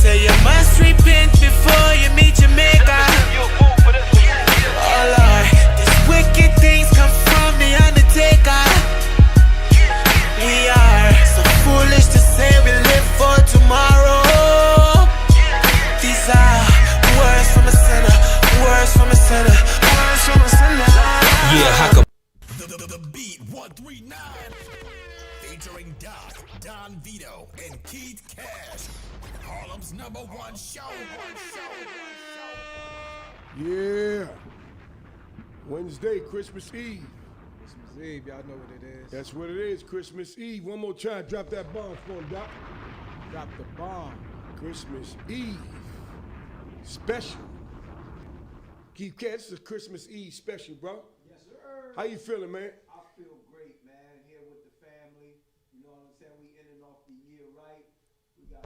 Say you must repent before you meet your maker. Oh Lord, these wicked things come from the undertaker. We are so foolish to say we live for tomorrow. These are words from a sinner, words from a sinner, words from a sinner. Yeah, how come? The Beat 139 featuring Doc, Don Vito, and Keith Cash. Harlem's #1 show. Yeah. Wednesday, Christmas Eve. Christmas Eve, y'all know what it is. That's what it is, Christmas Eve. One more time, drop that bomb for him, Doc. Drop the bomb. Christmas Eve. Special. Keith Cash, this is a Christmas Eve special, bro. Yes, sir. How you feeling, man? I feel great, man. Here with the family. You know what I'm saying? We ending off the year right. We got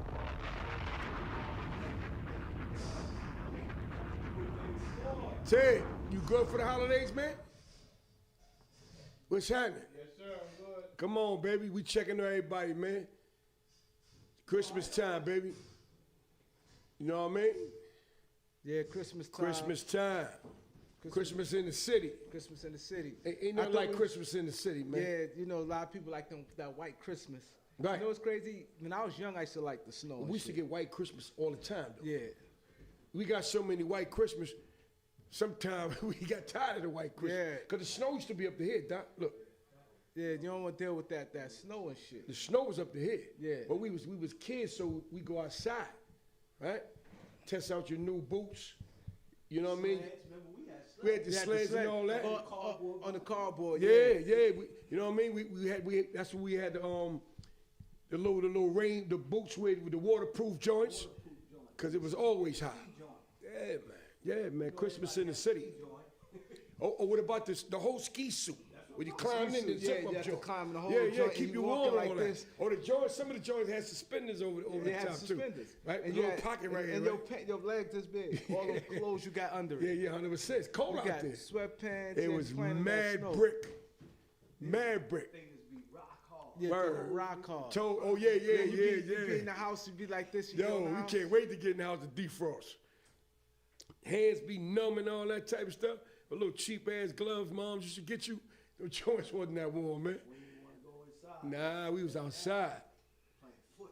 Ted, you good for the holidays, man? What's happening? Yes, sir. I'm good. Come on, baby. We checking on everybody, man. Christmas time, baby. You know what I mean? Yeah, Christmas time. Christmas time. Christmas in the city. Christmas in the city. Ain't nothing like Christmas in the city, man. Yeah, you know, a lot of people like that white Christmas. Right. You know what's crazy? When I was young, I used to like the snow. We used to get white Christmas all the time, though. Yeah. We got so many white Christmas, sometimes we got tired of the white Christmas. Yeah. Because the snow used to be up the head, Doc. Look. Yeah, you don't want to deal with that snow and shit. The snow was up the head. Yeah. But we was kids, so we go outside, right? Test out your new boots. You know what I mean? We had the sleds and all that. On the cardboard. Yeah. You know what I mean? We had that's when we had the little rain, the boots with the waterproof joints, because it was always hot. Yeah, man. Christmas in the city. Oh, what about the whole ski suit? When you climb in the zip up joint. Climb the whole joint. Keep you warm like on this. that. Or the joints, some of the joints had suspenders over the top suspenders. too. Right? And a little pocket right here. And right? your legs this big. All those clothes you got under it. Yeah, 100%. It's cold You out got there. sweatpants. It was mad brick. Mad brick. Yeah, Word. rock hard. Yeah. You be in the house, you be like this. Yo, we can't wait to get in the house to defrost. Hands be numb and all that type of stuff. A little cheap ass gloves moms used to get you. The joints wasn't that warm, man. Nah, we was outside.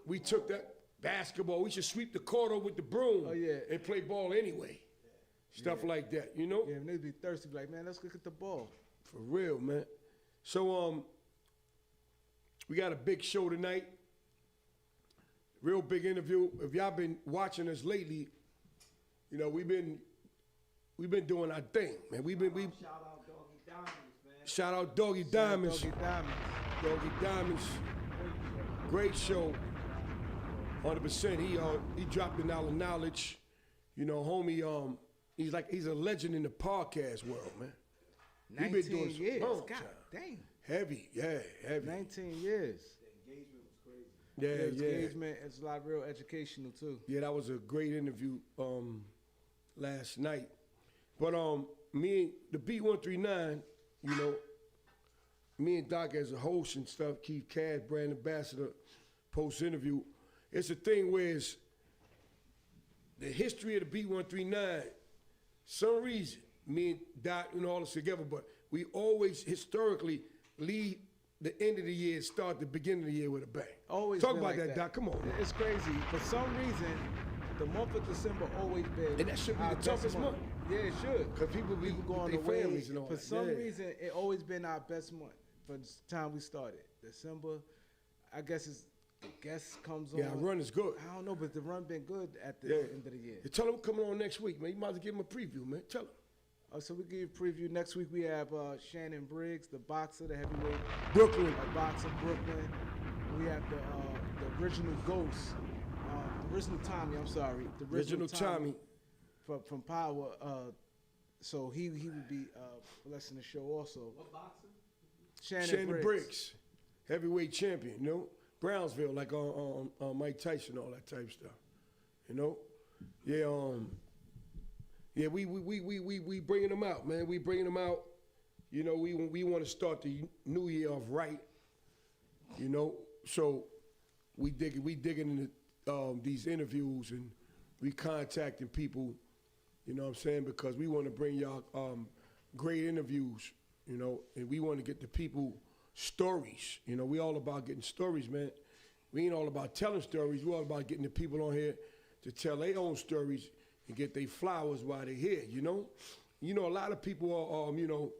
We took that basketball. We should sweep the court over with the broom and play ball anyway. Stuff like that, you know? Yeah, and they'd be thirsty, be like, man, let's go get the ball. For real, man. So, we got a big show tonight. Real big interview. If y'all been watching us lately, you know, we've been doing our thing, man. Shout out Doggy Diamonds. Doggy Diamonds. Great show. 100%. He dropped in our knowledge. You know, homie, he's a legend in the podcast world, man. 19 years. God damn. Heavy. 19 years. The engagement was crazy. Yeah. Engagement, it's a lot of real educational too. Yeah, that was a great interview last night. But me, the Beat 139, you know, me and Doc as a host and stuff, Keith Cash, brand ambassador, post-interview, it's a thing where it's the history of the Beat 139, some reason, me and Doc and all this together, but we always historically leave the end of the year and start the beginning of the year with a bang. Always talk been about like that, Doc. Come on. Man. It's crazy. For some reason, the month of December always been. And that should be the toughest month. Yeah, it should. Because people going with their away. families and all For that. some reason, it always been our best month. From the time we started, December, I guess comes on. Yeah, our run is good. I don't know, but the run been good at the end of the year. You tell them coming on next week, man. You might as well give them a preview, man. Tell them. So we give you a preview. Next week we have Shannon Briggs, the boxer, the heavyweight. Brooklyn. Boxer, Brooklyn. We have the original Ghost, the original Tommy, I'm sorry. The original Tommy. From Power. So he would be blessing the show also. What boxer? Shannon Briggs. Heavyweight champion, you know? Brownsville, like on Mike Tyson, all that type of stuff. You know? Yeah, we bringing them out, man. We bringing them out. You know, we want to start the new year off right. You know, so we digging in these interviews and we contacting people, you know what I'm saying, because we want to bring y'all great interviews, you know, and we want to get the people stories. You know, we all about getting stories, man. We ain't all about telling stories. We all about getting the people on here to tell their own stories and get their flowers while they're here, you know? You know, a lot of people are, you know,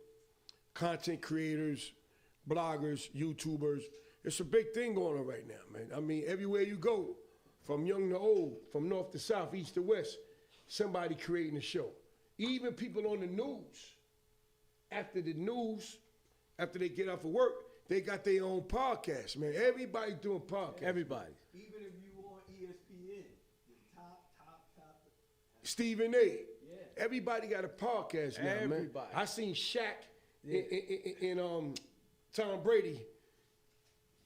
content creators, bloggers, YouTubers. It's a big thing going on right now, man. I mean, everywhere you go, from young to old, from north to south, east to west, somebody creating a show. Even people on the news, after they get off of work, they got their own podcast, man. Everybody doing podcasts. Everybody. Even if you on ESPN, the top. Stephen A. Yeah. Everybody got a podcast now, Everybody. man. I seen Shaq and Tom Brady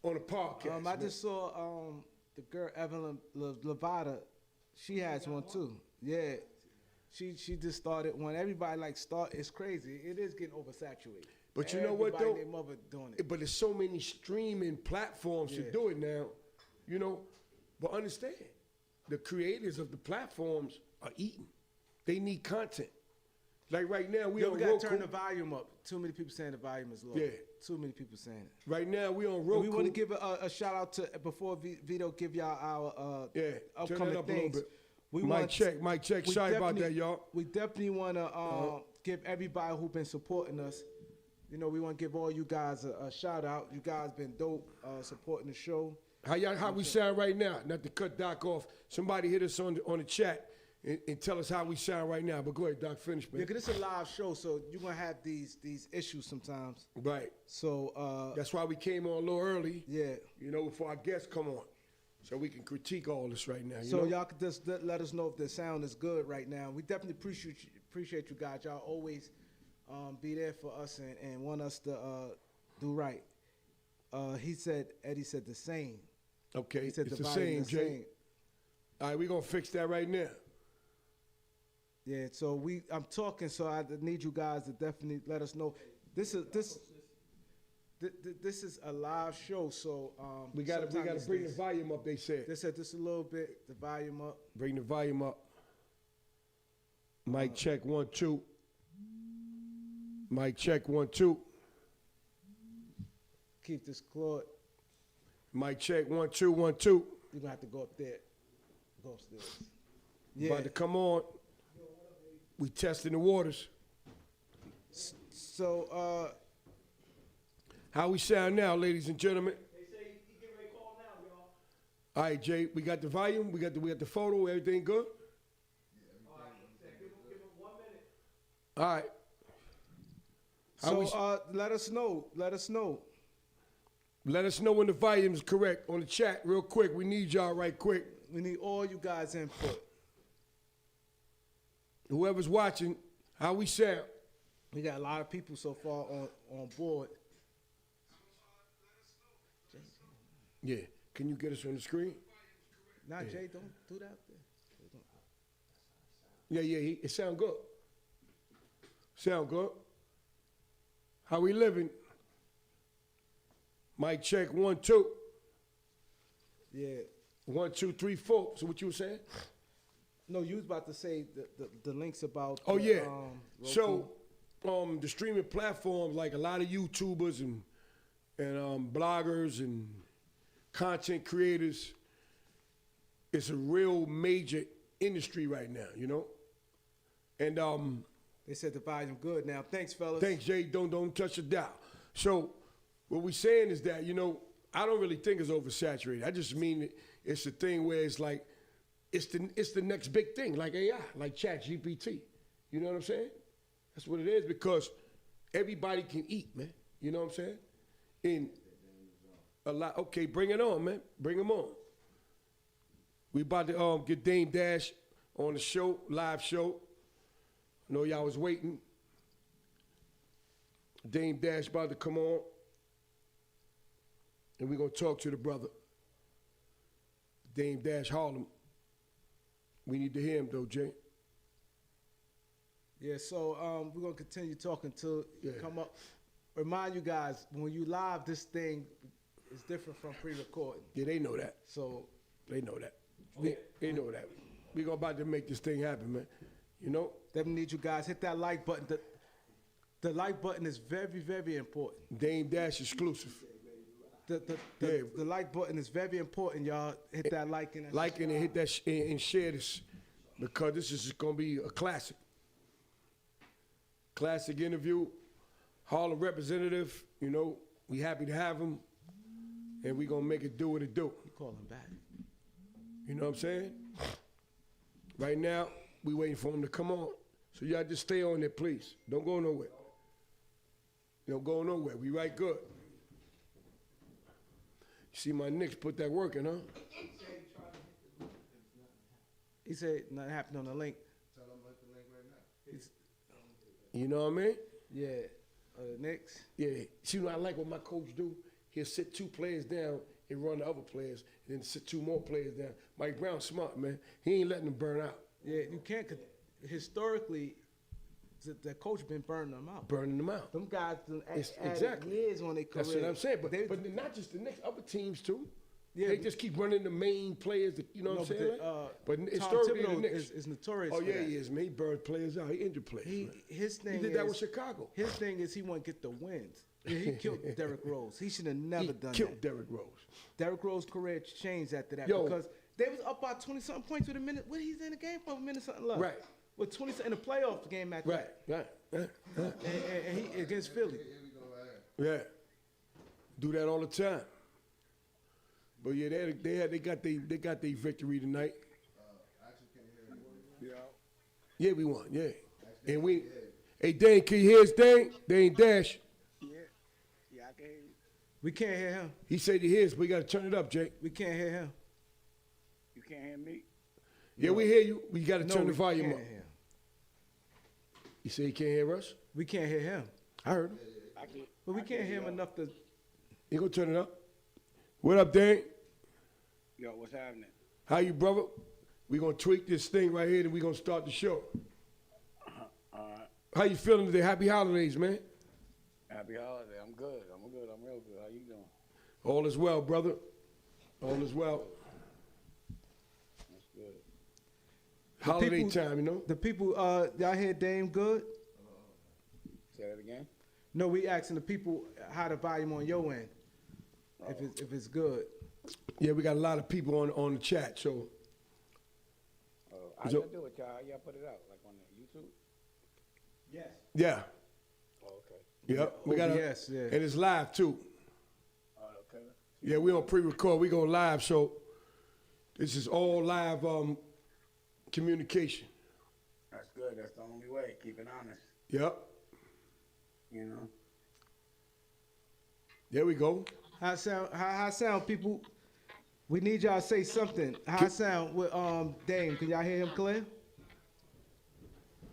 on a podcast. I just saw the girl Evelyn Levada. She has one too. Yeah. She just started one. Everybody it's crazy. It is getting oversaturated. But you know what though? Everybody and their mother doing it. But there's so many streaming platforms to do it now, you know. But understand, the creators of the platforms are eating. They need content. Like right now, we on gotta Roku. turn the volume up. Too many people saying the volume is low. Yeah. Too many people saying it. Right now, we on And Roku. we want to give a shout out to before Vito give y'all our turn that upcoming up a little things. bit. We Mic want check, mic check. we Sorry about definitely- that, y'all. We definitely want to give everybody who been supporting us. You know, we want to give all you guys a shout out. You guys been dope supporting the show. How we sound right now? Not to cut Doc off. Somebody hit us on the chat and tell us how we sound right now. But go ahead, Doc, finish, man. Yeah, 'cause it's a live show, so you're gonna have these issues sometimes. Right. So That's why we came on a little early. yeah. You know, before our guests come on, so we can critique all this right now. You So know? y'all could just let us know if the sound is good right now. We definitely appreciate you guys. Y'all always be there for us and want us to do right. Eddie said the same. Okay, He said it's the the volume same, is Jay. same. All right, we're going to fix that right now. Yeah, so I'm talking, so I need you guys to definitely let us know. This is a live show, so We got to bring the volume up, they said. They said just a little bit, the volume up. Bring the volume up. Mic check 1 2. Mic check 1 2. Keep this clear. Mic check 1 2 1 2. You're gonna have to go up there. Go upstairs. About to come on. We testing the waters. So How we sound now, ladies and gentlemen? They say he get ready to call now, y'all. All right, Jay, we got the volume, we got the photo, everything good? All right, give him 1 minute. All right. How so let us know. Let us know when the volume is correct on the chat real quick. We need y'all right quick. We need all you guys' input. Whoever's watching, how we sound. We got a lot of people so far on board. Yeah. Can you get us on the screen? Nah, Jay, don't do that. Yeah, it sound good. Sound good. How we living? Mic check 1 2. Yeah. 1 2 3 4. So what you were saying? No, you was about to say the links about. Oh yeah. Roku. So the streaming platforms, like a lot of YouTubers and bloggers and content creators, it's a real major industry right now, you know. And They said the volume good now. Thanks, fellas. thanks, Jay. Don't touch the dial. So what we're saying is that, you know, I don't really think it's oversaturated. I just mean it's a thing where it's like it's the next big thing, like AI, like ChatGPT. You know what I'm saying? That's what it is, because everybody can eat, man. You know what I'm saying? And a lot. Okay, bring it on, man. Bring them on. We about to get Dame Dash on the show, live show. I know y'all was waiting. Dame Dash about to come on. And we're going to talk to the brother, Dame Dash Harlem. We need to hear him, though, Jay. Yeah, so we're going to continue talking till you come up. Remind you guys, when you live, this thing is different from pre-recording. Yeah, they know that. So They know that. You know that. We go about to make this thing happen, man. You know? Definitely need you guys hit that like button. The like button is very, very important. Dame Dash exclusive. The like button is very important, y'all. Hit that like and Like and hit that and share this because this is gonna be a classic. Classic interview. Harlem representative. You know, we happy to have him, and we gonna make it do what it do. You call him back. You know what I'm saying? Right now, we waiting for him to come on. So y'all just stay on there, please. Don't go nowhere. Don't go nowhere. We right good. You see my Knicks put that work in, huh? He said nothing happened on the link. You know what I mean? Yeah. Knicks. Yeah. See what I like what my coach do? He'll sit 2 players down and run the other players, and then sit 2 more players down. Mike Brown's smart, man. He ain't letting them burn out. Yeah, you can't. Cause historically, the coach been burning them out. Burning them out. Them guys done Exactly. years on their career. That's what I'm saying. But, They- but not just the Knicks, other teams too. Yeah, They just keep running the main players, that, you know what I'm saying? But Tom historically, the Thibodeau Knicks. is notorious Oh, for yeah, that. he is, man. He burned players out. He injured players, man. His thing He did is, that with Chicago. His thing is he want to get the wins. Yeah, he killed Derrick Rose. He should have never He done killed that. Derrick Rose. Derrick Rose's career changed after that Yo. because they was up by 20-something points with a minute. What he's in the game for a minute something left. Right. With 20 in the playoff game after Right, that. right. And he against Philly. Yeah. Do that all the time. But yeah, they got their victory tonight. Yeah, we won. Yeah, and we. Hey, Dane, can you hear his Dane? Dane Dash. Yeah, I can hear you. We can't hear him. He said he hears, but we got to turn it up, Jake. We can't hear him. You can't hear me? Yeah, we hear you. We got to turn the we volume can't up. hear him. You say he can't hear us? We can't hear him. I heard him. I can. But we can't hear him enough to. You gonna turn it up? What up, Dane? Yo, what's happening? How you, brother? We gonna tweak this thing right here, and we gonna start the show. All right. How you feeling today? Happy holidays, man. Happy holiday. I'm good. I'm real good. How you doing? All is well, brother. All is well. That's good. Holiday people- time, you know. The people, y'all hear Dame good? Say that again? No, we asking the people how the volume on your end. If it's good. Yeah, we got a lot of people on the chat, so How So- y'all do it, y'all? How y'all put it out? Like on the YouTube? Yes. yeah, Oh, okay. yeah. We got OBS, yeah. and it's live too. Oh, okay. Yeah, we don't pre-record. We go live, so this is all live communication. That's good. That's the only way. Keep it honest. Yep. You know? There we go. How I sound, people? We need y'all to say something. How I sound with Dame? Can y'all hear him clear?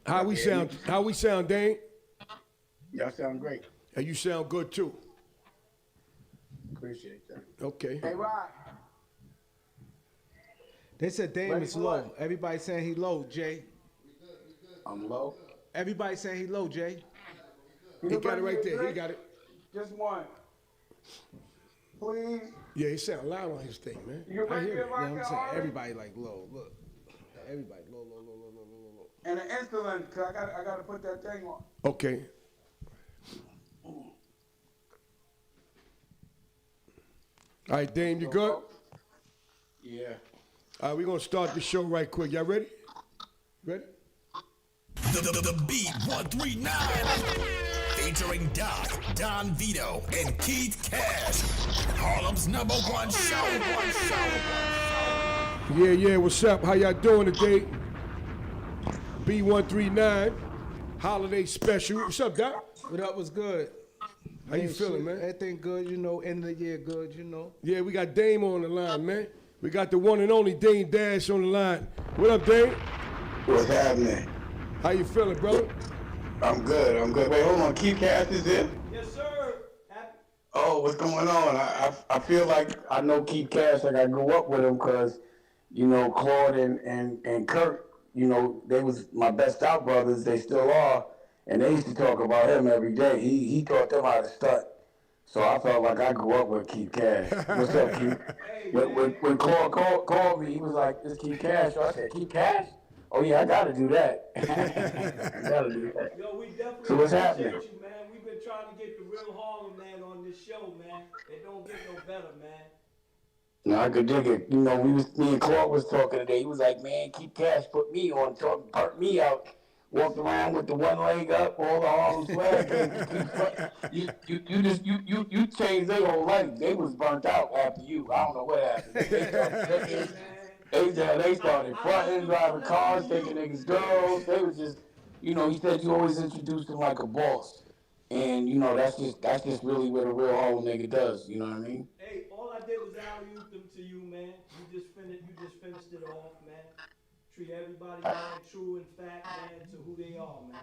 How we sound? How we sound, Dane? Y'all sound great. And you sound good too. Appreciate that. Okay. Hey, Rod. They said Dame Ready is for low. what? Everybody saying he low, Jay. I'm low. Everybody saying he low, Jay. He got it right there. He got it. Just one. Please. Yeah, he sound loud on his thing, man. You I ready hear to it. You know what I'm saying? already? Everybody like low. Look. Everybody low, low, low, low, low, low, low. And an insulin, cause I gotta put that thing on. Okay. All right, Dame, you good? Yeah. All right, we're going to start the show right quick. Y'all ready? Ready? The Beat 139. Featuring Doc, Don Vito, and Keith Cash. Harlem's #1 show. Yeah, what's up? How y'all doing today? B139, holiday special. What's up, Doc? What up? Was good? How you Man, feeling, shit, man? Everything good, you know. End of the year good, you know. Yeah, we got Dame on the line, man. We got the one and only Dame Dash on the line. What up, Dame? What's happening? How you feeling, brother? I'm good. Wait, hold on. Keith Cash is in? Yes, sir. Oh, what's going on? I feel like I know Keith Cash, like I grew up with him because, you know, Claude and Kurt, you know, they was my best out brothers. They still are. And they used to talk about him every day. He taught them how to stunt. So I felt like I grew up with Keith Cash. What's up, Keith? Hey, When Claude called me, he was like, "It's Keith Cash." So I said, "Keith Cash? Oh yeah, I gotta do that. I gotta do that." yo, we definitely So what's appreciate happening? you, man. We've been trying to get the real Harlem man on this show, man. It don't get no better, man. No, I could dig it. You know, me and Claude was talking today. He was like, "Man, Keith Cash put me on, burnt me out. Walked around with the one leg up, all the Harlem swag. You changed their whole life. They was burnt out after you. I don't know what happened. They started drinking. They started fronting, driving cars, taking niggas' girls. They was just, you know, he said you always introduced him like a boss. And, you know, that's just really what a real Harlem nigga does. You know what I mean? Hey, all I did was alley-oop them to you, man. You just finished it off, man. Treat everybody, man, true and fact, man, to who they are, man.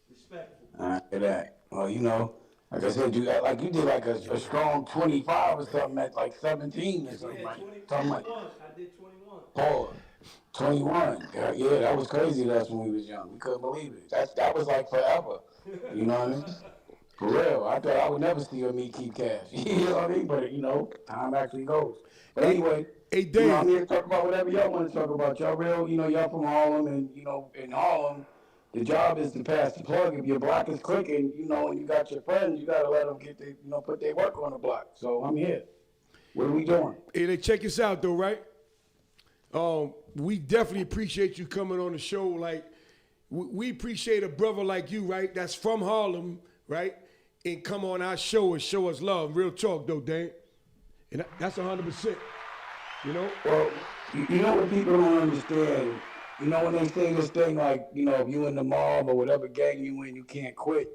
Respectful. I hear that. Well, you know, like I said, you did like a strong 25 or something at like 17 or something Yeah, like 21. something like I did 21. Paul. 21. Yeah, that was crazy to us when we was young. We couldn't believe it. That was like forever. You know what I mean? For real. I thought I would never see or meet Keith Cash. You know what I mean? But, you know, time actually goes. But anyway, Hey, you know, I'm Dave. here to talk about whatever y'all want to talk about. Y'all real, you know, y'all from Harlem, and, you know, in Harlem, the job is to pass the plug. If your block is clicking, you know, and you got your friends, you got to let them put their work on the block. So I'm here. What are we doing? Hey, they check us out though, right? We definitely appreciate you coming on the show. Like, we appreciate a brother like you, right? That's from Harlem, right? And come on our show and show us love. Real talk though, Dan. And that's 100%. You know? Well, you know what people don't understand? You know when they say this thing like, you know, if you in the mob or whatever gang you in, you can't quit.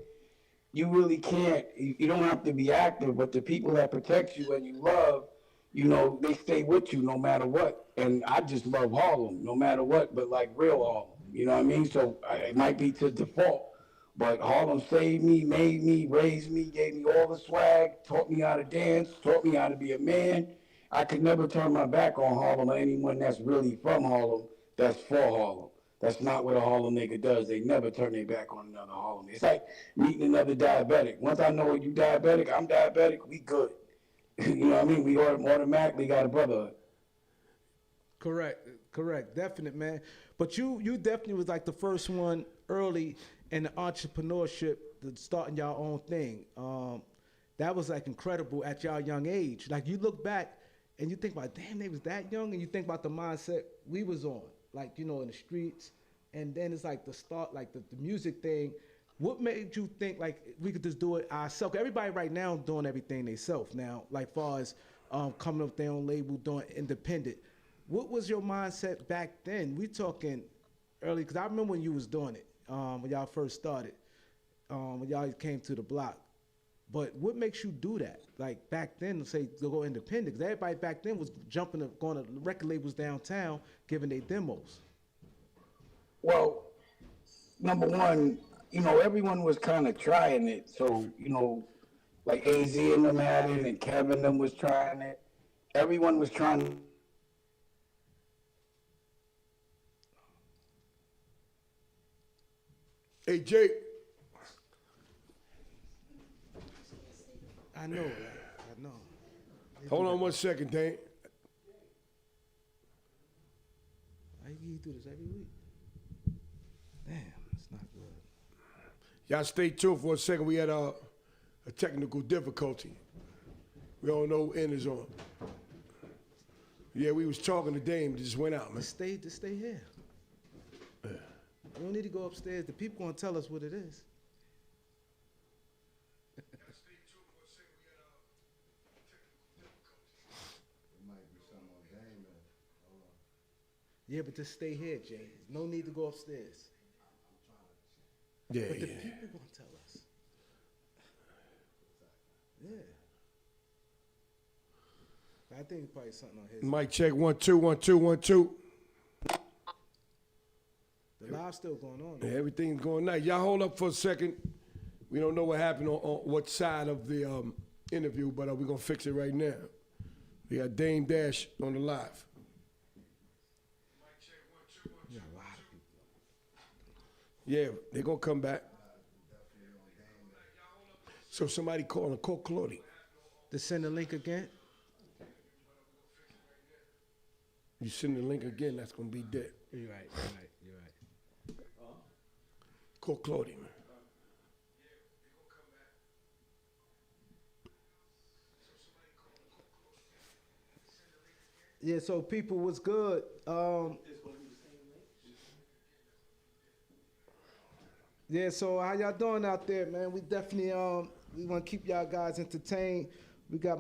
You really can't. You don't have to be active, but the people that protect you and you love, you know, they stay with you no matter what. And I just love Harlem, no matter what, but like real Harlem. You know what I mean? So it might be to default, but Harlem saved me, made me, raised me, gave me all the swag, taught me how to dance, taught me how to be a man. I could never turn my back on Harlem or anyone that's really from Harlem, that's for Harlem. That's not what a Harlem nigga does. They never turn their back on another Harlem. It's like meeting another diabetic. Once I know you diabetic, I'm diabetic, we good. You know what I mean? We automatically got a brotherhood. Correct, definite, man. But you definitely was like the first one early in the entrepreneurship, starting your own thing. That was like incredible at your young age. Like you look back and you think about, damn, they was that young, and you think about the mindset we was on, like, you know, in the streets. And then it's like the start, like the music thing. What made you think like we could just do it ourselves? Everybody right now doing everything themselves now, like far as coming up with their own label, doing independent. What was your mindset back then? We talking early, because I remember when you was doing it, when y'all first started, when y'all came to the block. But what makes you do that? Like back then, say to go independent, because everybody back then was going to record labels downtown, giving their demos. Well, number one, you know, everyone was kind of trying it. So, you know, like AZ and them had it, and Kevin them was trying it. Everyone was trying to. Hey, Jake. I know, I know. Hold on 1 second, Dan. You do this every week. Damn, it's not good. Y'all stay tuned for a second. We had a technical difficulty. We don't know what end is on. Yeah, we was talking to Dame, it just went out, man. Just stay here. Yeah. You don't need to go upstairs. The people gonna tell us what it is. Yeah, but just stay here, Jay. No need to go upstairs. Yeah, But the yeah. people gonna tell us. Yeah. I think it's probably something on his. Mic check 1 2 1 2 1 2. The live's still going on. Yeah, everything's going nice. Y'all hold up for a second. We don't know what happened on what side of the interview, but we're gonna fix it right now. We got Dame Dash on the live. Yeah, a lot of people. Yeah, they're gonna come back. So somebody call Claudia. to send the link again? You send the link again, that's gonna be dead. You're right. Call Claudia, man. Yeah, so people, what's good? Yeah, so how y'all doing out there, man? We definitely we want to keep y'all guys entertained. We got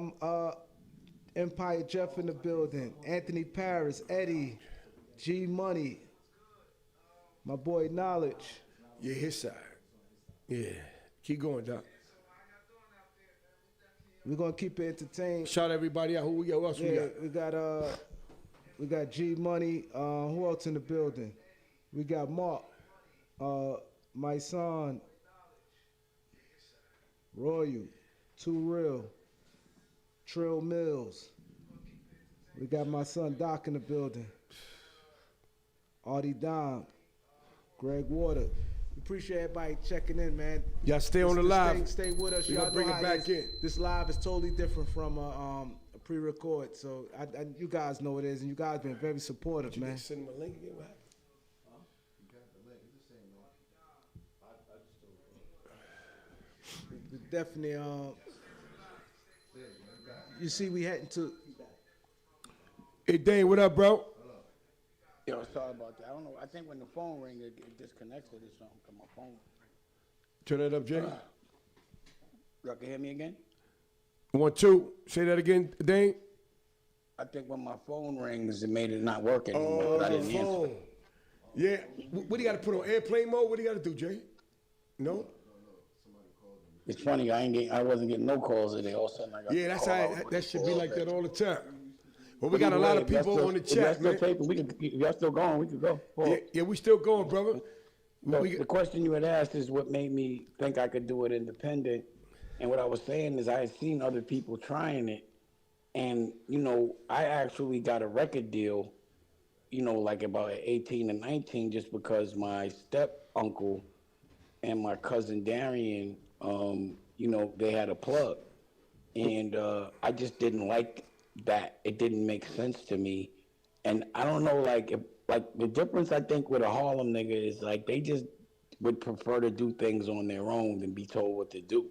Empire Jeff in the building, Anthony Paris, Eddie, G Money, my boy Knowledge. Yeah, his side. Yeah, keep going, Doc. We're gonna keep it entertained. Shout everybody out. Who else we got? We got G Money. Who else in the building? We got Mark, my son, Royal, Too Real, Trill Mills. We got my son Doc in the building. Artie Dom, Greg Water. Appreciate everybody checking in, man. Y'all stay on the live. Stay with us. We Y'all gonna bring know it back in. This live is totally different from a pre-record. So you guys know it is, and you guys been very supportive, man. Send him a link again. What happened? We definitely you see we heading to. Hey Dane, what up, bro? Yo, sorry about that. I don't know. I think when the phone rings, it disconnects it or something. Cause my phone. Turn that up, Jay. Y'all can hear me again? 1, 2. Say that again, Dane. I think when my phone rings, it made it not work anymore. Oh, but I the didn't answer. phone. Yeah. What do you got to put on airplane mode? What do you got to do, Jay? No? It's funny. I wasn't getting no calls today. All of a sudden, I got. Yeah, that's call how out. that should be like that all the time. Well, we But got a either lot way, of if y'all people still- on the if y'all chat, still man. taping, if y'all still going, we could go. Yeah, we still going, brother. So the question you had asked is what made me think I could do it independent. And what I was saying is I had seen other people trying it. And, I actually got a record deal, like about 18 and 19, just because my step uncle and my cousin Darian, they had a plug. And I just didn't like that. It didn't make sense to me. And I don't know, like the difference I think with a Harlem nigga is like they just would prefer to do things on their own than be told what to do.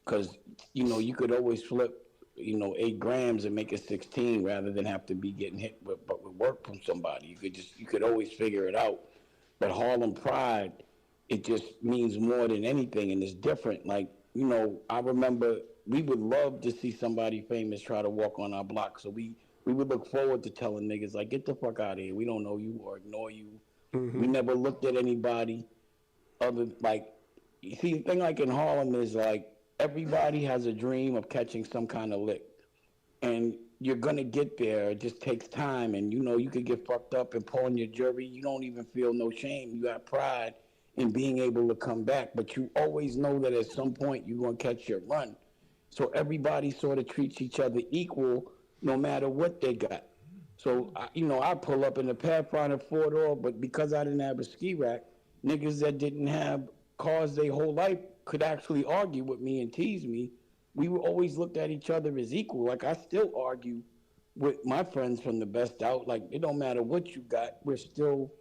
Cause you could always flip, 8 grams and make it 16 rather than have to be getting hit with work from somebody. You could always figure it out. But Harlem pride, it just means more than anything, and it's different. Like, I remember we would love to see somebody famous try to walk on our block. So we would look forward to telling niggas, like, get the fuck out of here. We don't know you or ignore you. Mm-hmm. We never looked at anybody other, like, you see, the thing like in Harlem is, like, everybody has a dream of catching some kind of lick. And you're going to get there. It just takes time. And, you could get fucked up and pull on your jury. You don't even feel no shame. You got pride in being able to come back. But you always know that at some point you're going to catch your run. So everybody sort of treats each other equal no matter what they got. So, I pull up in the Pathfinder 4-door, but because I didn't have a ski rack, niggas that didn't have cars their whole life could actually argue with me and tease me. We were always looked at each other as equal. Like, I still argue with my friends from the Best Out. Like, it don't matter what you got. We're still,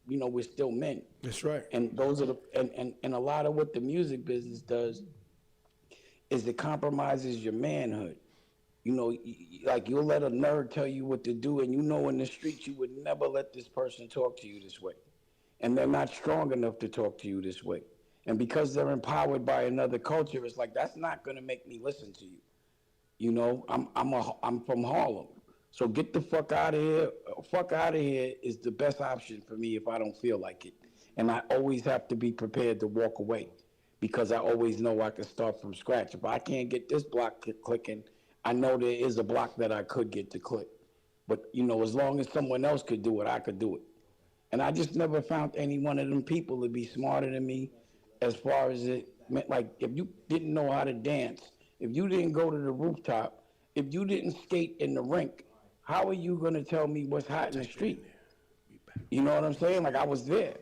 we're still men. That's right. And those are and a lot of what the music business does is it compromises your manhood. Like you'll let a nerd tell you what to do, and in the streets you would never let this person talk to you this way. And they're not strong enough to talk to you this way. And because they're empowered by another culture, it's like, that's not gonna make me listen to you. I'm from Harlem. So get the fuck out of here. Fuck out of here is the best option for me if I don't feel like it. And I always have to be prepared to walk away, because I always know I can start from scratch. If I can't get this block clicking, I know there is a block that I could get to click. But, as long as someone else could do it, I could do it. And I just never found any one of them people to be smarter than me as far as it meant. Like, if you didn't know how to dance, if you didn't go to the rooftop, if you didn't skate in the rink, how are you going to tell me what's hot in the street? You know what I'm saying? Like, I was there.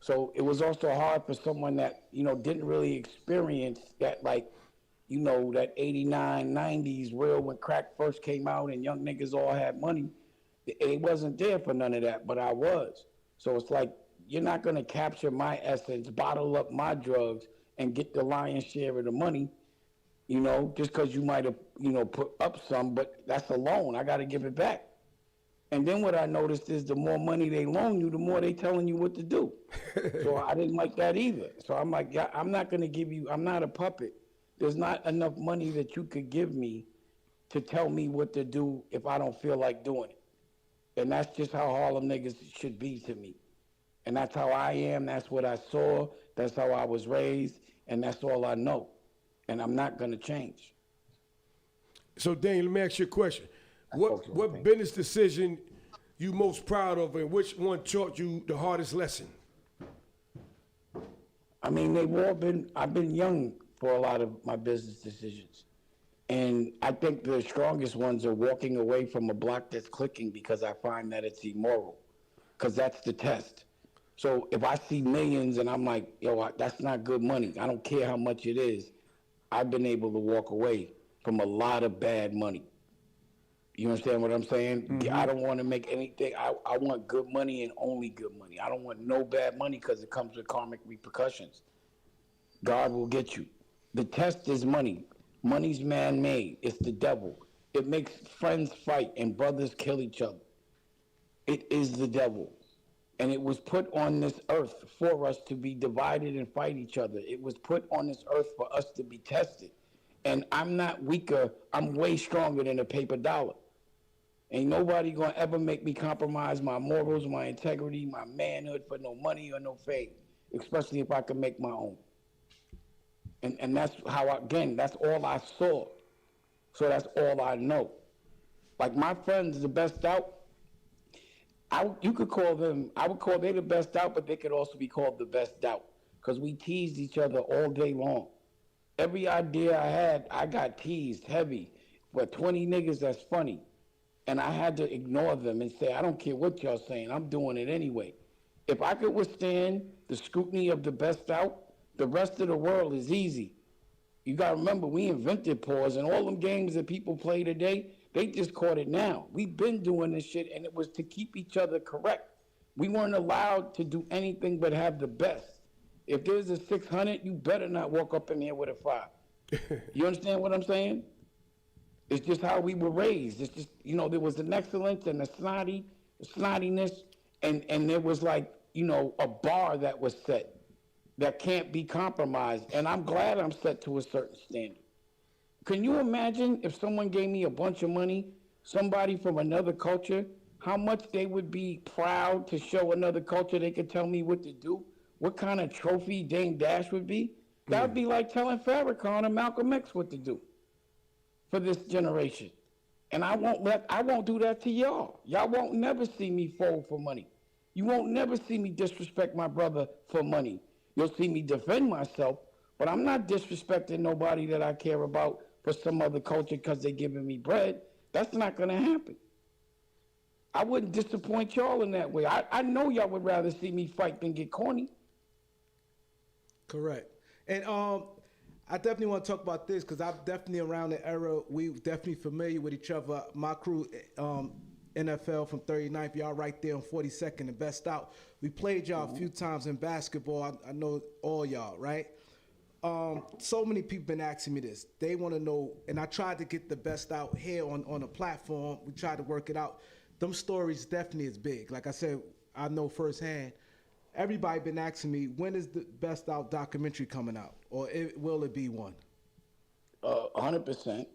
So it was also hard for someone that, didn't really experience that, like, you know, that 89, 90s real when crack first came out and young niggas all had money. It wasn't there for none of that, but I was. So it's like, you're not going to capture my essence, bottle up my drugs, and get the lion's share of the money, you know, just because you might have, you know, put up some, but that's a loan. I got to give it back. And then what I noticed is the more money they loan you, the more they telling you what to do. So I didn't like that either. So I'm like, yeah, I'm not going to give you, I'm not a puppet. There's not enough money that you could give me to tell me what to do if I don't feel like doing it. And that's just how Harlem niggas should be to me. And that's how I am. That's what I saw. That's how I was raised. And that's all I know. And I'm not going to change. So, Daniel, let me ask you a question. What business decision you most proud of, and which one taught you the hardest lesson? I mean, they've all been, I've been young for a lot of my business decisions. And I think the strongest ones are walking away from a block that's clicking because I find that it's immoral. Because that's the test. So if I see millions and I'm like, yo, that's not good money, I don't care how much it is, I've been able to walk away from a lot of bad money. You understand what I'm saying? Mm-hmm. I don't want to make anything. I want good money and only good money. I don't want no bad money because it comes with karmic repercussions. God will get you. The test is money. Money's man-made. It's the devil. It makes friends fight and brothers kill each other. It is the devil. And it was put on this earth for us to be divided and fight each other. It was put on this earth for us to be tested. And I'm not weaker. I'm way stronger than a paper dollar. Ain't nobody gonna ever make me compromise my morals, my integrity, my manhood for no money or no fame, especially if I can make my own. And that's how, again, that's all I saw. So that's all I know. Like my friends, the best out, you could call them, I would call they the best out, but they could also be called the best out because we teased each other all day long. Every idea I had, I got teased heavy. But 20 niggas that's funny. And I had to ignore them and say, I don't care what y'all saying, I'm doing it anyway. If I could withstand the scrutiny of the best out, the rest of the world is easy. You gotta remember, we invented pause, and all them games that people play today, they just caught it now. We've been doing this shit, and it was to keep each other correct. We weren't allowed to do anything but have the best. If there's a 600, you better not walk up in here with a 5. You understand what I'm saying? It's just how we were raised. It's just, you know, there was an excellence and a snottiness, and there was like, you know, a bar that was set that can't be compromised. And I'm glad I'm set to a certain standard. Can you imagine if someone gave me a bunch of money, somebody from another culture, how much they would be proud to show another culture they could tell me what to do? What kind of trophy Dame Dash would be? That would be like telling Farrakhan and Malcolm X what to do for this generation. And I won't do that to y'all. Y'all won't never see me fold for money. You won't never see me disrespect my brother for money. You'll see me defend myself, but I'm not disrespecting nobody that I care about for some other culture because they're giving me bread. That's not gonna happen. I wouldn't disappoint y'all in that way. I know y'all would rather see me fight than get corny. Correct. And I definitely want to talk about this because I'm definitely around the era. We definitely familiar with each other. My crew, NFL from 39th, y'all right there on 42nd, the best out. We played y'all a few times in basketball. I know all y'all, right? So many people been asking me this. They want to know, and I tried to get the best out here on a platform. We tried to work it out. Them stories definitely is big. Like I said, I know firsthand. Everybody been asking me, when is the Best Out documentary coming out? Or will it be one? 100%.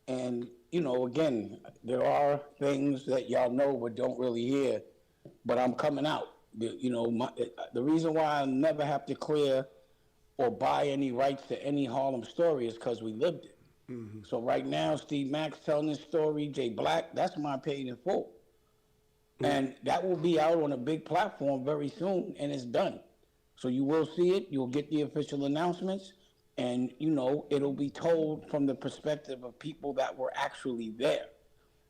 And, you know, again, there are things that y'all know but don't really hear, but I'm coming out. You know, the reason why I never have to clear or buy any rights to any Harlem story is because we lived it. Mm-hmm. So right now, Steve Mack's telling this story, Jay Black, that's my paid in full. And that will be out on a big platform very soon, and it's done. So you will see it, you'll get the official announcements, and, you know, it'll be told from the perspective of people that were actually there,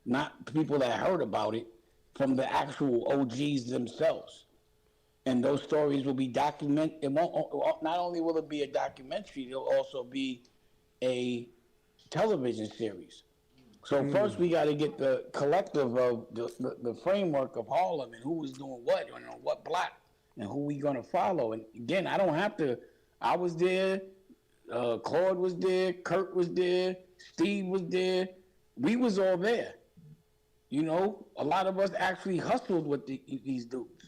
not people that heard about it, from the actual OGs themselves. And those stories will be documented. Not only will it be a documentary, there'll also be a television series. So first we got to get the collective of the framework of Harlem and who was doing what, and on what block, and who we gonna follow. And again, I don't have to. I was there. Claude was there. Kurt was there. Steve was there. We was all there. You know, a lot of us actually hustled with these dudes.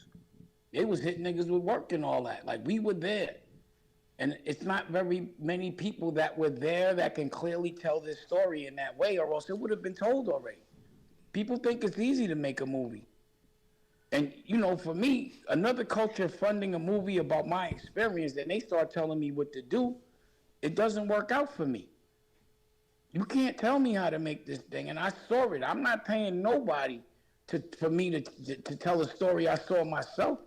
They was hitting niggas with work and all that. Like, we were there. And it's not very many people that were there that can clearly tell this story in that way, or else it would have been told already. People think it's easy to make a movie. And, you know, for me, another culture funding a movie about my experience, and they start telling me what to do, it doesn't work out for me. You can't tell me how to make this thing, and I saw it. I'm not paying nobody for me to tell a story I saw myself.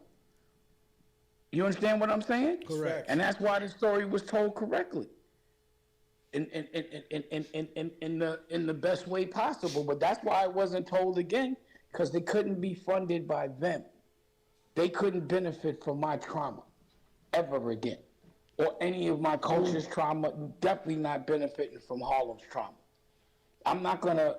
You understand what I'm saying? Correct. And that's why the story was told correctly, in the best way possible. But that's why it wasn't told again, because they couldn't be funded by them. They couldn't benefit from my trauma ever again, or any of my culture's trauma. Definitely not benefiting from Harlem's trauma. I'm not gonna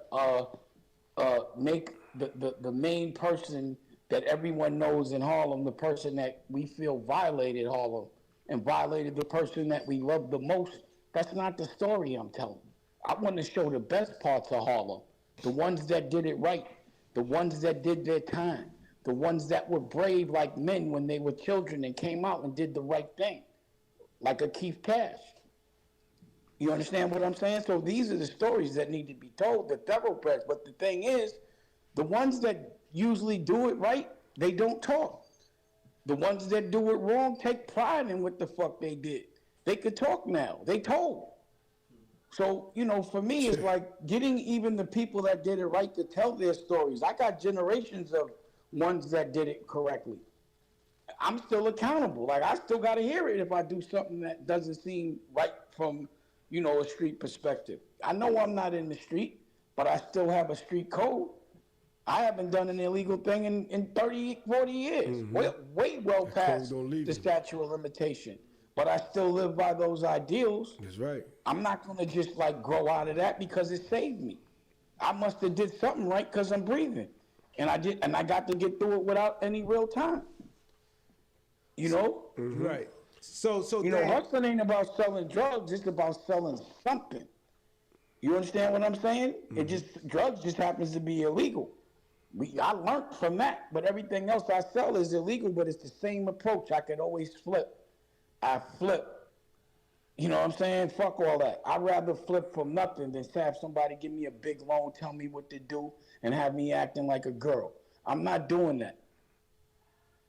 make the main person that everyone knows in Harlem the person that we feel violated Harlem and violated the person that we love the most. That's not the story I'm telling. I want to show the best parts of Harlem, the ones that did it right, the ones that did their time, the ones that were brave like men when they were children and came out and did the right thing, like a Keith Cash. You understand what I'm saying? So these are the stories that need to be told, the thoroughbreds. But the thing is, the ones that usually do it right, they don't talk. The ones that do it wrong take pride in what the fuck they did. They could talk now. They told. So, you know, for me, it's like getting even the people that did it right to tell their stories. I got generations of ones that did it correctly. I'm still accountable. Like, I still got to hear it if I do something that doesn't seem right from, you know, a street perspective. I know I'm not in the street, but I still have a street code. I haven't done an illegal thing in 30, 40 years. Way well past the statute of limitation. But I still live by those ideals. That's right. I'm not going to just, like, grow out of that because it saved me. I must have did something right because I'm breathing. And I did, and I got to get through it without any real time. You know? Right. So you know, hustling ain't about selling drugs. It's about selling something. You understand what I'm saying? It just, drugs just happens to be illegal. I learned from that, but everything else I sell is illegal, but it's the same approach. I could always flip. I flip. You know what I'm saying? Fuck all that. I'd rather flip from nothing than have somebody give me a big loan, tell me what to do, and have me acting like a girl. I'm not doing that.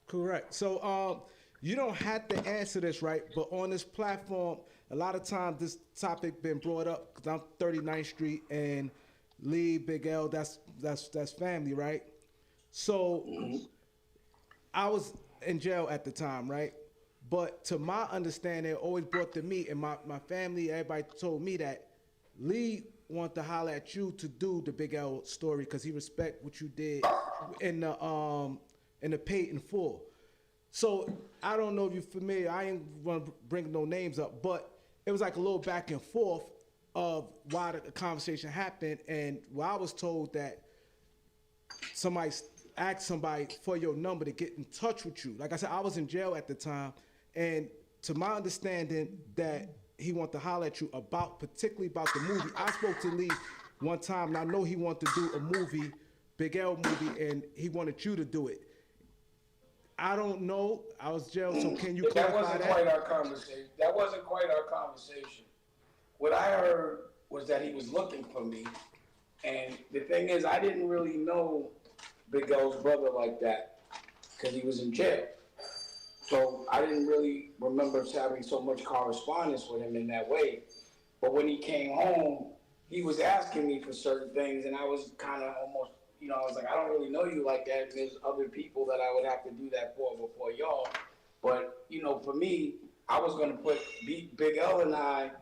Correct. So you don't have to answer this, right? But on this platform, a lot of times this topic been brought up because I'm 39th Street and Lee, Big L, that's family, right? So I was in jail at the time, right? But to my understanding, it always brought to me and my family, everybody told me that Lee wanted to holler at you to do the Big L story because he respect what you did in the Paid in Full. So I don't know if you're familiar. I ain't want to bring no names up, but it was like a little back and forth of why the conversation happened, and where I was told that somebody asked somebody for your number to get in touch with you. Like I said, I was in jail at the time, and to my understanding that he wanted to holler at you particularly about the movie. I spoke to Lee one time, and I know he wanted to do a movie, Big L movie, and he wanted you to do it. I don't know. I was jailed, so can you clarify that? That wasn't quite our conversation. That wasn't quite our conversation. What I heard was that he was looking for me, and the thing is, I didn't really know Big L's brother like that because he was in jail. So I didn't really remember having so much correspondence with him in that way. But when he came home, he was asking me for certain things, and I was kind of almost, you know, I was like, I don't really know you like that. And there's other people that I would have to do that for before y'all. But, you know, for me, I was going to put Big L and I,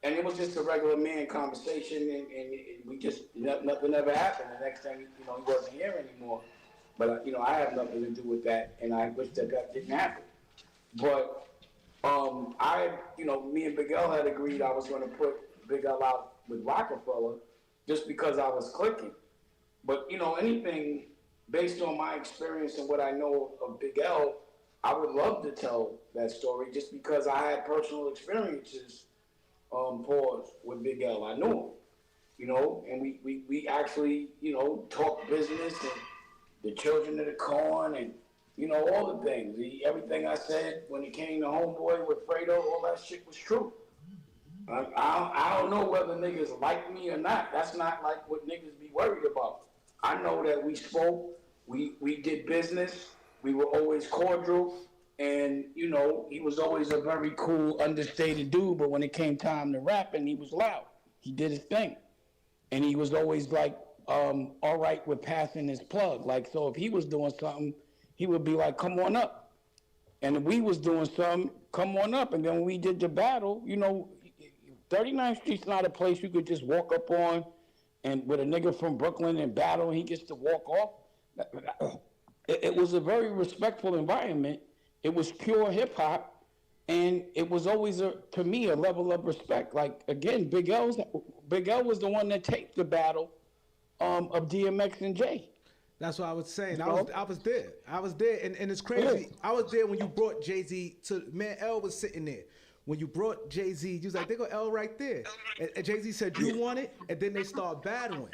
and it was just a regular man conversation, and we just, nothing ever happened. The next thing, you know, he wasn't here anymore. But, you know, I have nothing to do with that, and I wish that didn't happen. But you know, me and Big L had agreed I was going to put Big L out with Rockefeller just because I was clicking. But, you know, anything based on my experience and what I know of Big L, I would love to tell that story just because I had personal experiences, pause, with Big L. I knew him, you know, and we actually, you know, talked business and the children of the corn and, you know, all the things. Everything I said when it came to Homeboy with FREDO, all that shit was true. I don't know whether niggas like me or not. That's not like what niggas be worried about. I know that we spoke, we did business, we were always cordial, and, you know, he was always a very cool, understated dude, but when it came time to rapping, he was loud. He did his thing. And he was always like, all right with passing his plug. Like, so if he was doing something, he would be like, come on up. And if we was doing something, come on up. And then when we did the battle, you know, 39th Street's not a place you could just walk up on and with a nigga from Brooklyn and battle, and he gets to walk off. It was a very respectful environment. It was pure hip hop, and it was always, to me, a level of respect. Like, again, Big L was the one that taped the battle of DMX and Jay. That's what I was saying. You I know? was there. I was there, and it's crazy. Yeah. I was there when you brought Jay-Z to, man, L was sitting there. When you brought Jay-Z, you was like, they go L right there. And Jay-Z said, you want it? And then they start battling.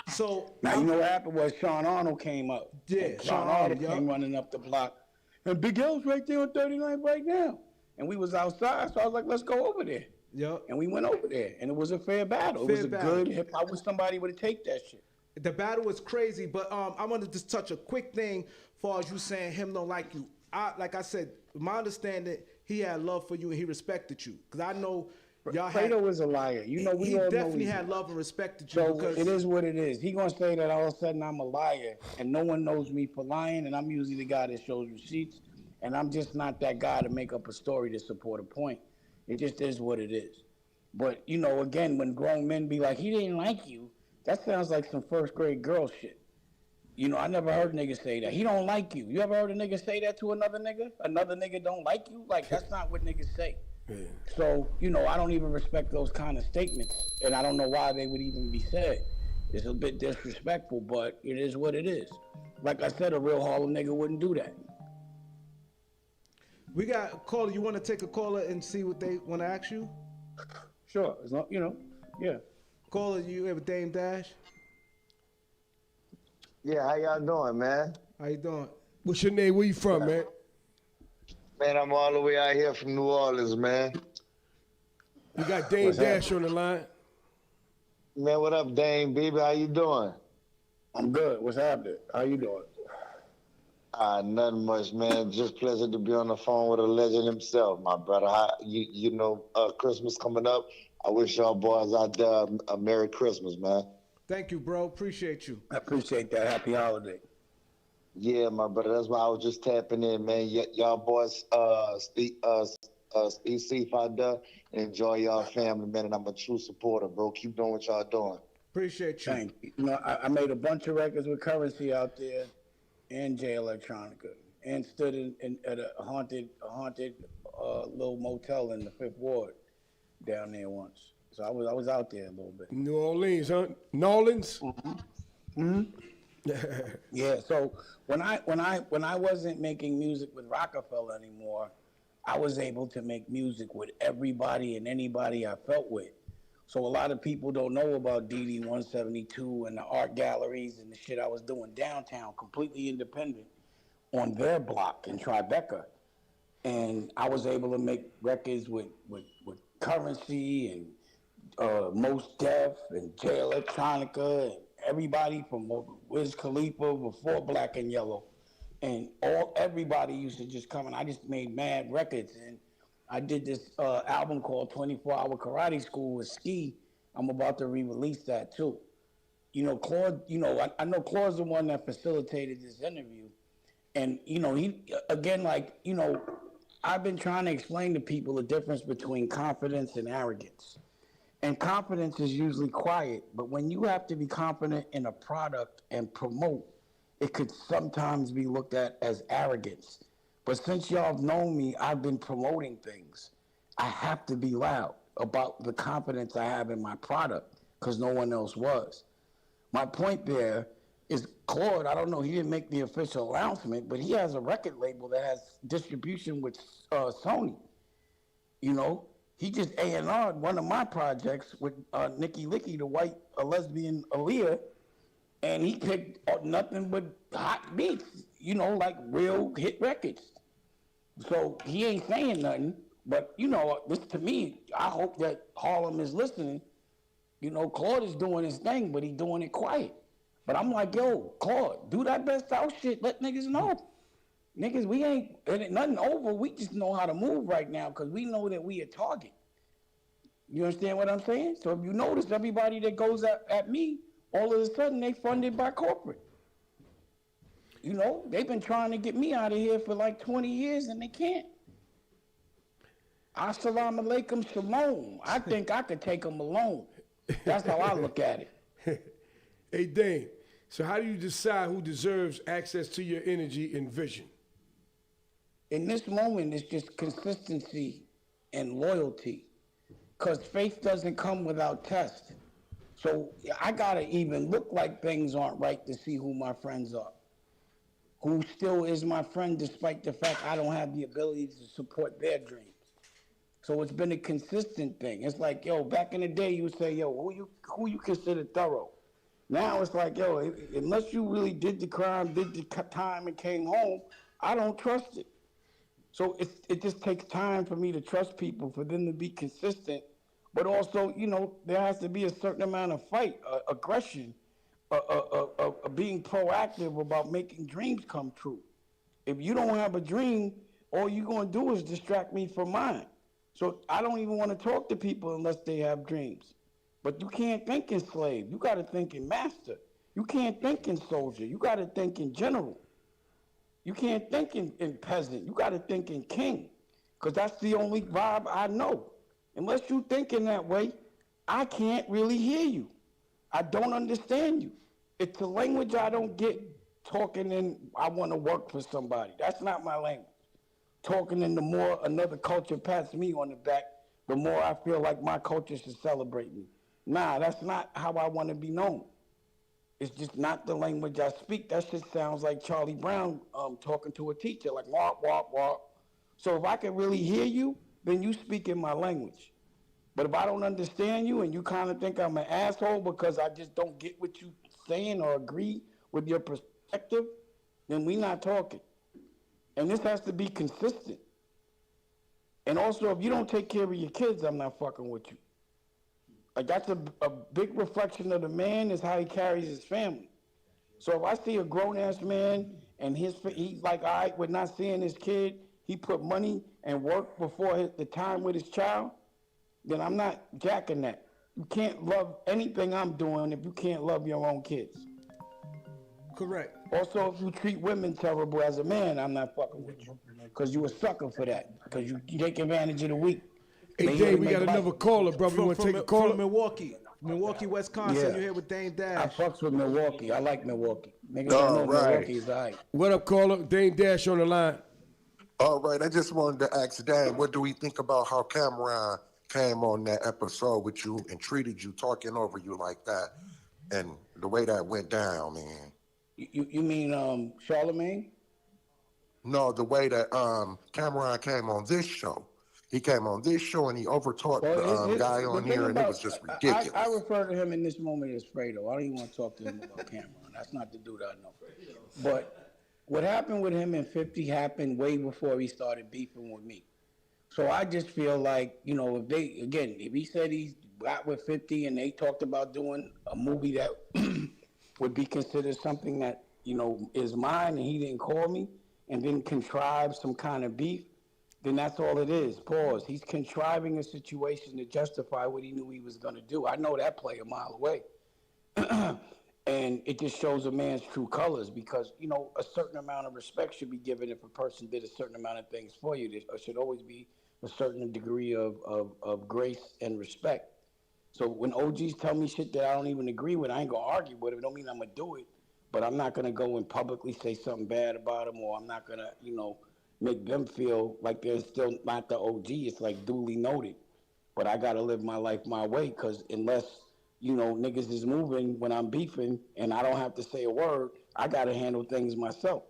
So now, you know what happened was Sean Arnold came up. Yeah, and Sean Arnold came running up the block. And Big L's right there on 39 right now. And we was outside, so I was like, let's go over there. Yep. And we went over there, and it was a fair battle. It was a good hip hop. I wish somebody would have taken that shit. The battle was crazy, but I want to just touch a quick thing as far as you saying him don't like you. Like I said, my understanding, he had love for you and he respected you. Because I know y'all had... FREDO is a liar. You know, he definitely had love and respected you. So because it is what it is. He gonna say that all of a sudden I'm a liar, and no one knows me for lying, and I'm usually the guy that shows receipts, and I'm just not that guy to make up a story to support a point. It just is what it is. But, you know, again, when grown men be like, he didn't like you, that sounds like some first grade girl shit. You know, I never heard niggas say that. He don't like you. You ever heard a nigga say that to another nigga? Another nigga don't like you? Like, that's not what niggas say. Yeah. So, you know, I don't even respect those kind of statements, and I don't know why they would even be said. It's a bit disrespectful, but it is what it is. Like I said, a real Harlem nigga wouldn't do that. We got a caller. You want to take a caller and see what they want to ask you? Sure. As long, you know, yeah. Caller, you have a Dame Dash? Yeah, how y'all doing, man? How you doing? What's your name? Where you from, man? Man, I'm all the way out here from New Orleans, man. We got Dame Dash on the line. Man, what up, Dame, baby? How you doing? I'm good. What's happening? How you doing? Nothing much, man. Just pleasure to be on the phone with a legend himself, my brother. You know, Christmas coming up. I wish y'all boys out there a Merry Christmas, man. Thank you, bro. Appreciate you. I appreciate that. Happy holiday. Yeah, my brother. That's why I was just tapping in, man. Y'all boys, stay safe out there and enjoy y'all family, man. And I'm a true supporter, bro. Keep doing what y'all doing. Appreciate you. Thank you. You know, I made a bunch of records with Currency out there and Jay Electronica, and stood at a haunted little motel in the 5th Ward down there once. So I was out there a little bit. New Orleans, huh? Nolans? Mm-hmm. Yeah, so when I wasn't making music with Rockefeller anymore, I was able to make music with everybody and anybody I felt with. So a lot of people don't know about DIDDY 172 and the art galleries and the shit I was doing downtown, completely independent, on their block in Tribeca. And I was able to make records with Currency and Most Def and Jay Electronica and everybody from Wiz Khalifa before Black and Yellow. And everybody used to just come, and I just made mad records. And I did this album called 24 Hour Karate School with Ski. I'm about to re-release that too. You know, Claude, you know, I know Claude's the one that facilitated this interview. And, you know, he, again, like, you know, I've been trying to explain to people the difference between confidence and arrogance. And confidence is usually quiet, but when you have to be confident in a product and promote, it could sometimes be looked at as arrogance. But since y'all have known me, I've been promoting things. I have to be loud. about the confidence I have in my product because no one else was. My point there is Claude, I don't know, he didn't make the official announcement, but he has a record label that has distribution with Sony. You know, he just A&R'd one of my projects with Nikki Licky, the white lesbian Aaliyah, and he picked nothing but hot beats, you know, like real hit records. So he ain't saying nothing, but, you know, this to me, I hope that Harlem is listening. You know, Claude is doing his thing, but he's doing it quiet. But I'm like, yo, Claude, do that best out shit. Let niggas know. Niggas, we ain't nothing over. We just know how to move right now because we know that we a target. You understand what I'm saying? So if you notice, everybody that goes at me, all of a sudden they funded by corporate. You know, they've been trying to get me out of here for like 20 years and they can't. Assalamu alaikum shalom. I think I could take them alone. That's how I look at it. Hey, Dane, so how do you decide who deserves access to your energy and vision? In this moment, it's just consistency and loyalty. Because faith doesn't come without test. So I got to even look like things aren't right to see who my friends are. Who still is my friend despite the fact I don't have the ability to support their dreams. So it's been a consistent thing. It's like, yo, back in the day, you would say, yo, who you consider thorough? Now it's like, yo, unless you really did the crime, did the time, and came home, I don't trust it. So it just takes time for me to trust people, for them to be consistent. But also, you know, there has to be a certain amount of fight, aggression, being proactive about making dreams come true. If you don't have a dream, all you're going to do is distract me from mine. So I don't even want to talk to people unless they have dreams. But you can't think in slave. You got to think in master. You can't think in soldier. You got to think in general. You can't think in peasant. You got to think in king. Because that's the only vibe I know. Unless you think in that way, I can't really hear you. I don't understand you. It's a language I don't get talking in, I want to work for somebody. That's not my language. Talking in, the more another culture pats me on the back, the more I feel like my culture should celebrate me. Nah, that's not how I want to be known. It's just not the language I speak. That shit sounds like Charlie Brown talking to a teacher, like wah, wah, wah. So if I can really hear you, then you speak in my language. But if I don't understand you and you kind of think I'm an asshole because I just don't get what you saying or agree with your perspective, then we not talking. And this has to be consistent. And also, if you don't take care of your kids, I'm not fucking with you. Like, that's a big reflection of the man is how he carries his family. So if I see a grown-ass man and he's like, all right, we're not seeing his kid, he put money and work before the time with his child, then I'm not jacking that. You can't love anything I'm doing if you can't love your own kids. Correct. Also, if you treat women terrible as a man, I'm not fucking with you. Because you a sucker for that. Because you take advantage of the weak. Hey, Dane, we got another caller, brother. You want to take a call? From Milwaukee, Wisconsin. Yeah. You're here with Dane Dash. I fucks with Milwaukee. I like Milwaukee. Niggas don't know Milwaukee is all right. What up, caller? Dane Dash on the line. All right, I just wanted to ask Dan, what do we think about how Camron came on that episode with you and treated you, talking over you like that, and the way that went down, man? You mean Charlemagne? No, the way that Camron came on this show. He came on this show and he overtalked the guy on here, and it was just ridiculous. I refer to him in this moment as FREDO. I don't even want to talk to him about Camron. That's not the dude I know. But what happened with him and 50 happened way before he started beefing with me. So I just feel like, you know, if he said he got with 50 and they talked about doing a movie that would be considered something that, you know, is mine, and he didn't call me and then contrive some kind of beef, then that's all it is. Pause. He's contriving a situation to justify what he knew he was going to do. I know that play a mile away. And it just shows a man's true colors because, you know, a certain amount of respect should be given if a person did a certain amount of things for you. There should always be a certain degree of grace and respect. So when OGs tell me shit that I don't even agree with, I ain't going to argue with it. It don't mean I'm going to do it. But I'm not going to go and publicly say something bad about them, or I'm not going to, you know, make them feel like they're still not the OG. It's like duly noted. but I gotta live my life my way, because unless, niggas is moving when I'm beefing and I don't have to say a word, I gotta handle things myself.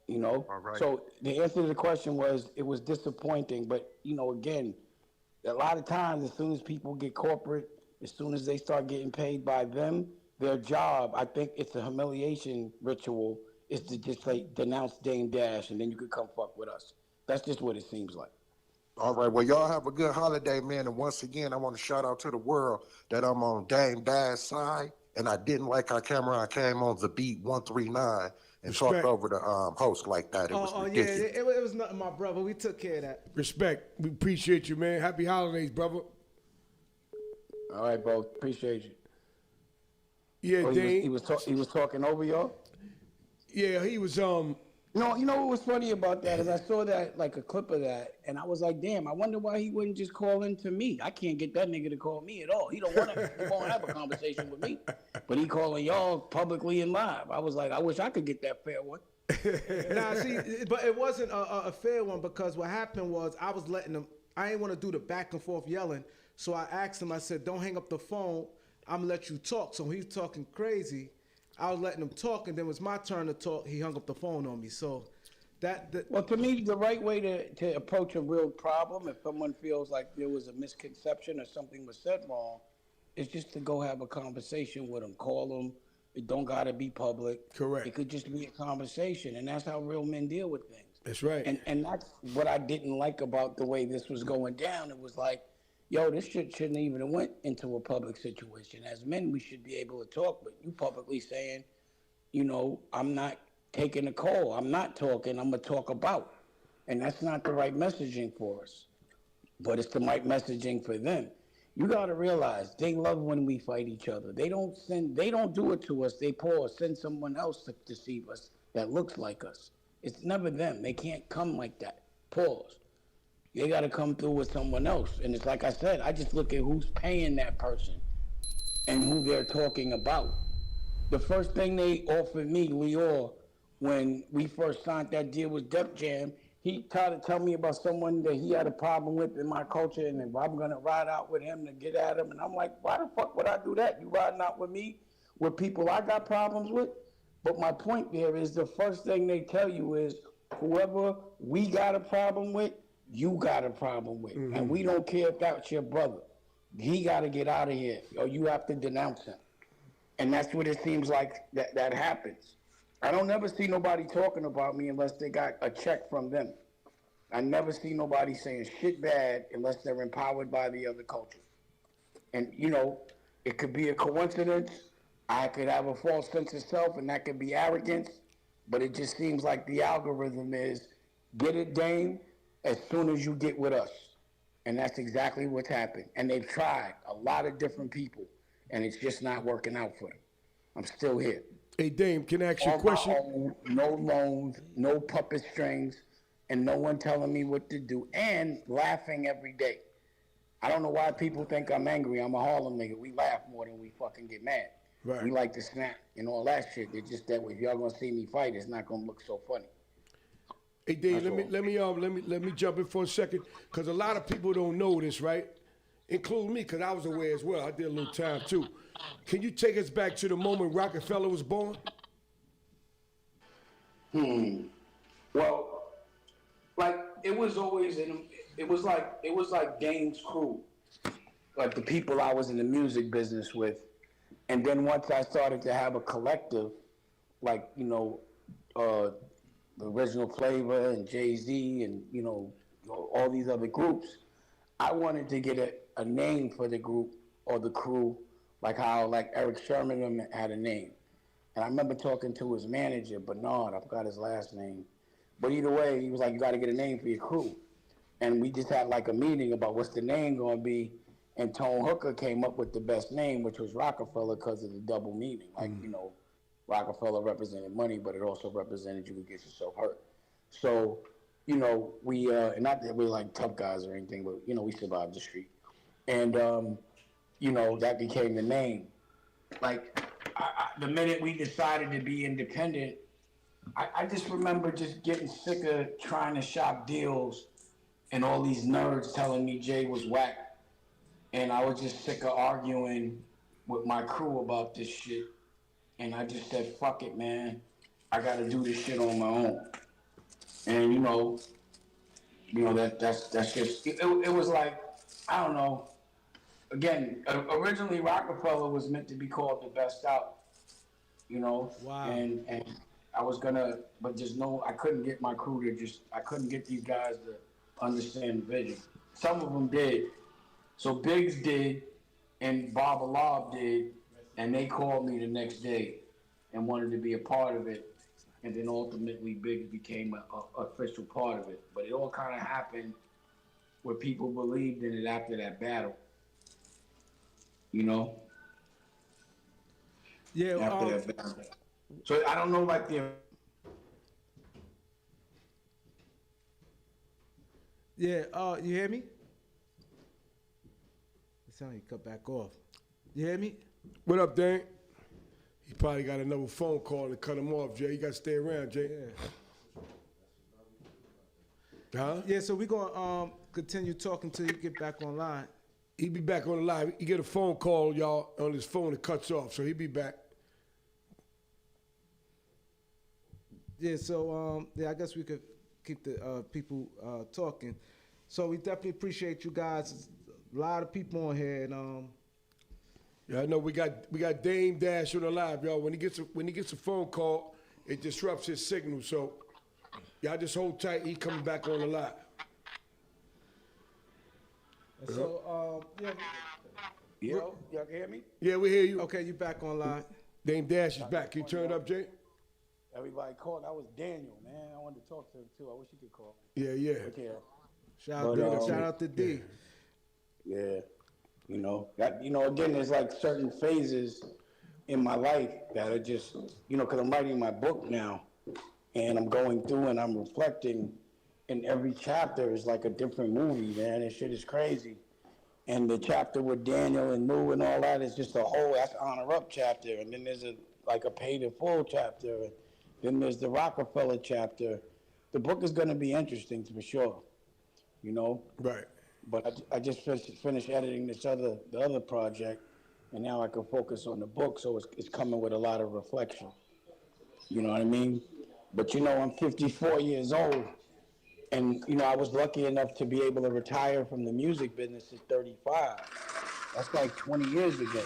All right. So the answer to the question was, it was disappointing, but again, a lot of times, as soon as people get corporate, as soon as they start getting paid by them, their job, I think it's a humiliation ritual, is to just like denounce Dame Dash, and then you could come fuck with us. That's just what it seems like. All right, well, y'all have a good holiday, man. And once again, I want to shout out to the world that I'm on Dame Dash's side, and I didn't like how Camron came on the beat 139 and Respect. talked over the host like that. It was Yeah, ridiculous. it was nothing, my brother. We took care of that. Respect. We appreciate you, man. Happy holidays, brother. All right, bro. Appreciate you. Yeah, Dame. He was talking over y'all? Yeah, he was No, you know what was funny about that is I saw that, like a clip of that, and I was like, damn, I wonder why he wouldn't just call in to me. I can't get that nigga to call me at all. He won't have a conversation with me. But he calling y'all publicly and live. I was like, I wish I could get that fair one. Nah, see, but it wasn't a fair one, because what happened was I was letting him, I didn't want to do the back and forth yelling. So I asked him, I said, don't hang up the phone. I'm going to let you talk. So he's talking crazy. I was letting him talk, and then it was my turn to talk. He hung up the phone on me. So Well, to me, the right way to approach a real problem, if someone feels like there was a misconception or something was said wrong, is just to go have a conversation with them. Call them. It don't got to be public. Correct. It could just be a conversation, and that's how real men deal with things. That's right. And that's what I didn't like about the way this was going down. It was like, yo, this shit shouldn't even have went into a public situation. As men, we should be able to talk, but you publicly saying, I'm not taking a call. I'm not talking. I'm going to talk about. And that's not the right messaging for us. But it's the right messaging for them. You got to realize they love when we fight each other. They don't do it to us. They send someone else to deceive us that looks like us. It's never them. They can't come like that. Pause. They got to come through with someone else. And it's like I said, I just look at who's paying that person and who they're talking about. The first thing they offered me, Lior, when we first signed that deal with Def Jam, he tried to tell me about someone that he had a problem with in my culture, and if I'm going to ride out with him to get at him. And I'm like, why the fuck would I do that? You riding out with me with people I got problems with? But my point there is the first thing they tell you is whoever we got a problem with, you got a problem with. And we don't care if that's your brother. He got to get out of here, or you have to denounce him. And that's what it seems like that happens. I don't never see nobody talking about me unless they got a check from them. I never see nobody saying shit bad unless they're empowered by the other culture. And, it could be a coincidence. I could have a false sense of self, and that could be arrogance. But it just seems like the algorithm is, get it, Dame, as soon as you get with us. And that's exactly what's happened. And they've tried a lot of different people, and it's just not working out for them. I'm still here. Hey, Dame, can I ask you a question? Own, no loans, no puppet strings, and no one telling me what to do, and laughing every day. I don't know why people think I'm angry. I'm a Harlem nigga. We laugh more than we fucking get mad. Right. We like to snap and all that shit. It's just that if y'all gonna see me fight, it's not gonna look so funny. Hey, Dave, let me jump in for a second, because a lot of people don't know this, right? Including me, because I was aware as well. I did a little time too. Can you take us back to the moment Rockefeller was born? Well, like it was always it was like Dame's crew, like the people I was in the music business with, and then once I started to have a collective, like the Original Flavor and Jay-Z and all these other groups, I wanted to get a name for the group or the crew, like how like Eric Sherman had a name. And I remember talking to his manager, Bernard, I forgot his last name. But either way, he was like, you got to get a name for your crew. And we just had like a meeting about what's the name going to be. And Tone Hooker came up with the best name, which was Rockefeller, because of the double meaning. Like, Rockefeller represented money, but it also represented you could get yourself hurt. So, we, and not that we're like tough guys or anything, but, we survived the street. And, that became the name. Like, the minute we decided to be independent, I just remember just getting sick of trying to shop deals and all these nerds telling me Jay was whack. And I was just sick of arguing with my crew about this shit. And I just said, fuck it, man. I gotta do this shit on my own. And that's just, it was like, I don't know. Again, originally Rockefeller was meant to be called the best out, Wow. And I was gonna, but just no, I couldn't get my crew to I couldn't get these guys to understand the vision. Some of them did. So Biggs did, and Bob Alab did, and they called me the next day and wanted to be a part of it. And then ultimately Biggs became an official part of it. But it all kind of happened where people believed in it after that battle. Yeah. After that battle. So I don't know, like Yeah. You hear me? It sounded like you cut back off. You hear me? What up, Dan? He probably got another phone call to cut him off, Jay. You got to stay around, Jay. Yeah. Huh? Yeah. So we gonna continue talking till you get back online. He be back on the live. He get a phone call, y'all, on his phone. It cuts off, so he be back. Yeah. So I guess we could keep the people talking. So we definitely appreciate you guys. A lot of people on here, and Yeah, I know we got Dame Dash on the live, y'all. When he gets a phone call, it disrupts his signal. So y'all just hold tight. He coming back on the live. so y'all can hear me? Yeah, we hear you. okay, you back online. Dame Dash is back. Can you turn it up, Jay? Everybody called. That was Daniel, man. I wanted to talk to him too. I wish he could call. Yeah, yeah. Okay. Shout out to D. Yeah. Again, there's like certain phases in my life that are just, because I'm writing my book now, and I'm going through and I'm reflecting, and every chapter is like a different movie, man. This shit is crazy. And the chapter with Daniel and Lou and all that is just that's Honor Up chapter, and then there's a Paid in Full chapter, and then there's the Rockefeller chapter. The book is going to be interesting for sure, Right. But I just finished editing the other project, and now I can focus on the book, so it's coming with a lot of reflection. You know what I mean? But I'm 54 years old, and I was lucky enough to be able to retire from the music business at 35. That's like 20 years ago.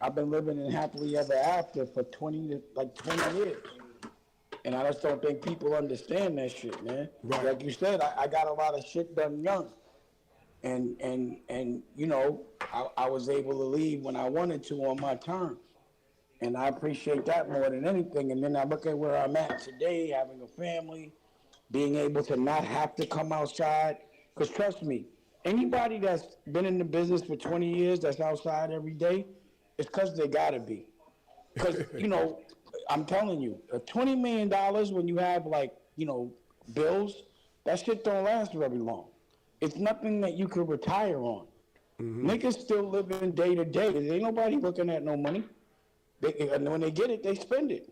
I've been living in happily ever after for 20 years. And I just don't think people understand that shit, man. Right. Like you said, I got a lot of shit done young. And I was able to leave when I wanted to on my terms. And I appreciate that more than anything. And then I look at where I'm at today, having a family, being able to not have to come outside. Because trust me, anybody that's been in the business for 20 years that's outside every day, it's because they got to be. Because, I'm telling you, $20 million when you have bills, that shit don't last very long. It's nothing that you could retire on. Mm-hmm. Niggas still living day to day. There ain't nobody looking at no money. And when they get it, they spend it.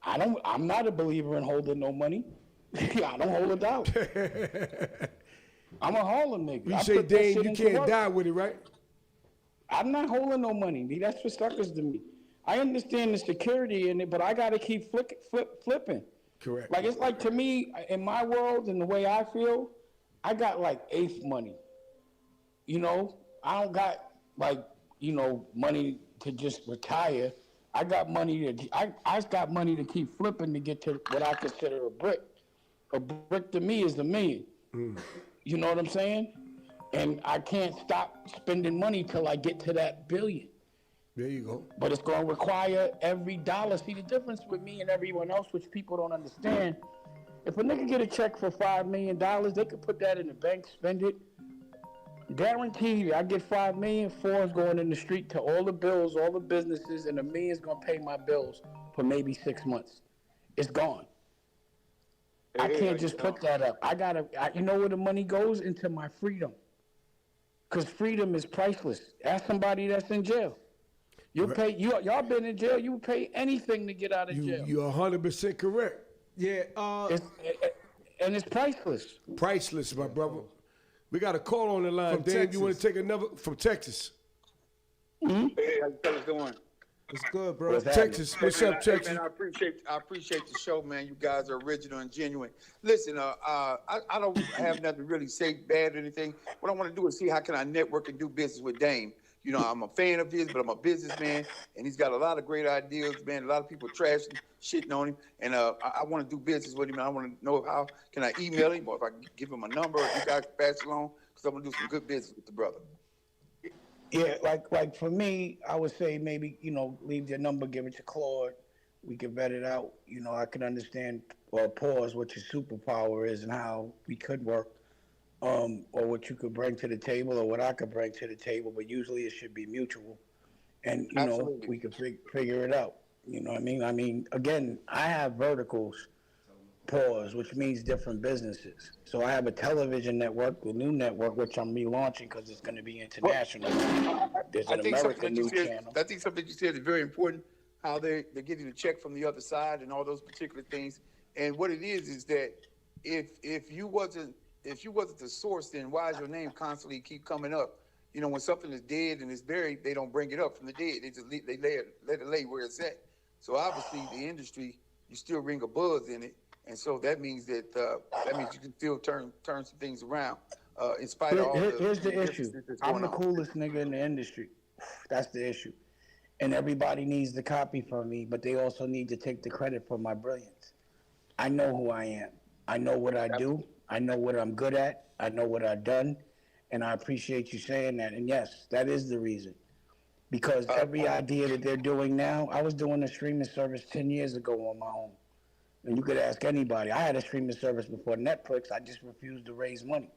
I'm not a believer in holding no money. I don't hold it down. I'm a Harlem nigga. You say, Dane, you can't die with it, right? I'm not holding no money. That's for suckers to me. I understand the security in it, but I got to keep flipping. Correct. Like, it's like, to me, in my world and the way I feel, I got like eighth money. I don't got money to just retire. I got money I got money to keep flipping to get to what I consider a brick. A brick to me is $1 million. You know what I'm saying? And I can't stop spending money till I get to that billion. There you go. But it's going to require every dollar. See, the difference with me and everyone else, which people don't understand, if a nigga get a check for $5 million, they could put that in the bank, spend it. Guaranteed, I get $5 million, 4 is going in the street to all the bills, all the businesses, and $1 million is going to pay my bills for maybe 6 months. It's gone. I can't just put that up. You know where the money goes? Into my freedom. Because freedom is priceless. Ask somebody that's in jail. You'll pay. Y'all been in jail. You would pay anything to get out of jail. You're 100% correct. Yeah. and it's priceless. Priceless, my brother. We got a call on the line. From Dave, you want to Texas. take another from Texas? Hey, how you fellas doing? It's good, bro. What's happening? Texas, what's up, Hey, Texas? man, I appreciate the show, man. You guys are original and genuine. Listen, I don't have nothing to really say bad or anything. What I want to do is see how can I network and do business with Dame. You know, I'm a fan of his, but I'm a businessman, and he's got a lot of great ideas, man. A lot of people trashing, shitting on him, and I want to do business with him. And I want to know how can I email him, or if I can give him a number, or if you guys can pass it along, because I'm gonna do some good business with the brother. Yeah, like for me, I would say maybe, leave your number, give it to Claude. We can vet it out. I can understand or pause what your superpower is and how we could work, or what you could bring to the table or what I could bring to the table. But usually it should be mutual, and Absolutely. we can figure it out. You know what I mean? I mean, again, I have verticals. Pause, which means different businesses. So I have a television network, a new network, which I'm relaunching because it's going to be international. There's an American news channel. I think something you said is very important. How they're getting a check from the other side and all those particular things. And what it is that if you wasn't the source, then why is your name constantly keep coming up? When something is dead and it's buried, they don't bring it up from the dead. They just let it lay where it's at. So obviously the industry, you still ring a buzz in it. And so that means you can still turn some things around, in spite of all Here's the issue. differences that's I'm going the on. coolest nigga in the industry. That's the issue. And everybody needs to copy from me, but they also need to take the credit for my brilliance. I know who I am. I know what I do. I know what I'm good at. I know what I've done. And I appreciate you saying that. And yes, that is the reason. Because every idea that they're doing now, I was doing a streaming service 10 years ago on my own. And you could ask anybody. I had a streaming service before Netflix. I just refused to raise money.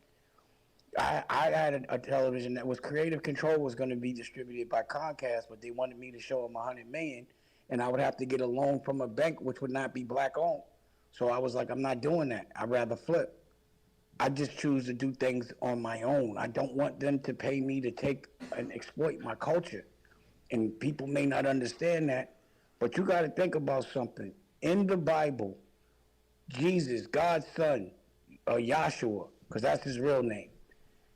I had a television that was Creative Control was going to be distributed by Comcast, but they wanted me to show them $100 million, and I would have to get a loan from a bank, which would not be black owned. So I was like, I'm not doing that. I'd rather flip. I just choose to do things on my own. I don't want them to pay me to take and exploit my culture. And people may not understand that, but you got to think about something. In the Bible, Jesus, God's son, Yahshua, because that's his real name,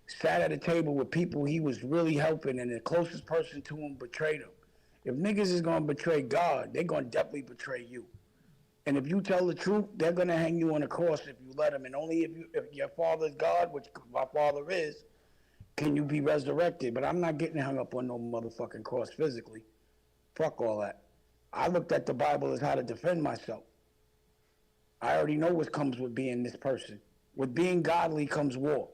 sat at a table with people he was really helping, and the closest person to him betrayed him. If niggas is going to betray God, they're going to definitely betray you. And if you tell the truth, they're going to hang you on a cross if you let them. And only if your father's God, which my father is, can you be resurrected. But I'm not getting hung up on no motherfucking cross physically. Fuck all that. I looked at the Bible as how to defend myself. I already know what comes with being this person. With being godly comes war.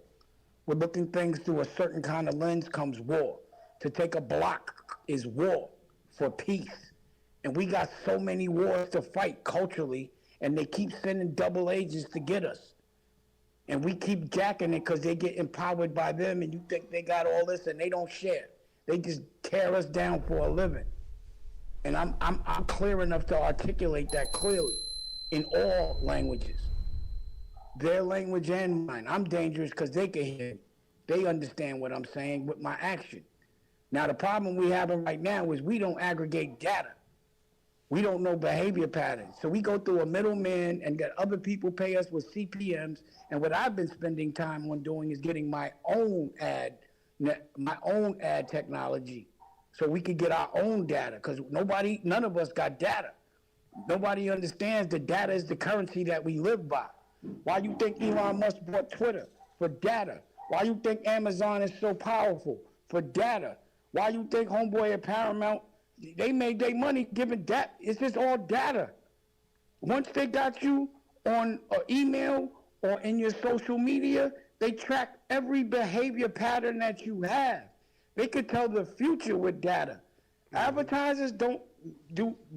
With looking things through a certain kind of lens comes war. To take a block is war for peace. And we got so many wars to fight culturally, and they keep sending double agents to get us. And we keep jacking it because they get empowered by them, and you think they got all this, and they don't share. They just tear us down for a living. And I'm clear enough to articulate that clearly in all languages. Their language and mine. I'm dangerous because they can hear me. They understand what I'm saying with my action. Now, the problem we have right now is we don't aggregate data. We don't know behavior patterns. So we go through a middleman and get other people pay us with CPMs. And what I've been spending time on doing is getting my own ad technology so we could get our own data, because none of us got data. Nobody understands that data is the currency that we live by. Why you think Elon Musk bought Twitter? For data. Why you think Amazon is so powerful? For data. Why you think Homeboy at Paramount, they made their money giving data? It's just all data. Once they got you on an email or in your social media, they track every behavior pattern that you have. They could tell the future with data. Advertisers don't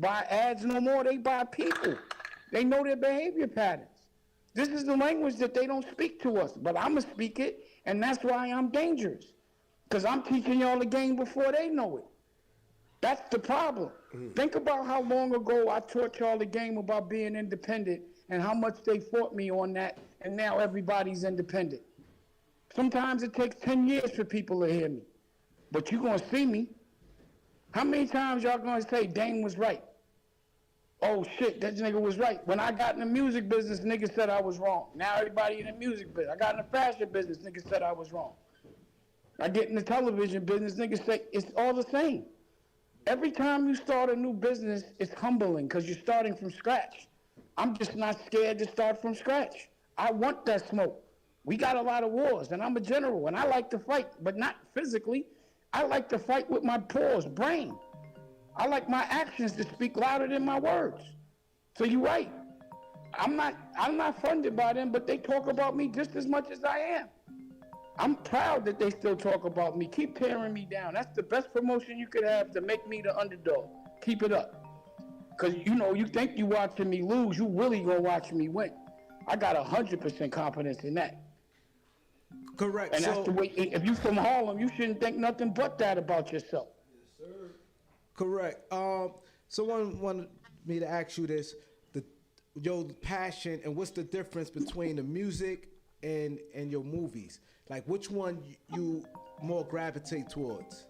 buy ads no more. They buy people. They know their behavior patterns. This is the language that they don't speak to us, but I'm going to speak it, and that's why I'm dangerous, because I'm teaching y'all the game before they know it. That's the problem. Think about how long ago I taught y'all the game about being independent and how much they fought me on that, and now everybody's independent. Sometimes it takes 10 years for people to hear me, but you're going to see me. How many times y'all going to say Dame was right? Oh shit, that nigga was right. When I got in the music business, niggas said I was wrong. Now everybody in the music business. I got in the fashion business, niggas said I was wrong. I get in the television business, niggas say it's all the same. Every time you start a new business, it's humbling because you're starting from scratch. I'm just not scared to start from scratch. I want that smoke. We got a lot of wars, and I'm a general, and I like to fight, but not physically. I like to fight with my paws, brain. I like my actions to speak louder than my words. So you're right. I'm not funded by them, but they talk about me just as much as I am. I'm proud that they still talk about me. Keep tearing me down. That's the best promotion you could have to make me the underdog. Keep it up. Because, you think you watching me lose, you really gonna watch me win. I got 100% confidence in that. Correct. And so, that's the way, if you from Harlem, you shouldn't think nothing but that about yourself. Yes, sir. correct. Someone wanted me to ask you this: your passion and what's the difference between the music and your movies? Like, which one you more gravitate towards?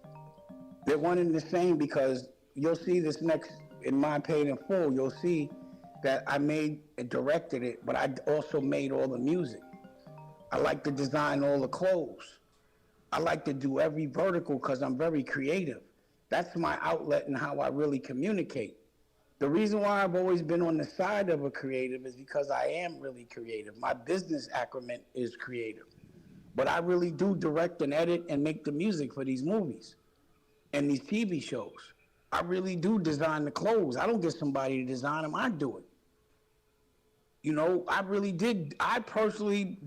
They're one and the same because you'll see this next, in my Paid in Full, you'll see that I made and directed it, but I also made all the music. I like to design all the clothes. I like to do every vertical because I'm very creative. That's my outlet and how I really communicate. The reason why I've always been on the side of a creative is because I am really creative. My business acumen is creative. But I really do direct and edit and make the music for these movies and these TV shows. I really do design the clothes. I don't get somebody to design them, I do it. I really did. I personally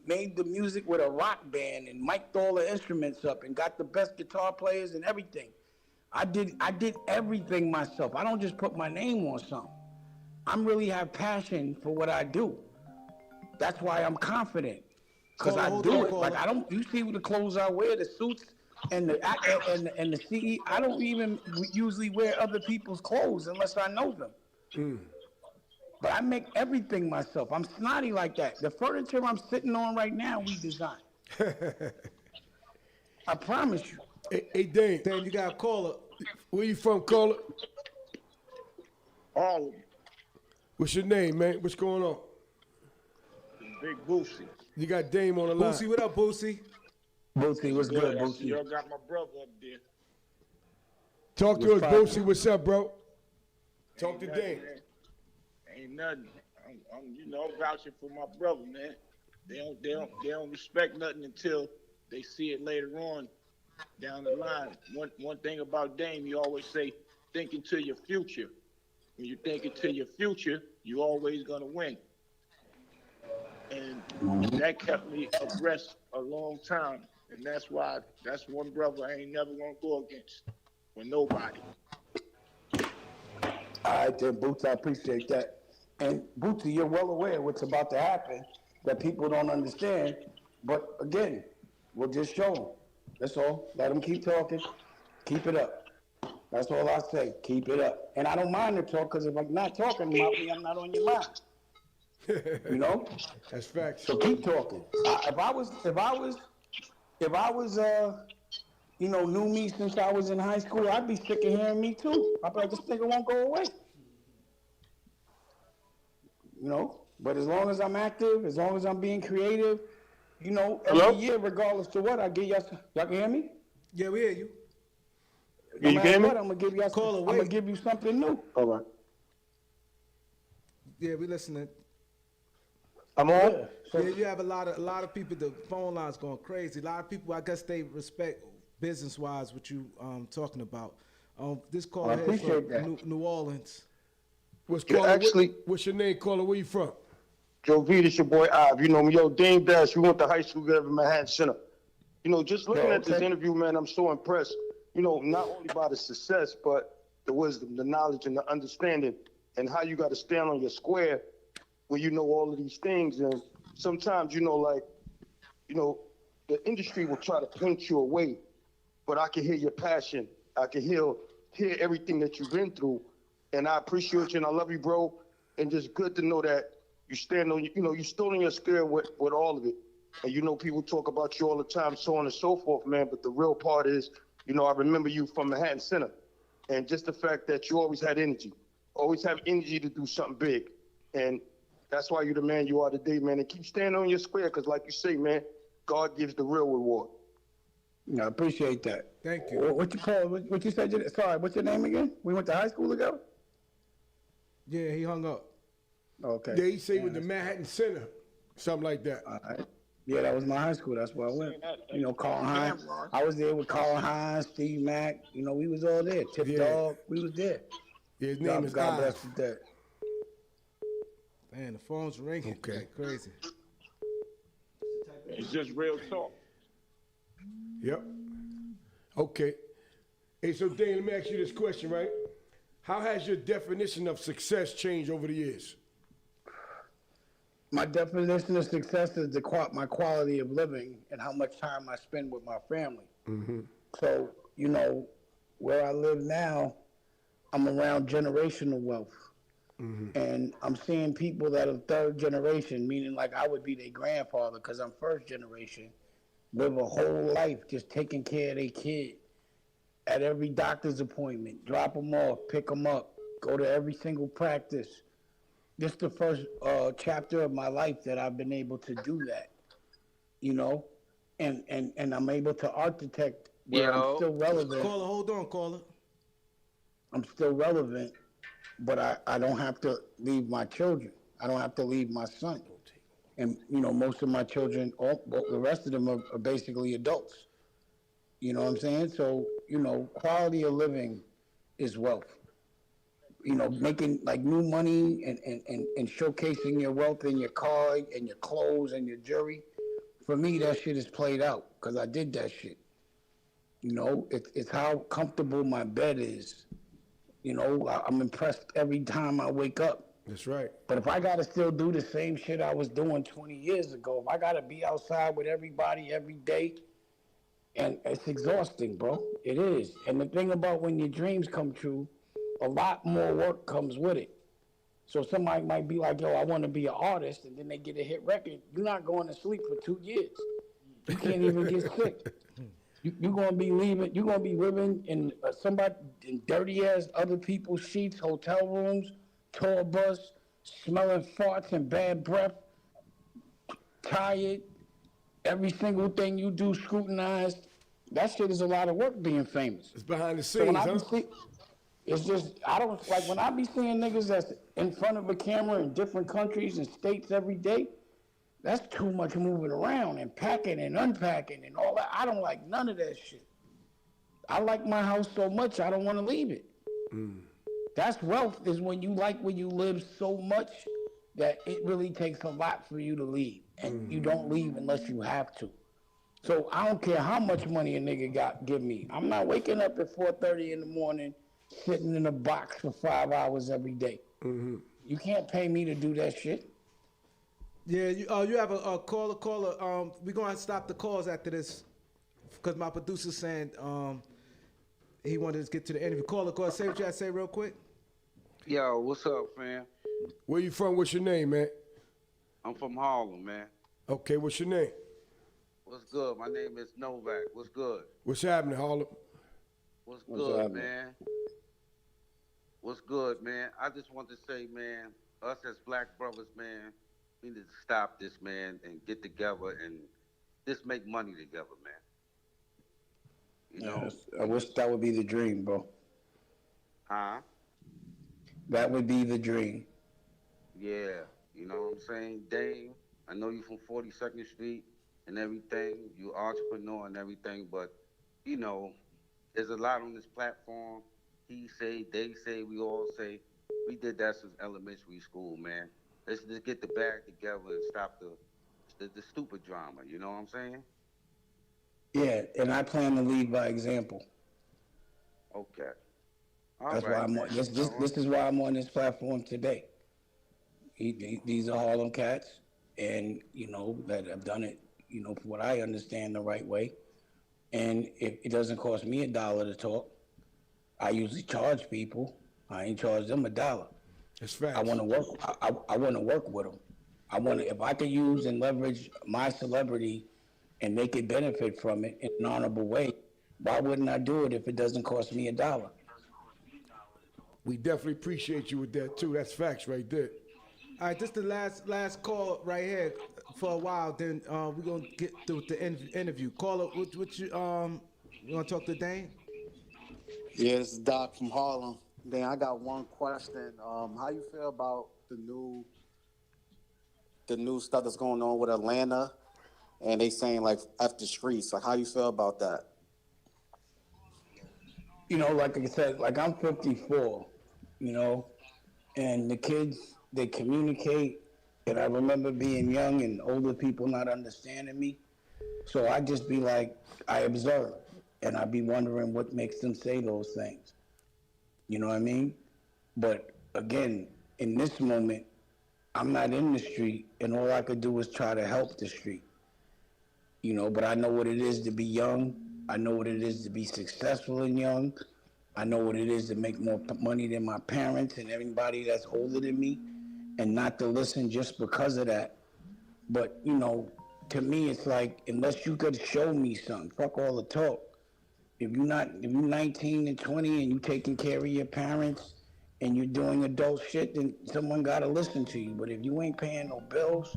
made the music with a rock band and mic'd all the instruments up and got the best guitar players and everything. I did everything myself. I don't just put my name on something. I really have passion for what I do. That's why I'm confident. Because I do it. Like, you see the clothes I wear, the suits and the CE, I don't even usually wear other people's clothes unless I know them. But I make everything myself. I'm snotty like that. The furniture I'm sitting on right now, we design. I promise you. Hey, Dane. Then you got a caller. Where you from, caller? Harlem. What's your name, man? What's going on? Big Boosie. You got Dame on the line. Boosie, what up, Boosie? Boosie, what's good, Boosie? Y'all got my brother up there. Talk to us, Boosie. What's up, bro? Talk to Dame. Ain't nothing. I'm vouching for my brother, man. They don't respect nothing until they see it later on down the line. One thing about Dame, you always say, think into your future. When you think into your future, you always gonna win. And that kept me abreast a long time. And that's one brother I ain't never gonna go against with nobody. All right, then, Boots, I appreciate that. And Bootsy, you're well aware what's about to happen that people don't understand. But again, we'll just show them. That's all. Let them keep talking. Keep it up. That's all I say. Keep it up. And I don't mind the talk because if I'm not talking about me, I'm not on your mind. That's facts. So keep talking. If I was knew me since I was in high school, I'd be sick of hearing me too. I'd be like, this nigga won't go away. But as long as I'm active, as long as I'm being creative, every year, regardless to what, I give y'all can hear me? Yeah, we hear you. No matter what, I'm gonna give you something new. All right. Yeah, we listening. I'm on. Yeah, you have a lot of people. The phone line's going crazy. A lot of people, I guess, they respect business-wise what you talking about. This caller here is from New Orleans. What's your name, caller? Where you from? Joe V, this your boy Ive. You know me, Dame Dash. We went to high school together in Manhattan Center. Just looking at this interview, man, I'm so impressed. Not only by the success, but the wisdom, the knowledge, and the understanding, and how you got to stand on your square when you know all of these things. And sometimes, the industry will try to paint you away, but I can hear your passion. I can hear everything that you've been through. And I appreciate you and I love you, bro. And just good to know that you stand on, you stood on your square with all of it. And people talk about you all the time, so on and so forth, man. But the real part is, I remember you from Manhattan Center. And just the fact that you always had energy. always have energy to do something big. And that's why you're the man you are today, man. And keep standing on your square, because like you say, man, God gives the real reward. I appreciate that. Thank you. What you call? What you said? Sorry, what's your name again? We went to high school together. Yeah, he hung up. Okay. Yeah, he say with the Manhattan Center, something like that. All right. Yeah, that was my high school. That's where I went. You know, Carl Hines. I was there with Carl Hines, Steve Mack. You know, we was all there. Tip Dog. We was there. Yeah, his name is God bless Oz. his dead. Man, the phone's ringing. Okay. Like crazy. It's just real talk. Yep. Okay. Hey, so Dane, let me ask you this question, right? How has your definition of success changed over the years? My definition of success is my quality of living and how much time I spend with my family. Mm-hmm. So, you know, where I live now, I'm around generational wealth. Mm-hmm. And I'm seeing people that are third generation, meaning like I would be their grandfather because I'm first generation, live a whole life just taking care of their kid at every doctor's appointment, drop them off, pick them up, go to every single practice. This is the first chapter of my life that I've been able to do that, you know, and I'm able to architect where I'm still relevant. Caller, hold on, caller. I'm still relevant, but I don't have to leave my children. I don't have to leave my son. And, you know, most of my children, the rest of them are basically adults. You know what I'm saying? So, you know, quality of living is wealth. You know, making like new money and showcasing your wealth in your car and your clothes and your jewelry. For me, that shit is played out because I did that shit. You know, it's how comfortable my bed is. You know, I'm impressed every time I wake up. That's right. But if I got to still do the same shit I was doing 20 years ago, if I got to be outside with everybody every day, and it's exhausting, bro. It is. And the thing about when your dreams come true, a lot more work comes with it. So somebody might be like, yo, I want to be an artist, and then they get a hit record. You're not going to sleep for 2 years. You can't even get sick. You're going to be leaving. You're going to be living in in dirty-ass other people's sheets, hotel rooms, tour bus, smelling farts and bad breath, tired, every single thing you do scrutinized. That shit is a lot of work being famous. It's behind the So scenes, when I huh? it's just, I don't, like when I be seeing niggas that's in front of a camera in different countries and states every day, that's too much moving around and packing and unpacking and all that. I don't like none of that shit. I like my house so much, I don't want to leave it. That's wealth, is when you like where you live so much that it really takes a lot for you to leave. And you don't leave unless you have to. So I don't care how much money a nigga give me. I'm not waking up at 4:30 in the morning, sitting in a box for 5 hours every day. You can't pay me to do that shit. Yeah, you have a caller. We're going to stop the calls after this because my producer's saying he wanted to get to the interview. Caller, say what you got to say real quick. Yo, what's up, fam? Where you from? What's your name, man? I'm from Harlem, man. Okay, what's your name? What's good? My name is Novak. What's good? What's happening, Harlem? What's good, man? What's good, man? I just want to say, man, us as black brothers, man, we need to stop this, man, and get together and just make money together, man. You know? I wish that would be the dream, bro. Huh? That would be the dream. Yeah. You know what I'm saying? Dame, I know you from 42nd Street and everything. You entrepreneur and everything, but, you know, there's a lot on this platform. He say, they say, we all say. We did that since elementary school, man. Let's just get the bag together and stop the stupid drama. You know what I'm saying? Yeah, and I plan to lead by example. Okay. That's why I'm on. This is why I'm on this platform today. These are Harlem cats, and you know that have done it. You know, from what I understand, the right way. And if it doesn't cost me $1 to talk, I usually charge people. I ain't charge them $1. That's fact. I want to work. I want to work with them. If I can use and leverage my celebrity and make it benefit from it in an honorable way, why wouldn't I do it if it doesn't cost me $1? We definitely appreciate you with that too. That's facts right there. All right, this is the last call right here for a while. Then we're gonna get through the interview. Caller, what you want to talk to Dane? Yeah, this is Doc from Harlem. Dan, I got one question. How you feel about the new stuff that's going on with Atlanta, and they saying like F the streets? Like, how you feel about that? You know, like I said, like I'm 54, you know, and the kids, they communicate, and I remember being young and older people not understanding me. So I just be like, I observe, and I be wondering what makes them say those things. You know what I mean? But again, in this moment, I'm not in the street, and all I could do is try to help the street. You know, but I know what it is to be young. I know what it is to be successful and young. I know what it is to make more money than my parents and everybody that's older than me, and not to listen just because of that. But, you know, to me, it's like, unless you could show me something, fuck all the talk. If you're 19 and 20 and you taking care of your parents and you're doing adult shit, then someone gotta listen to you. But if you ain't paying no bills,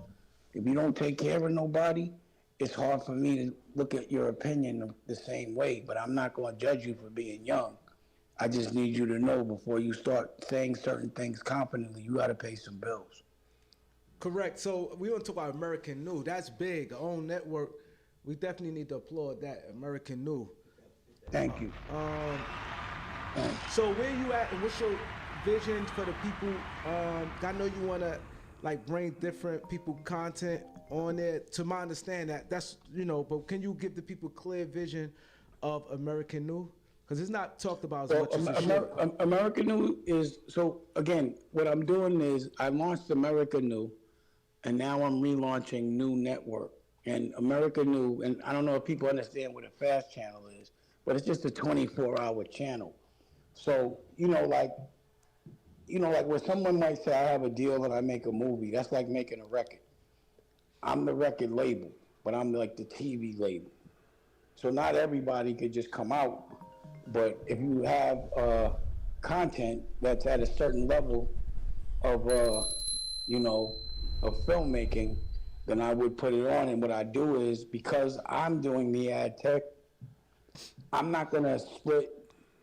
if you don't take care of nobody, it's hard for me to look at your opinion the same way. But I'm not gonna judge you for being young. I just need you to know before you start saying certain things confidently, you gotta pay some bills. Correct. So we want to talk about American New. That's big. Our own network. We definitely need to applaud that. American New. Thank you. So where you at, and what's your vision for the people? I know you want to like bring different people content on there. To my understanding, that's but can you give the people clear vision of American New? Because it's not talked about as much as it should. American New is, so again, what I'm doing is I launched America New, and now I'm relaunching New Network. And America New, and I don't know if people understand what a fast channel is, but it's just a 24-hour channel. So, like where someone might say, I have a deal and I make a movie, that's like making a record. I'm the record label, but I'm like the TV label. So not everybody could just come out, but if you have content that's at a certain level of, of filmmaking, then I would put it on. And what I do is, because I'm doing the ad tech, I'm not gonna split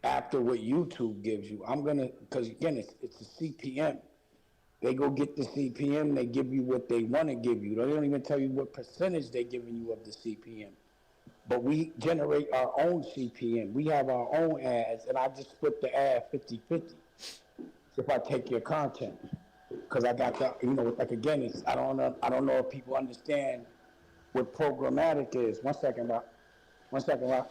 after what YouTube gives you. I'm gonna, because again, it's a CPM. They go get the CPM, they give you what they want to give you. They don't even tell you what percentage they're giving you of the CPM. But we generate our own CPM. We have our own ads, and I just split the ad 50-50 if I take your content. Because I got the, like again, I don't know if people understand what programmatic is. One second, Rock. One second.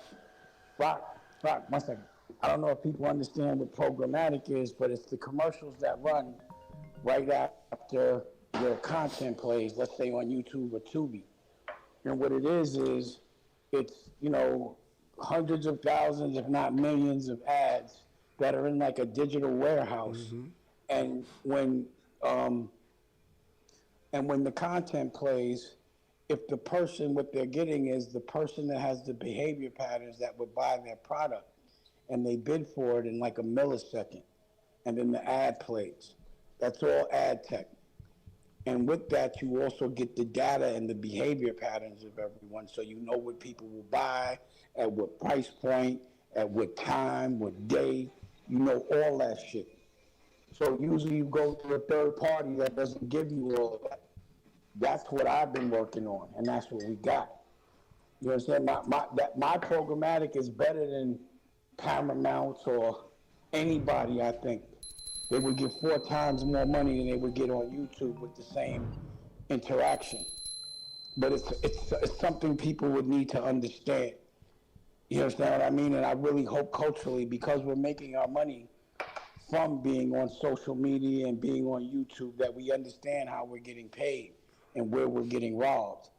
I don't know if people understand what programmatic is, but it's the commercials that run right after your content plays, let's say on YouTube or Tubi. And what it is it's, hundreds of thousands, if not millions of ads that are in like a digital warehouse. Mm-hmm. And when the content plays, if the person, what they're getting is the person that has the behavior patterns that would buy their product, and they bid for it in like a millisecond, and then the ad plays. That's all ad tech. And with that, you also get the data and the behavior patterns of everyone, so you know what people will buy, at what price point, at what time, what day, all that shit. So usually you go to a third party that doesn't give you all of that. That's what I've been working on, and that's what we got. You understand? My programmatic is better than Paramount or anybody, I think. They would get 4 times more money than they would get on YouTube with the same interaction. But it's something people would need to understand. You understand what I mean? And I really hope culturally, because we're making our money from being on social media and being on YouTube, that we understand how we're getting paid and where we're getting robbed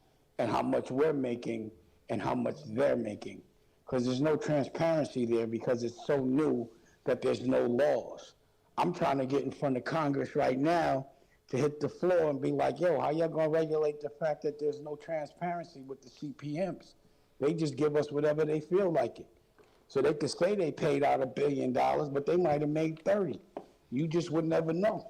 and how much we're making and how much they're making. Because there's no transparency there, because it's so new that there's no laws. I'm trying to get in front of Congress right now to hit the floor and be like, yo, how y'all gonna regulate the fact that there's no transparency with the CPMs? They just give us whatever they feel like it. So they could say they paid out $1 billion, but they might have made 30. You just would never know.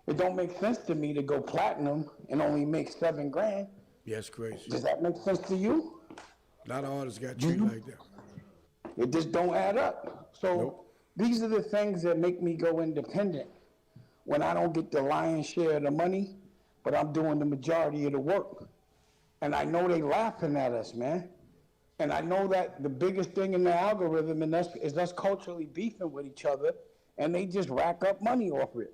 It don't make sense to me to go platinum and only make $7 grand. Yeah, it's crazy. Does that make sense to you? A lot of artists got treated like that. It just don't add up. So these are the things that make me go independent. When I don't get the lion's share of the money, but I'm doing the majority of the work. And I know they laughing at us, man. And I know that the biggest thing in the algorithm is us culturally beefing with each other, and they just rack up money off it.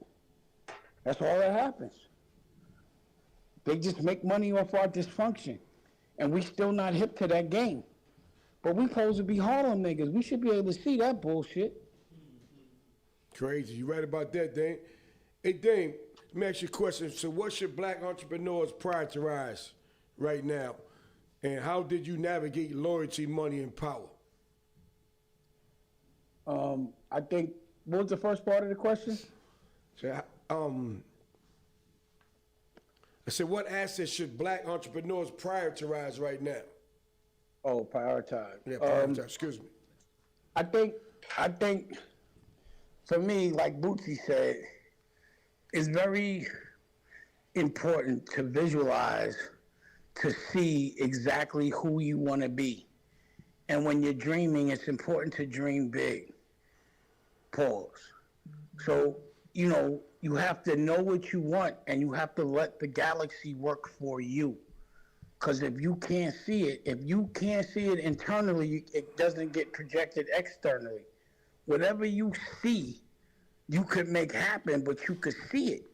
That's all that happens. They just make money off our dysfunction. And we still not hip to that game. But we supposed to be Harlem niggas. We should be able to see that bullshit. Crazy. You right about that, Dame. Hey, Dame, let me ask you a question. So what should black entrepreneurs prioritize right now? And how did you navigate loyalty, money, and power? I think, what was the first part of the question? So, I said, what assets should black entrepreneurs prioritize right now? Oh, prioritize. Yeah, prioritize, excuse me. I think, for me, like Bootsy said, it's very important to visualize, to see exactly who you want to be. And when you're dreaming, it's important to dream big. Pause. So, you know, you have to know what you want, and you have to let the galaxy work for you. Because if you can't see it, internally, it doesn't get projected externally. Whatever you see, you could make happen, but you could see it.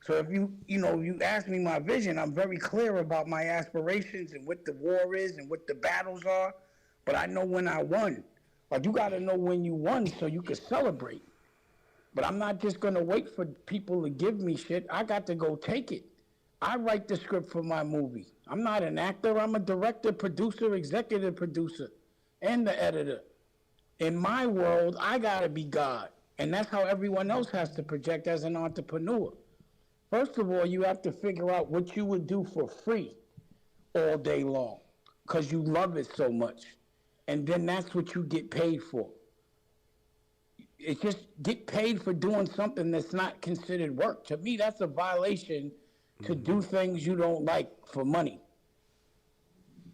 So if you ask me my vision, I'm very clear about my aspirations and what the war is and what the battles are, but I know when I won. Like, you gotta know when you won so you can celebrate. But I'm not just gonna wait for people to give me shit. I got to go take it. I write the script for my movie. I'm not an actor, I'm a director, producer, executive producer, and the editor. In my world, I gotta be God. And that's how everyone else has to project as an entrepreneur. First of all, you have to figure out what you would do for free all day long, because you love it so much. And then that's what you get paid for. It's just get paid for doing something that's not considered work. To me, that's a violation to do things you don't like for money.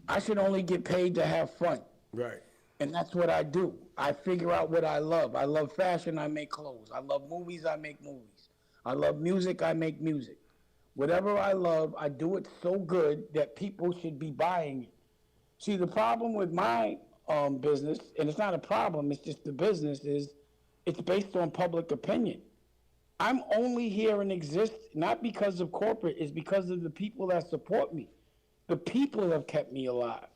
I should only get paid to have fun. Right. And that's what I do. I figure out what I love. I love fashion, I make clothes. I love movies, I make movies. I love music, I make music. Whatever I love, I do it so good that people should be buying it. See, the problem with my business, and it's not a problem, it's just the business, is it's based on public opinion. I'm only here and exist not because of corporate, it's because of the people that support me. The people have kept me alive.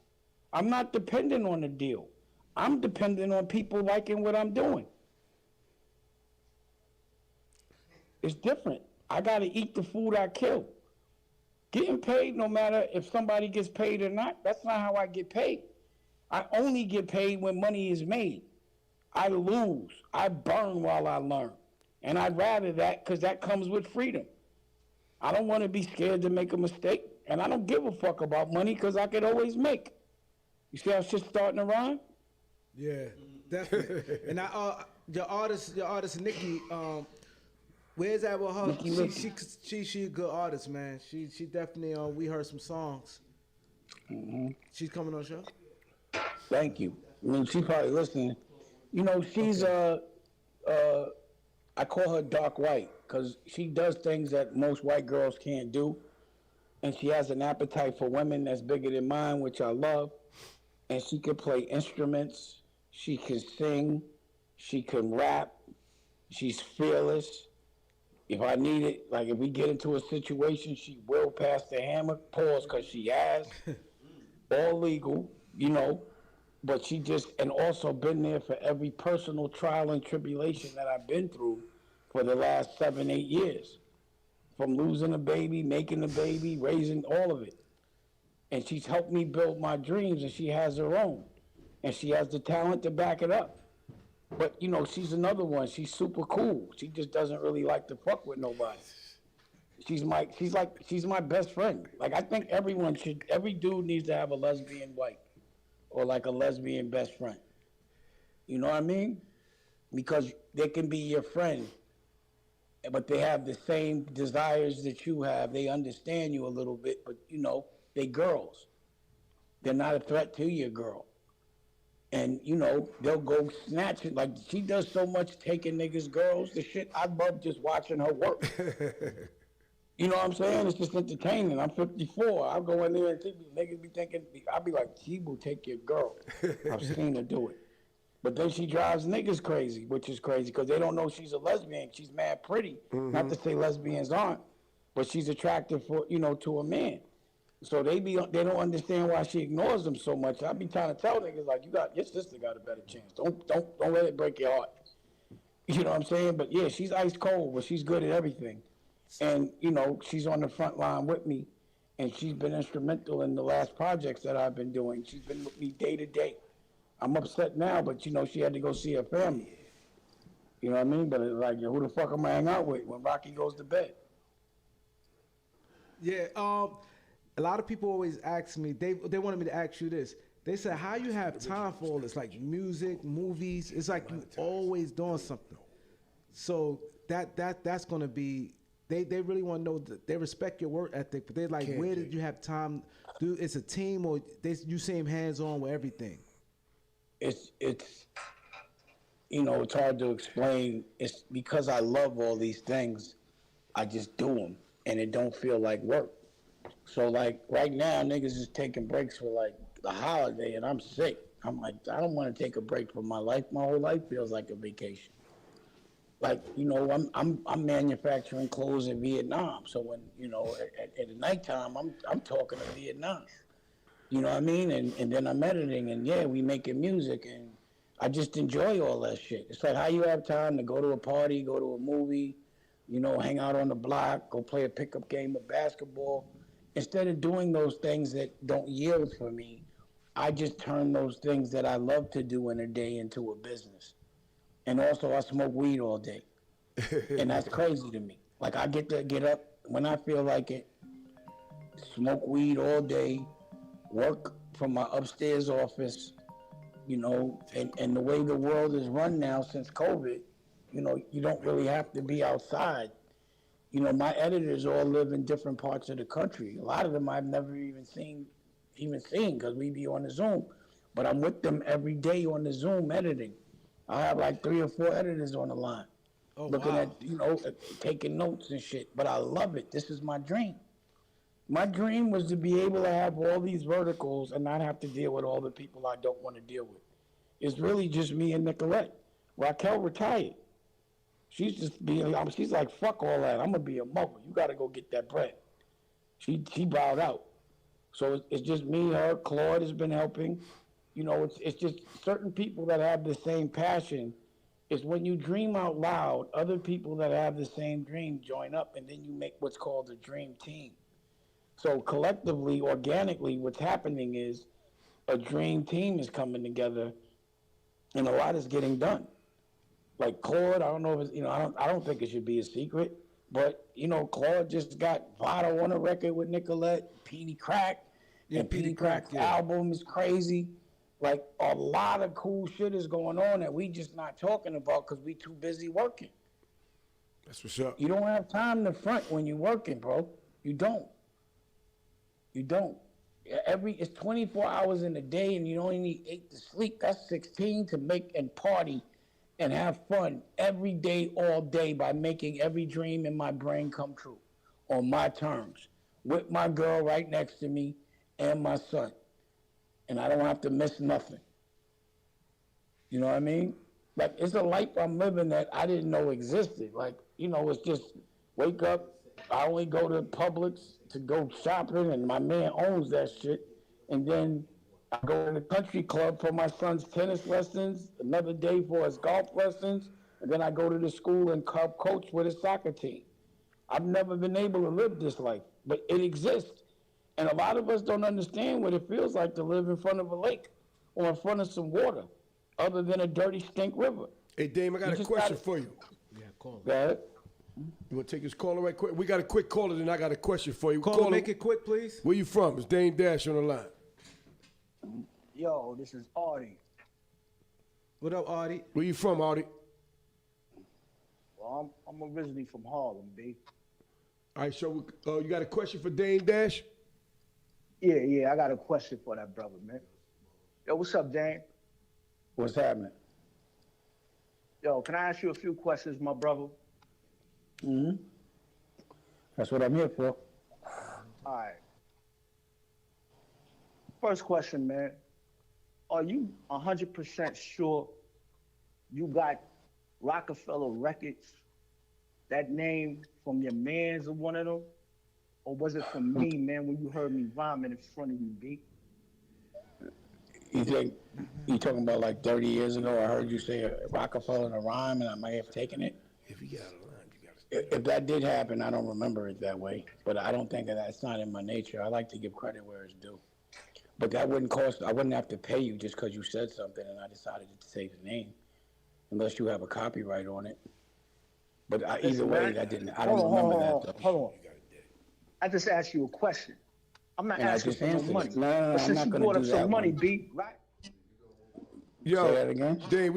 I'm not dependent on a deal. I'm dependent on people liking what I'm doing. It's different. I got to eat the food I kill. Getting paid, no matter if somebody gets paid or not, that's not how I get paid. I only get paid when money is made. I lose. I burn while I learn. And I'd rather that, because that comes with freedom. I don't want to be scared to make a mistake. And I don't give a fuck about money, because I could always make. You see how shit's starting to rhyme? Yeah, definitely. And your artist Nikki, where's that with her? She a good artist, man. She definitely we heard some songs. Mm-hmm. She's coming on the show. Thank you. I mean, she probably listening. You know, she's I call her dark white, because she does things that most white girls can't do, and she has an appetite for women that's bigger than mine, which I love. And she can play instruments, she can sing, she can rap, she's fearless. If I need it, like if we get into a situation, she will pass the hammer, pause, because she has. All legal, you know, but she just, and also been there for every personal trial and tribulation that I've been through for the last 7, 8 years. From losing a baby, making a baby, raising all of it. And she's helped me build my dreams, and she has her own. And she has the talent to back it up. But, you know, she's another one. She's super cool. She just doesn't really like to fuck with nobody. She's my best friend. Like, I think every dude needs to have a lesbian wife. or like a lesbian best friend. You know what I mean? Because they can be your friend, but they have the same desires that you have. They understand you a little bit, but you know, they girls. They're not a threat to your girl. And, you know, they'll go snatch it. Like, she does so much taking niggas' girls. The shit, I love just watching her work. You know what I'm saying? It's just entertaining. I'm 54. I'll go in there and niggas be thinking, I'll be like, she will take your girl. I've seen her do it. But then she drives niggas crazy, which is crazy because they don't know she's a lesbian. She's mad pretty. Not to say lesbians aren't, but she's attractive for, you know, to a man. So they don't understand why she ignores them so much. I be trying to tell niggas like, your sister got a better chance. Don't let it break your heart. You know what I'm saying? But yeah, she's ice cold, but she's good at everything. And you know, she's on the front line with me, and she's been instrumental in the last projects that I've been doing. She's been with me day to day. I'm upset now, but you know, she had to go see her family. You know what I mean? But it's like, who the fuck am I hang out with when Rocky goes to bed? Yeah, a lot of people always ask me, they wanted me to ask you this. They said, how you have time for all this? Like music, movies, it's like you always doing something. So that's gonna be, they really want to know that they respect your work ethic, but they're like, where did you have time? It's a team, or you seem hands-on with everything? It's you know, it's hard to explain. It's because I love all these things, I just do them, and it don't feel like work. So like right now, niggas is taking breaks for like the holiday, and I'm sick. I'm like, I don't want to take a break from my life. My whole life feels like a vacation. Like, you know, I'm manufacturing clothes in Vietnam. So when, you know, at the nighttime, I'm talking to Vietnam. You know what I mean? And then I'm editing, and yeah, we making music, and I just enjoy all that shit. It's like how you have time to go to a party, go to a movie, you know, hang out on the block, go play a pickup game of basketball. Instead of doing those things that don't yield for me, I just turn those things that I love to do in a day into a business. And also I smoke weed all day. And that's crazy to me. Like I get to get up when I feel like it, smoke weed all day, work from my upstairs office, you know, and the way the world is run now since COVID, you know, you don't really have to be outside. You know, my editors all live in different parts of the country. A lot of them I've never even seen because we be on the Zoom. But I'm with them every day on the Zoom editing. I have like 3 or 4 editors on the line. Looking at, you know, taking notes and shit. But I love it. This is my dream. My dream was to be able to have all these verticals and not have to deal with all the people I don't want to deal with. It's really just me and Nicolette. Raquel retired. She's just being, she's like, fuck all that. I'm going to be a mother. You got to go get that bread. She bowed out. So it's just me, her. Claude has been helping. You know, it's just certain people that have the same passion. It's when you dream out loud, other people that have the same dream join up, and then you make what's called a dream team. So collectively, organically, what's happening is a dream team is coming together, and a lot is getting done. Like Claude, I don't know if it's, you know, I don't think it should be a secret, but you know, Claude just got Vado on a record with Nicolette, Petey Crack, and Petey Crack's album is crazy. Like a lot of cool shit is going on that we just not talking about because we too busy working. That's what's up. You don't have time to front when you're working, bro. You don't. You don't. It's 24 hours in a day, and you only need 8 to sleep. That's 16 to make and party and have fun every day, all day, by making every dream in my brain come true on my terms, with my girl right next to me and my son. And I don't have to miss nothing. You know what I mean? Like, it's a life I'm living that I didn't know existed. Like, you know, it's just wake up, I only go to Publix to go shopping, and my man owns that shit. And then I go to the country club for my son's tennis lessons, another day for his golf lessons, and then I go to the school and coach with his soccer team. I've never been able to live this life, but it exists. And a lot of us don't understand what it feels like to live in front of a lake or in front of some water, other than a dirty stink river. Hey, Dame, I got a question for you. Yeah, call Go ahead. You want to take this caller right quick? We got a quick caller, then I got a question for you. Caller, make it quick, please. Where you from? It's Dame Dash on the line. Yo, this is Artie. What up, Artie? Where you from, Artie? Well, I'm originally from Harlem, B. All right, so you got a question for Dame Dash? Yeah, I got a question for that brother, man. Yo, what's up, Dame? What's happening? Yo, can I ask you a few questions, my brother? Mm-hmm. That's what I'm here for. All right. First question, man. Are you 100% sure you got Rockefeller Records, that name from your mans or one of them? Or was it from me, man, when you heard me rhyming in front of you, B? You think you talking about like 30 years ago? I heard you say Rockefeller in a rhyme, and I may have taken it. If you got a line, you got to. If that did happen, I don't remember it that way. But I don't think that's not in my nature. I like to give credit where it's due. But that wouldn't cost. I wouldn't have to pay you just because you said something and I decided to say the name, unless you have a copyright on it. But either way, that didn't. I don't remember that. Though. Hold on. I just asked you a question. I'm not asking for no money. No, but I'm since not you gonna brought do up some that money, one. B, right? Yo, Say that again? Dame,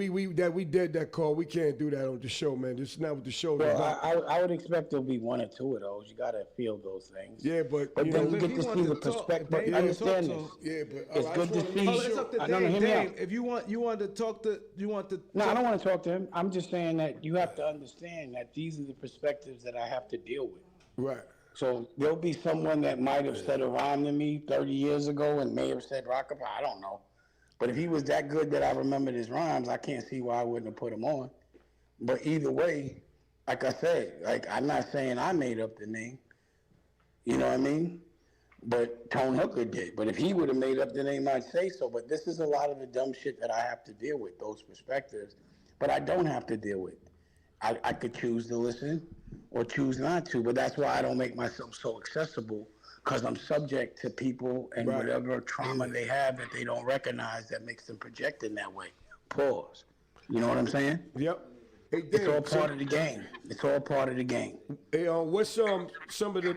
we did that call. We can't do that on the show, man. This is not what the show is Well, about. I would expect there'll be one or two of those. You gotta feel those things. Yeah, but then know, you get to see the perspective. But understand this. Yeah, but It's good to see. It's up to Dame. If you want to talk to, No, I don't want to talk to him. I'm just saying that you have to understand that these are the perspectives that I have to deal with. Right. So there'll be someone that might have said a rhyme to me 30 years ago and may have said Rockefeller. I don't know. But if he was that good that I remembered his rhymes, I can't see why I wouldn't have put him on. But either way, like I said, like I'm not saying I made up the name. You know what I mean? But Tone Hooker did. But if he would have made up the name, I'd say so. But this is a lot of the dumb shit that I have to deal with, those perspectives. But I don't have to deal with. I could choose to listen or choose not to. But that's why I don't make myself so accessible, because I'm subject to people and whatever trauma they have that they don't recognize that makes them project in that way. Pause. You know what I'm saying? Yep. Hey, it's all part of the game. It's all part of the game. Hey, what's some of the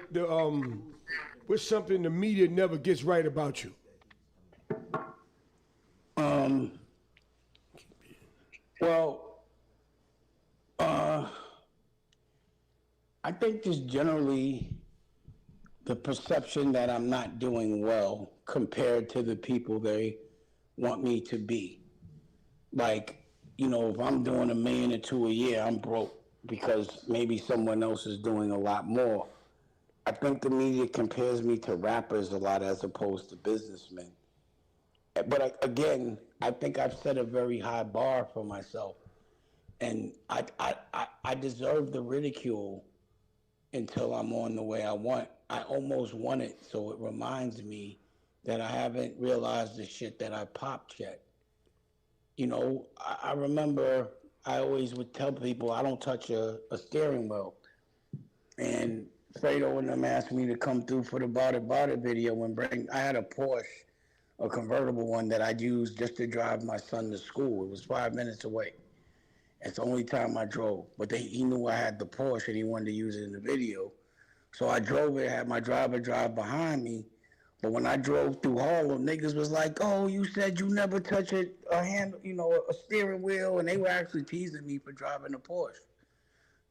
what's something the media never gets right about you? Well, I think just generally the perception that I'm not doing well compared to the people they want me to be. Like, you know, if I'm doing $1 million or $2 million a year, I'm broke because maybe someone else is doing a lot more. I think the media compares me to rappers a lot as opposed to businessmen. But again, I think I've set a very high bar for myself. And I deserve the ridicule until I'm on the way I want. I almost want it, so it reminds me that I haven't realized the shit that I popped yet. You know, I remember I always would tell people I don't touch a steering wheel. And FREDO and them asked me to come through for the Bada Bada video and I had a Porsche, a convertible one that I'd use just to drive my son to school. It was 5 minutes away. It's the only time I drove. But he knew I had the Porsche and he wanted to use it in the video. So I drove it, had my driver drive behind me. But when I drove through Harlem, niggas was like, oh, you said you never touch a steering wheel. And they were actually teasing me for driving a Porsche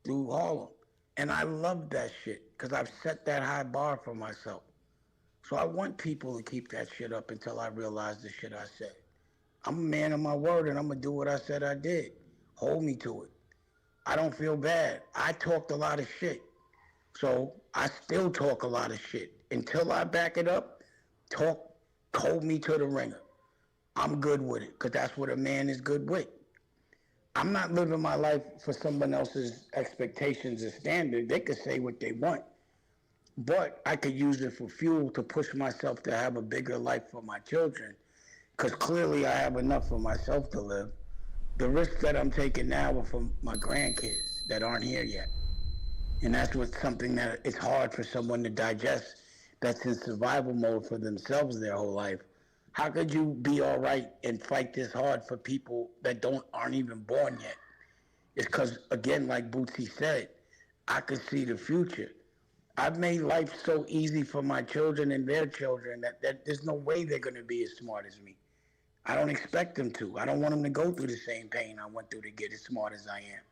through Harlem. And I love that shit because I've set that high bar for myself. So I want people to keep that shit up until I realize the shit I said. I'm a man of my word and I'm going to do what I said I did. Hold me to it. I don't feel bad. I talked a lot of shit. So I still talk a lot of shit. Until I back it up, hold me to the ringer. I'm good with it because that's what a man is good with. I'm not living my life for someone else's expectations or standard. They could say what they want. But I could use it for fuel to push myself to have a bigger life for my children because clearly I have enough for myself to live. The risks that I'm taking now are for my grandkids that aren't here yet. And that's what's something that it's hard for someone to digest that's in survival mode for themselves their whole life. How could you be all right and fight this hard for people that aren't even born yet? It's because, again, like Bootsy said, I could see the future. I've made life so easy for my children and their children that there's no way they're going to be as smart as me. I don't expect them to. I don't want them to go through the same pain I went through to get as smart as I am.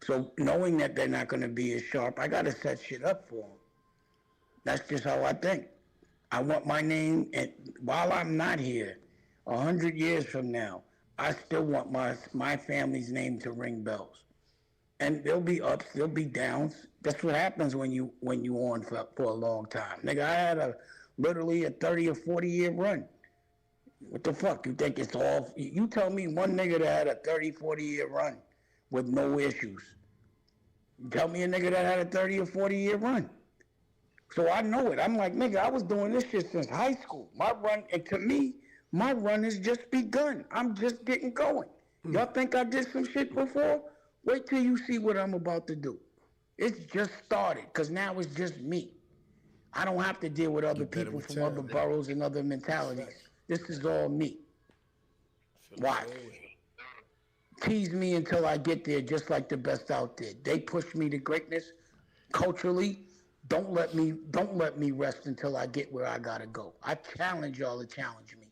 So knowing that they're not going to be as sharp, I got to set shit up for them. That's just how I think. I want my name, and while I'm not here, 100 years from now, I still want my family's name to ring bells. And there'll be ups, there'll be downs. That's what happens when you on for a long time. Nigga, I had literally a 30 or 40 year run. What the fuck? You think it's all? You tell me one nigga that had a 30, 40 year run with no issues. Tell me a nigga that had a 30 or 40 year run. So I know it. I'm like, nigga, I was doing this shit since high school. My run, and to me, my run has just begun. I'm just getting going. Y'all think I did some shit before? Wait till you see what I'm about to do. It's just started, because now it's just me. I don't have to deal with other people from other boroughs and other mentalities. This is all me. Watch. Tease me until I get there, just like the best out there. They push me to greatness culturally. Don't let me rest until I get where I gotta go. I challenge y'all to challenge me.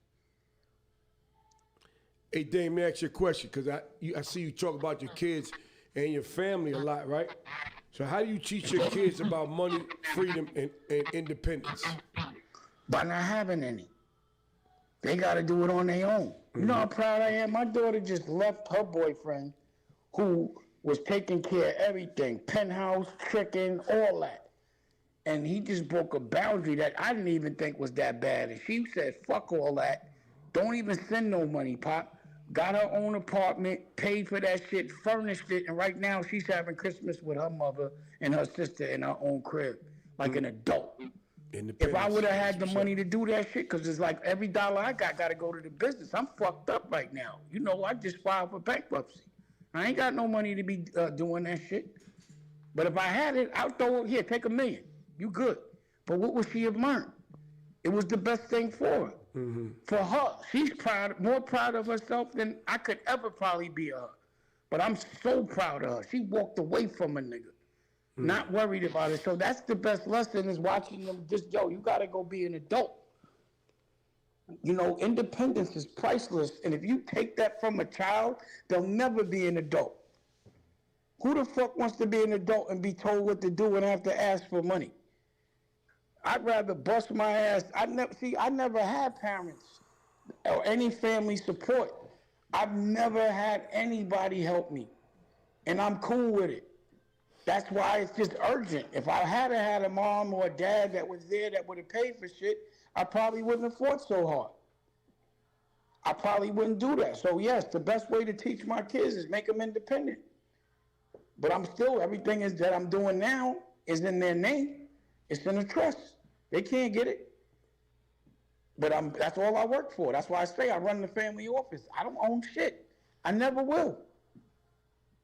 Hey, Dame, let me ask you a question, because I see you talk about your kids and your family a lot, right? So how do you teach your kids about money, freedom, and independence? By not having any. They got to do it on their own. You know how proud I am? My daughter just left her boyfriend, who was taking care of everything, penthouse, chicken, all that. And he just broke a boundary that I didn't even think was that bad. And she said, fuck all that. Don't even send no money, Pop. Got her own apartment, paid for that shit, furnished it, and right now she's having Christmas with her mother and her sister in her own crib, like an adult. If I would have had the money to do that shit, because it's like every dollar I got to go to the business. I'm fucked up right now. You know, I just filed for bankruptcy. I ain't got no money to be doing that shit. But if I had it, I'd throw it here, take $1 million. You good. But what would she have learned? It was the best thing for her. For her, she's more proud of herself than I could ever probably be of her. But I'm so proud of her. She walked away from a nigga, not worried about it. So that's the best lesson, is watching them just, you gotta go be an adult. You know, independence is priceless. And if you take that from a child, they'll never be an adult. Who the fuck wants to be an adult and be told what to do and have to ask for money? I'd rather bust my ass. I never had parents or any family support. I've never had anybody help me. And I'm cool with it. That's why it's just urgent. If I had a mom or a dad that was there that would have paid for shit, I probably wouldn't have fought so hard. I probably wouldn't do that. So yes, the best way to teach my kids is make them independent. But everything is that I'm doing now is in their name. It's in a trust. They can't get it. But that's all I work for. That's why I say I run the family office. I don't own shit. I never will.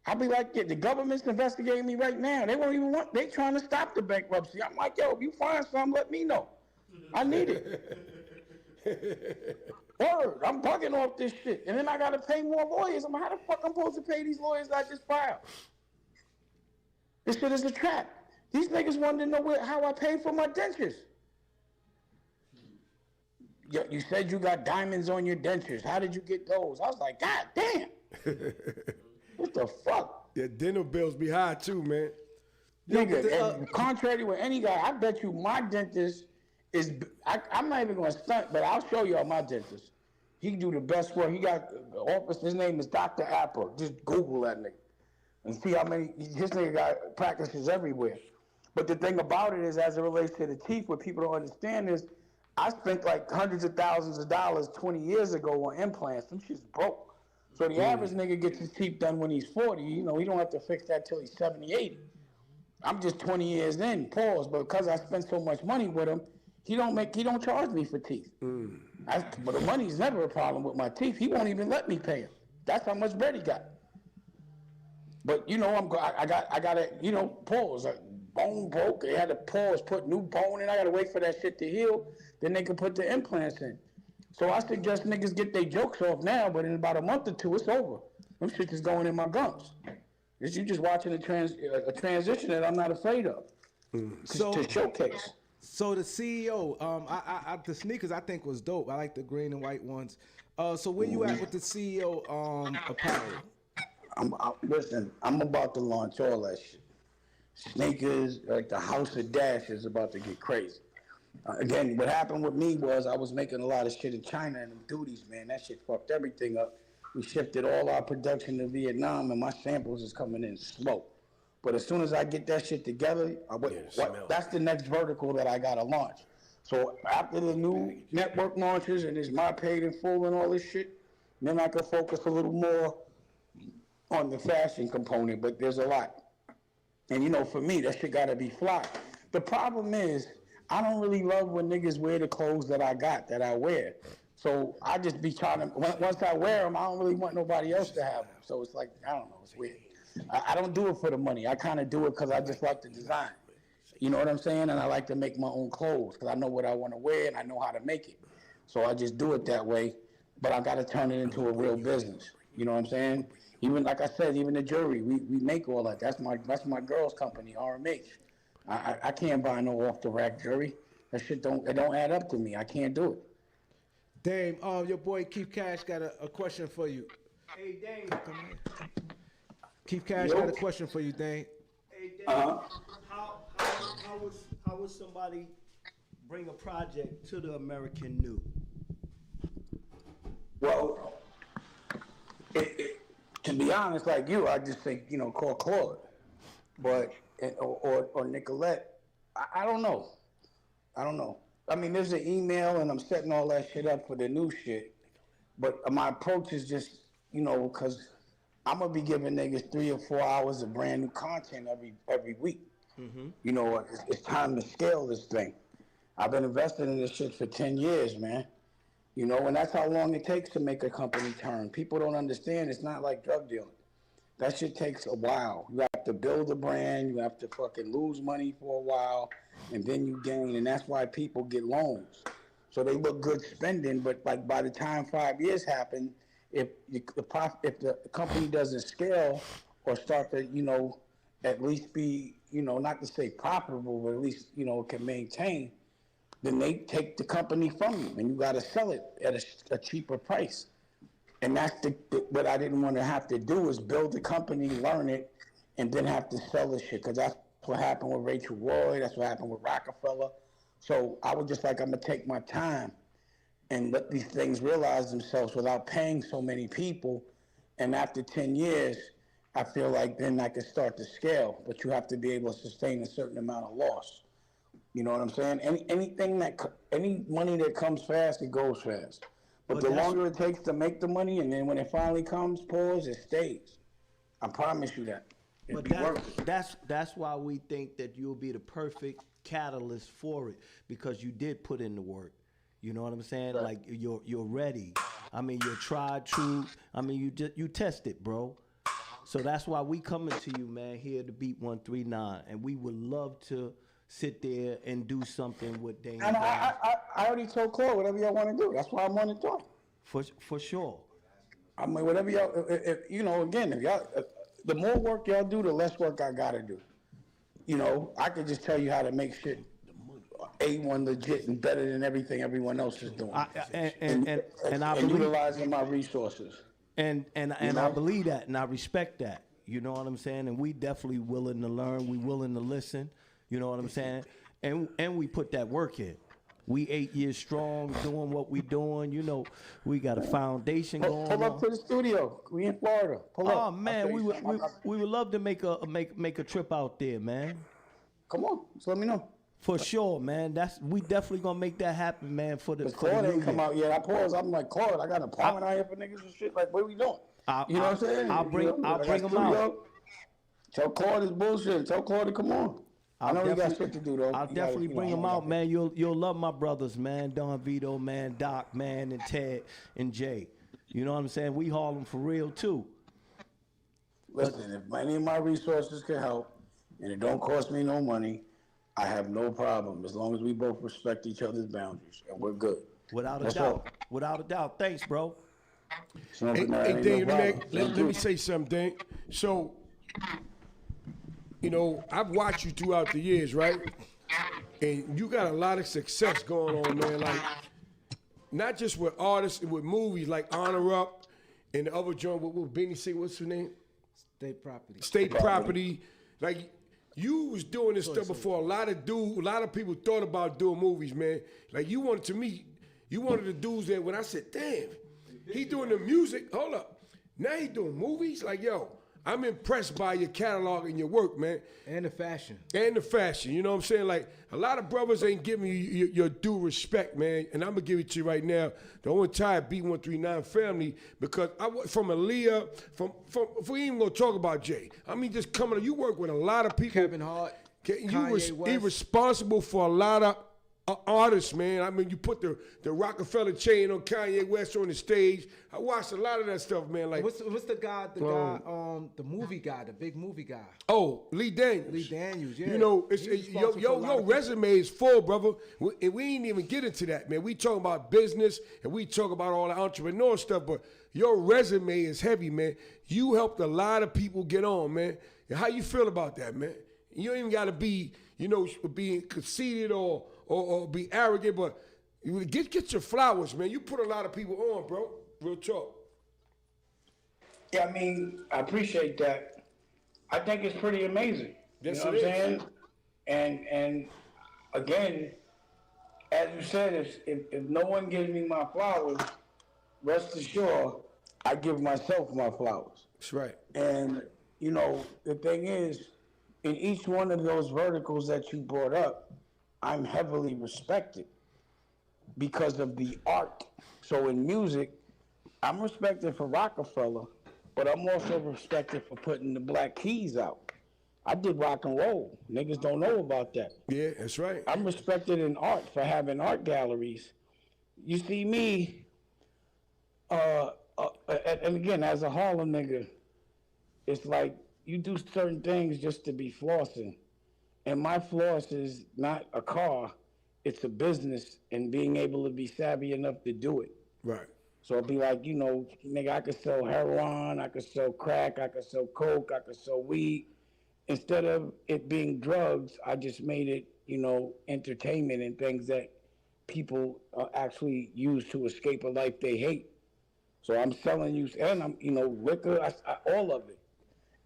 I'll be like, the government's investigating me right now. They won't even they trying to stop the bankruptcy. I'm like, if you find something, let me know. I need it. Word, I'm bugging off this shit. And then I got to pay more lawyers. How the fuck I'm supposed to pay these lawyers I just filed? This shit is a trap. These niggas wanted to know how I paid for my dentures. You said you got diamonds on your dentures. How did you get those? I was like, God damn. What the fuck? Yeah, dental bills be high too, man. Nigga, contrary to any guy, I bet you my dentist is, I'm not even going to stunt, but I'll show y'all my dentist. He do the best work. He got office, his name is Dr. Apple. Just Google that nigga and see how many, his nigga got practices everywhere. But the thing about it is, as it relates to the teeth, what people don't understand is, I spent like hundreds of thousands of dollars 20 years ago on implants. Them shit's broke. So the average nigga gets his teeth done when he's 40. You know, he don't have to fix that till he's 70, 80. I'm just 20 years in, pause. But because I spent so much money with him, he don't charge me for teeth. But the money's never a problem with my teeth. He won't even let me pay him. That's how much bread he got. But you know, I got to, you know, pause. Bone broke. They had to pause, put new bone in. I got to wait for that shit to heal. Then they can put the implants in. So I suggest niggas get their jokes off now, but in about a month or two, it's over. Them shit is going in my gums. You just watching a transition that I'm not afraid of. To showcase. So the CEO, the sneakers I think was dope. I like the green and white ones. So where you at with the CEO apparel? Listen, I'm about to launch all that shit. Sneakers, like the House of Dash is about to get crazy. Again, what happened with me was I was making a lot of shit in China and them duties, man. That shit fucked everything up. We shifted all our production to Vietnam, and my samples is coming in slow. But as soon as I get that shit together, that's the next vertical that I gotta launch. So after the new network launches and it's my paid in full and all this shit, then I can focus a little more on the fashion component. But there's a lot, and you know, for me, that shit gotta be fly. The problem is, I don't really love when niggas wear the clothes that I got, that I wear. So I just be trying to, once I wear them, I don't really want nobody else to have them. So it's like, I don't know, it's weird. I don't do it for the money. I kind of do it because I just like the design. You know what I'm saying? And I like to make my own clothes because I know what I want to wear and I know how to make it. So I just do it that way, but I got to turn it into a real business. You know what I'm saying? Even, like I said, even the jewelry, we make all that. That's my girl's company, RMH. I can't buy no off-the-rack jewelry. That shit don't add up to me. I can't do it. Dame, your boy Keith Cash got a question for you. Hey, Dame. Come here. Keith Cash got a question for you, Dame. Hey, Dame. How would somebody bring a project to the American New? Well, to be honest, like you, I just think, you know, call Claude, but or Nicolette. I don't know. I mean, there's an email, and I'm setting all that shit up for the new shit. But my approach is just, you know, because I'm gonna be giving niggas 3 or 4 hours of brand new content every week. Mm-hmm. You know, it's time to scale this thing. I've been investing in this shit for 10 years, man. You know, and that's how long it takes to make a company turn. People don't understand. It's not like drug dealing. That shit takes a while. You have to build a brand. You have to fucking lose money for a while, and then you gain. And that's why people get loans. So they look good spending, but like by the time 5 years happen, if the company doesn't scale or start to, you know, at least be, you know, not to say profitable, but at least, you know, can maintain, then they take the company from you, and you got to sell it at a cheaper price. And that's what I didn't want to have to do, is build the company, learn it, and then have to sell the shit. Because that's what happened with Rachel Roy. That's what happened with Rockefeller. So I was just like, I'm going to take my time and let these things realize themselves without paying so many people. And after 10 years, I feel like then I can start to scale. But you have to be able to sustain a certain amount of loss. You know what I'm saying? Any money that comes fast, it goes fast. But the longer it takes to make the money, and then when it finally comes, pause, it stays. I promise you that. But that's why we think that you'll be the perfect catalyst for it, because you did put in the work. You know what I'm saying? Right. Like you're ready. I mean, you're tried, true. I mean, you tested, bro. So that's why we coming to you, man, here to Beat 139, and we would love to sit there and do something with Dame. And I already told Claude whatever y'all want to do. That's why I'm on the talk. For sure. I mean, whatever y'all, if you know, again, if y'all, the more work y'all do, the less work I gotta do. You know, I could just tell you how to make shit A1 legit and better than everything everyone else is doing. And I believe, utilizing my resources. And I believe that, and I respect that. You know what I'm saying? And we definitely willing to learn. We willing to listen. You know what I'm saying? And we put that work in. We 8 years strong, doing what we doing. You know, we got a foundation going on. Pull up to the studio. We in Florida. Pull up. Oh man, we would love to make a trip out there, man. Come on, just let me know. For sure, man. We definitely gonna make that happen, man. For the Claude ain't come out yet. I pause. I'm like, Claude, I got an apartment out here for niggas and shit. Like, what are we doing? You know what I'm saying? I'll bring them out. Tell Claude is bullshit. Tell Claude to come on. I know he got shit to do though. I'll definitely bring them out, man. You'll love my brothers, man. Don Vito, man. Doc, man, and Ted and Jay. You know what I'm saying? We Harlem for real too. Listen, if any of my resources can help, and it don't cost me no money, I have no problem, as long as we both respect each other's boundaries, and we're good. Without a doubt. Without a doubt. Thanks, bro. Hey, Dane, let me say something, Dane. So, you know, I've watched you throughout the years, right? And you got a lot of success going on, man. Like, not just with artists and with movies, like Honor Up and the other joint with Benny C. What's her name? State Property. State Property. Like, you was doing this stuff before a lot of people thought about doing movies, man. Like, you one of the dudes that when I said, damn, he doing the music, hold up. Now he doing movies? Like, yo, I'm impressed by your catalog and your work, man. And the fashion. You know what I'm saying? Like, a lot of brothers ain't giving you your due respect, man. And I'm going to give it to you right now. The whole entire B139 family, because from Aaliyah, if we ain't going to talk about Jay. I mean, just coming up, you work with a lot of people. Kevin Hart, You responsible for a lot of artists, man. I mean, you put the Rockefeller chain on Kanye West on the stage. I watched a lot of that stuff, man. Like, what's the guy, the movie guy, the big movie guy? Oh, Lee Daniels. Lee Daniels, yeah. You know, your resume is full, brother. And we ain't even get into that, man. We talk about business and we talk about all the entrepreneur stuff, but your resume is heavy, man. You helped a lot of people get on, man. And how you feel about that, man? You don't even got to be, being conceited or be arrogant, but get your flowers, man. You put a lot of people on, bro. Real talk. Yeah, I mean, I appreciate that. I think it's pretty amazing. Yes, you know what I'm saying? And again, as you said, if no one gives me my flowers, rest assured, I give myself my flowers. That's right. And, the thing is, in each one of those verticals that you brought up, I'm heavily respected because of the art. So in music, I'm respected for Rockefeller, but I'm also respected for putting the Black Keys out. I did rock and roll. Niggas don't know about that. Yeah, that's right. I'm respected in art for having art galleries. You see me, and again, as a Harlem nigga, it's like you do certain things just to be flossing. And my floss is not a car, it's a business and being able to be savvy enough to do it. Right. So it'll be like, nigga, I could sell heroin, I could sell crack, I could sell coke, I could sell weed. Instead of it being drugs, I just made it, entertainment and things that people actually use to escape a life they hate. So I'm selling you, and I'm, liquor, all of it.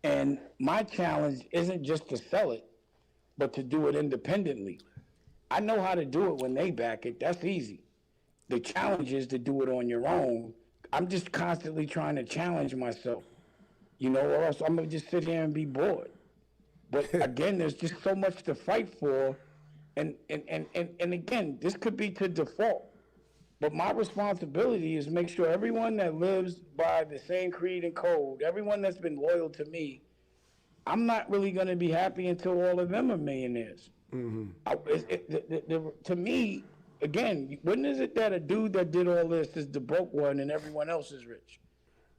And my challenge isn't just to sell it, but to do it independently. I know how to do it when they back it. That's easy. The challenge is to do it on your own. I'm just constantly trying to challenge myself, or else I'm going to just sit here and be bored. But again, there's just so much to fight for. And again, this could be to default. But my responsibility is make sure everyone that lives by the same creed and code, everyone that's been loyal to me, I'm not really going to be happy until all of them are millionaires. Mm-hmm. To me, again, when is it that a dude that did all this is the broke one and everyone else is rich?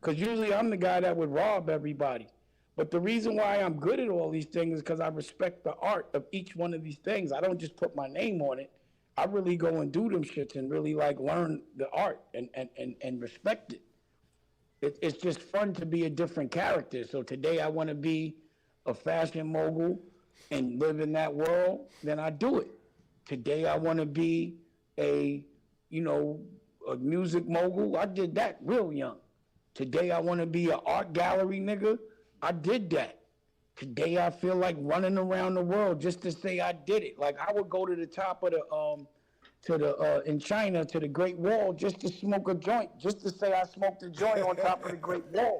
Because usually I'm the guy that would rob everybody. But the reason why I'm good at all these things is because I respect the art of each one of these things. I don't just put my name on it. I really go and do them shits and really learn the art and respect it. It's just fun to be a different character. So today I want to be a fashion mogul and live in that world, then I do it. Today I want to be a music mogul. I did that real young. Today I want to be an art gallery nigga. I did that. Today I feel like running around the world just to say I did it. Like I would go to the top of in China to the Great Wall just to smoke a joint, just to say I smoked a joint on top of the Great Wall.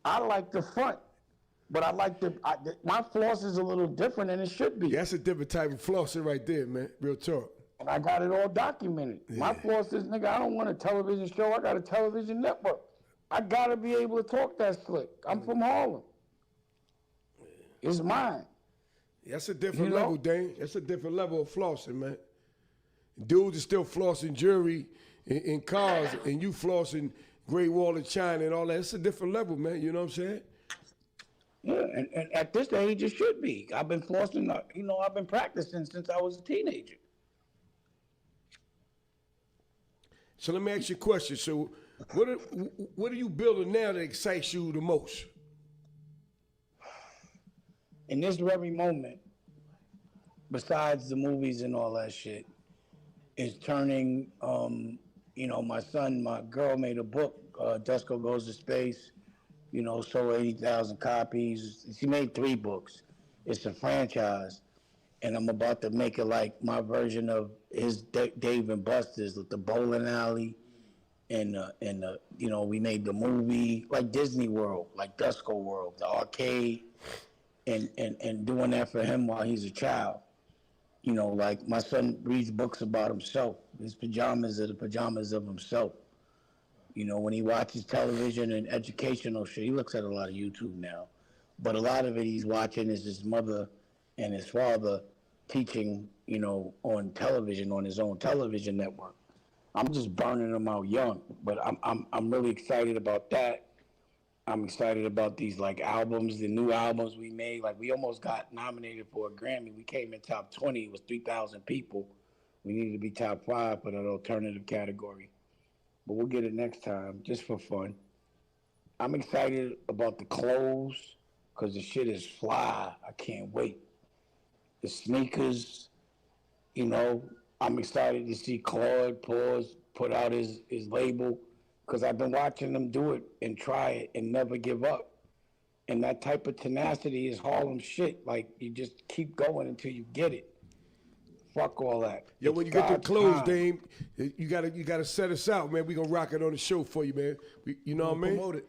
I like the front, but I like my floss is a little different than it should be. Yeah, that's a different type of flossing right there, man. Real talk. And I got it all documented. Yeah. My floss is, nigga, I don't want a television show. I got a television network. I got to be able to talk that slick. I'm from Harlem. It's mine. That's a different level, Dane. That's a different level of flossing, man. Dudes are still flossing jewelry in cars, and you flossing Great Wall of China and all that. It's a different level, man. You know what I'm saying? Yeah, and at this age, it should be. I've been flossing, I've been practicing since I was a teenager. So let me ask you a question. So what are you building now that excites you the most? In this very moment, besides the movies and all that shit, is turning, my girl made a book, Dusko Goes to Space, sold 80,000 copies. She made 3 books. It's a franchise. And I'm about to make it like my version of his Dave and Buster's, with the bowling alley, and we made the movie like Disney World, like Dusko World, the arcade, and doing that for him while he's a child. Like my son reads books about himself. His pajamas are the pajamas of himself. When he watches television and educational shit, he looks at a lot of YouTube now. But a lot of it he's watching is his mother and his father teaching, on television, on his own television network. I'm just burning them out young, but I'm really excited about that. I'm excited about these like albums, the new albums we made. Like we almost got nominated for a Grammy. We came in top 20. It was 3,000 people. We needed to be top 5 for that alternative category. But we'll get it next time, just for fun. I'm excited about the clothes because the shit is fly. I can't wait. The sneakers, I'm excited to see Claude put out his label, because I've been watching them do it and try it and never give up. And that type of tenacity is Harlem shit. Like, you just keep going until you get it. Fuck all that. Yo, It's when you get the God's clothes, time. Dame, you gotta set us out, man. We gonna rock it on the show for you, man. You know what I mean? Promote it.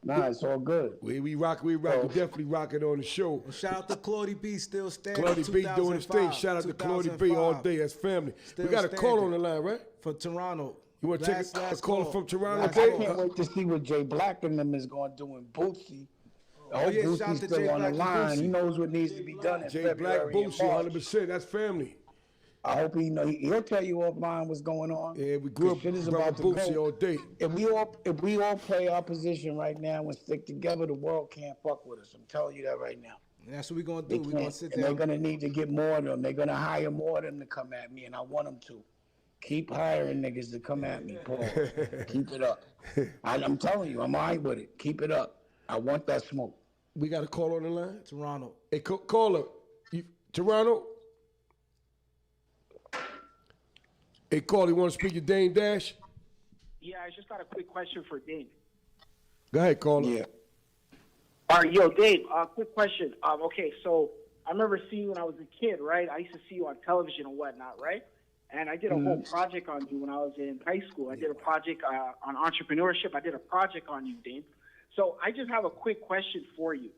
Nah, it's all good. We rock. We definitely rock it on the show. Well, shout out to Claudie B, still standing. Claudie B doing his thing. 2005, Shout out to Claudie B all day. That's family. Still we got a call standing. on the line, right? For Toronto. You want to take a call from Toronto, I Dave? can't wait to see what Jay Black and them is going to do in Bootsy. I hope yeah, shout out Boosie's to still Jay on the Black and line. He Boosie. knows what needs to be done in Jay February Black, and Boosie, March. 100%. That's family. I hope he'll tell you offline what's going on. Yeah, we grew up Shit is brother about to Boosie go. all day. If we all play our position right now and stick together, the world can't fuck with us. I'm telling you that right now. And that's what we're going to They do. We're going to can't. sit And down. they're going to need to get more of them. They're going to hire more of them to come at me, and I want them to. Keep hiring niggas to come at me, Paul. Keep it up. I'm telling you, I'm all right with it. Keep it up. I want that smoke. We got a call on the line? Toronto. Hey, caller. Toronto? Hey, caller, you want to speak to Dame Dash? Yeah, I just got a quick question for Dave. Go ahead, caller. Yeah. All right, yo, Dave, quick question. Okay, so I remember seeing you when I was a kid, right? I used to see you on television and whatnot, right? And I did a whole project on you when I was in high school. I did a project on entrepreneurship. I did a project on you, Dave. So I just have a quick question for you.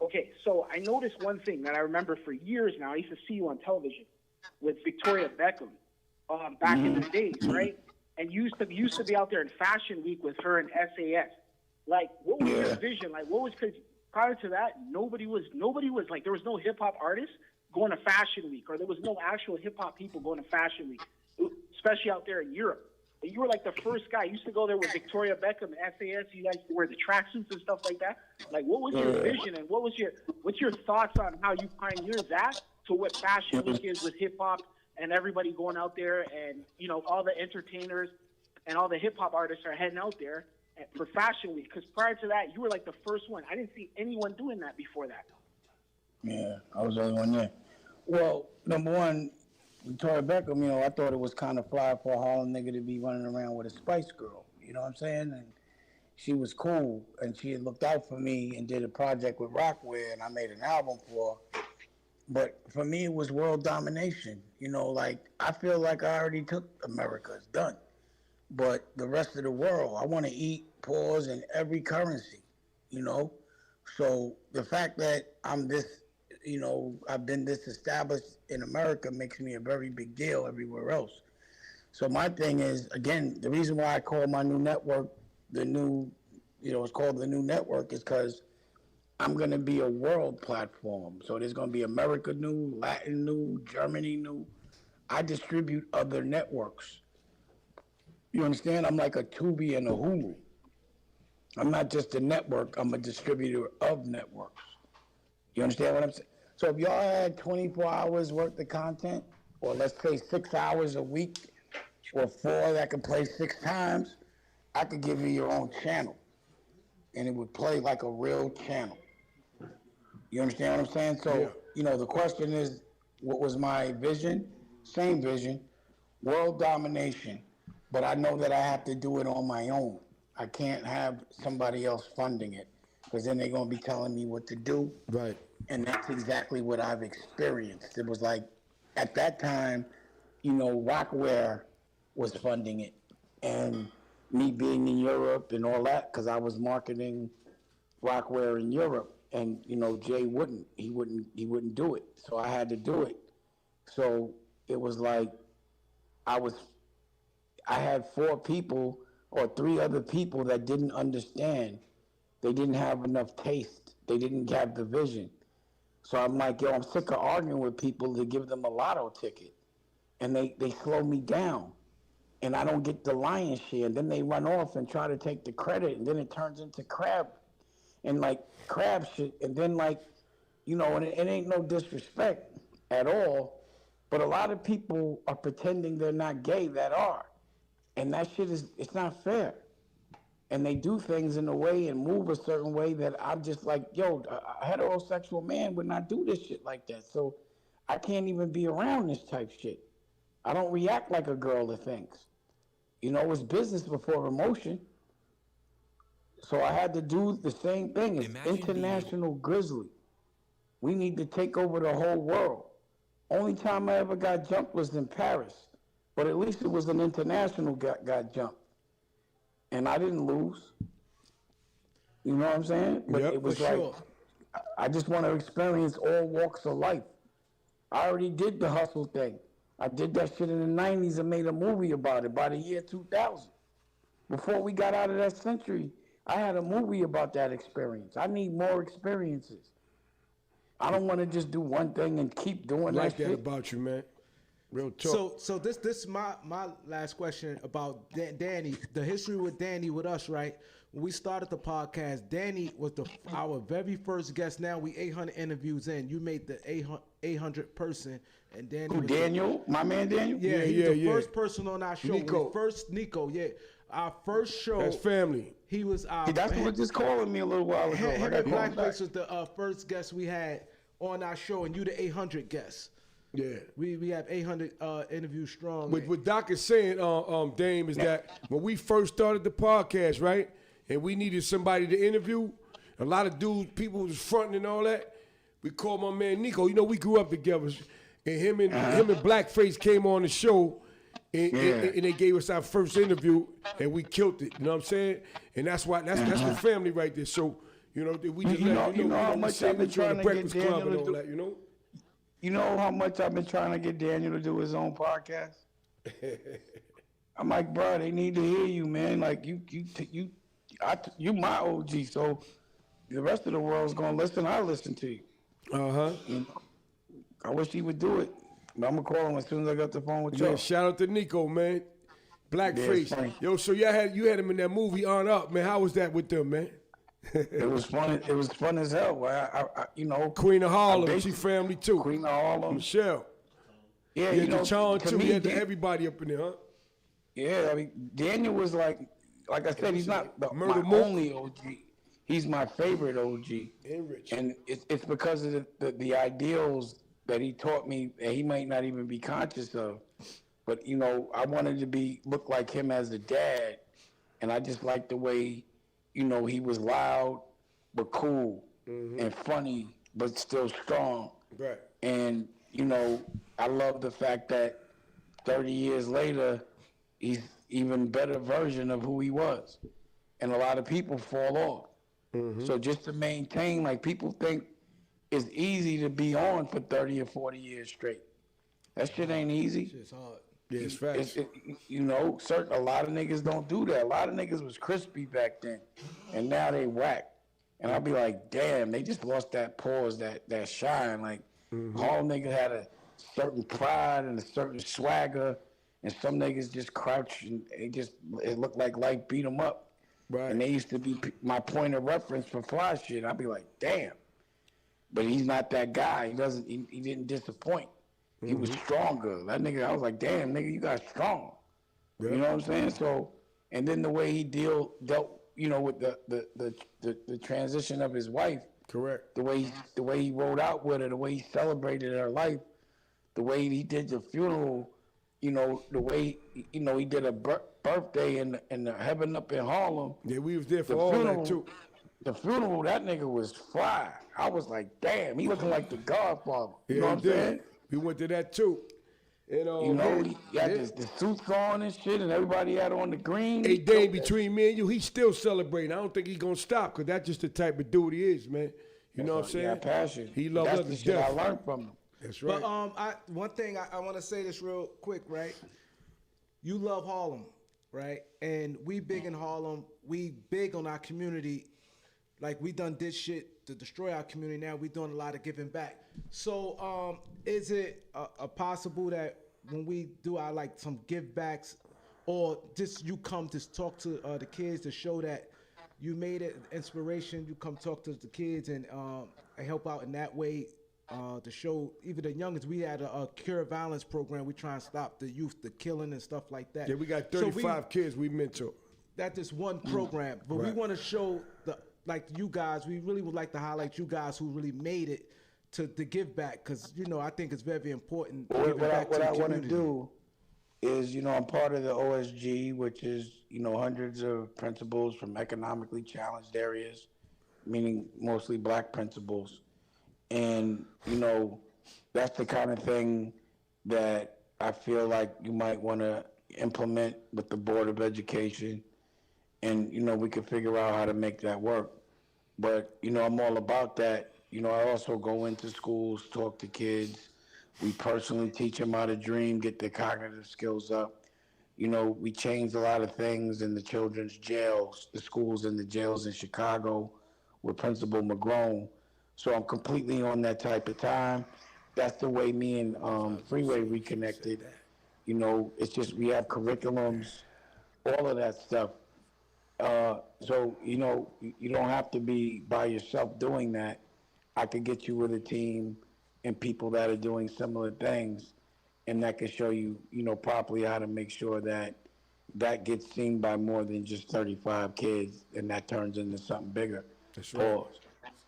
Okay, so I noticed one thing that I remember for years now. I used to see you on television with Victoria Beckham back in the days, right? And you used to be out there in Fashion Week with her and SAS. Like, what was your vision? Like, what was, because prior to that, nobody was like, there was no hip hop artists going to Fashion Week, or there was no actual hip hop people going to Fashion Week, especially out there in Europe. And you were like the first guy. You used to go there with Victoria Beckham, SAS. You guys wear the tracksuits and stuff like that. Like, what was your vision, and what's your thoughts on how you pioneered that to what Fashion Week is with hip hop and everybody going out there, and all the entertainers and all the hip hop artists are heading out there for Fashion Week? Because prior to that, you were like the first one. I didn't see anyone doing that before that. Yeah, I was the only one there. Well, number one, Victoria Beckham, I thought it was kind of fly for a Harlem nigga to be running around with a Spice Girl. You know what I'm saying? And she was cool, and she had looked out for me and did a project with Rockware, and I made an album for her. But for me, it was world domination. Like, I feel like I already took America. It's done. But the rest of the world, I want to eat, pause, in every currency, So the fact that I'm this, I've been this established in America makes me a very big deal everywhere else. So my thing is, again, the reason why I call my new network it's called the New Network is because I'm going to be a world platform. So there's going to be America New, Latin New, Germany New. I distribute other networks. You understand? I'm like a Tubi and a Hulu. I'm not just a network. I'm a distributor of networks. You understand what I'm saying? So if y'all had 24 hours worth of content, or let's say 6 hours a week, or 4 that can play 6 times, I could give you your own channel. And it would play like a real channel. You understand what I'm saying? So, the question is, what was my vision? Same vision, world domination. But I know that I have to do it on my own. I can't have somebody else funding it, because then they're going to be telling me what to do. Right. And that's exactly what I've experienced. It was like, at that time, Rockwear was funding it. And me being in Europe and all that, because I was marketing Rockwear in Europe, and Jay wouldn't. He wouldn't do it. So I had to do it. So it was like I had 4 people or 3 other people that didn't understand. They didn't have enough taste. They didn't have the vision. So I'm like, yo, I'm sick of arguing with people to give them a lotto ticket. And they slow me down. And I don't get the lion's share. And then they run off and try to take the credit. And then it turns into crab shit. And then and it ain't no disrespect at all. But a lot of people are pretending they're not gay that are. And that shit it's not fair. And they do things in a way and move a certain way that I'm just like, yo, a heterosexual man would not do this shit like that. So I can't even be around this type shit. I don't react like a girl that thinks. It's business before emotion. So I had to do the same thing. It's international grizzly. We need to take over the whole world. Only time I ever got jumped was in Paris. But at least it was an international got jumped. And I didn't lose. You know what I'm saying? But Yep, it was for like, sure. I just want to experience all walks of life. I already did the hustle thing. I did that shit in the 90s and made a movie about it by the year 2000. Before we got out of that century, I had a movie about that experience. I need more experiences. I don't want to just do one thing and keep doing Like that that shit. about you, man. Real talk. So this is my last question about Danny. The history with Danny with us, right? When we started the podcast, Danny was our very first guest. Now we 800 interviews in. You made the 800 person, and Danny. Who, was Daniel? My man Daniel? Yeah, he was the first person on our show. Nico. Nico, yeah. Our first show. That's family. He was our. Hey, that's what just calling me a little while ago. Him and Blackface was the first guest we had on our show, and you the 800 guest. Yeah. We have 800 interviews strong. What Doc is saying, Dame, is that when we first started the podcast, right, and we needed somebody to interview, a lot of dudes, people was fronting and all that. We called my man Nico. We grew up together, and him and Blackface came on the show, and they gave us our first interview, and we killed it. You know what I'm saying? And that's why that's the family right there. So we just how much I've been trying to get Daniel to do. That, You know how much I've been trying to get Daniel to do his own podcast? I'm like, bro, they need to hear you, man. Like you my OG, so the rest of the world's gonna listen. I listen to you. I wish he would do it. But I'm gonna call him as soon as I got the phone with you. Shout out to Nico, man. Blackface. Yeah, Yo, so you had him in that movie On Up, man. How was that with them, man? It was fun. It was fun as hell. Queen of Harlem, she family too. Queen of Harlem, Michelle. Yeah, you had John too. You had everybody up in there, huh? Yeah, I mean, Daniel was like I said, he's not my only OG. He's my favorite OG. And it's because of the ideals that he taught me that he might not even be conscious of. But I wanted to look like him as a dad, and I just liked the way. He was loud but cool and funny but still strong. Right. And, I love the fact that 30 years later, he's even better version of who he was. And a lot of people fall off. So just to maintain, people think it's easy to be on for 30 or 40 years straight. That shit ain't easy. It's hard. Yeah, it's facts. A lot of niggas don't do that. A lot of niggas was crispy back then, and now they whack. And I'll be like, damn, they just lost that pause, that shine. All niggas had a certain pride and a certain swagger, and some niggas just crouch and it looked like life beat them up. Right. And they used to be my point of reference for fly shit. I'd be like, damn. But he's not that guy. He didn't disappoint. He was stronger. That nigga, I was like, damn, nigga, you got strong. You know what I'm saying? So, and then the way he dealt, with the transition of his wife, Correct. The way he rode out with her, the way he celebrated her life, the way he did the funeral, the way he did a birthday in the heaven up in Harlem. Yeah, we was there for all that too. The funeral, that nigga was fly. I was like, damn, he looking like the Godfather. You know what I'm did. saying? We went to that too. And he had the suits on and shit, and everybody had on the green. Hey, Dave, between me and you, he's still celebrating. I don't think he's gonna stop, because that's just the type of dude he is, man. You know what I'm saying? Yeah, passion. He loves That's us the to shit I death. learned from him. That's right. But one thing I want to say this real quick, right? You love Harlem, right? And we big in Harlem. We big on our community. Like, we did shit to destroy our community. Now we doing a lot of giving back. So is it a possible that when we do our some give backs, or just you come to talk to the kids to show that you made it inspiration, you come talk to the kids and help out in that way, to show even the youngest. We had a cure violence program. We try and stop the youth, the killing and stuff like that. Yeah, we got 35 kids we mentor. That's just one program, but we want to show you guys. We really would like to highlight you guys who really made it to give back, because I think it's very important. What I want to do is, I'm part of the OSG, which is, hundreds of principals from economically challenged areas, meaning mostly black principals. And, that's the kind of thing that I feel like you might want to implement with the Board of Education. And, we could figure out how to make that work. But, I'm all about that. I also go into schools, talk to kids. We personally teach them how to dream, get their cognitive skills up. We changed a lot of things in the children's jails, the schools and the jails in Chicago with Principal McGrone. So I'm completely on that type of time. That's the way me and Freeway reconnected. It's just we have curriculums, all of that stuff. So, you don't have to be by yourself doing that. I could get you with a team and people that are doing similar things, and that can show you, properly how to make sure that gets seen by more than just 35 kids, and that turns into something bigger. That's right.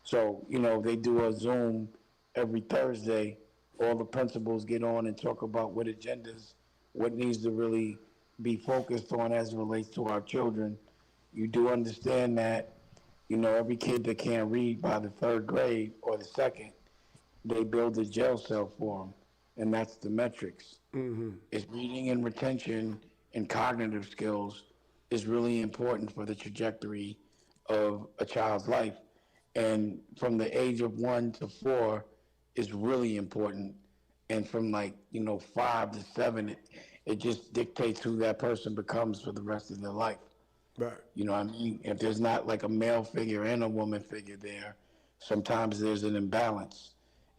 So, they do a Zoom every Thursday. All the principals get on and talk about what agendas, what needs to really be focused on as it relates to our children. You do understand that, every kid that can't read by the 3rd grade or the 2nd, they build a jail cell for them, and that's the metrics. Mm-hmm. It's reading and retention and cognitive skills is really important for the trajectory of a child's life. And from the age of 1 to 4 is really important. And from 5 to 7, it just dictates who that person becomes for the rest of their life. Right. You know what I mean? If there's not a male figure and a woman figure there, sometimes there's an imbalance.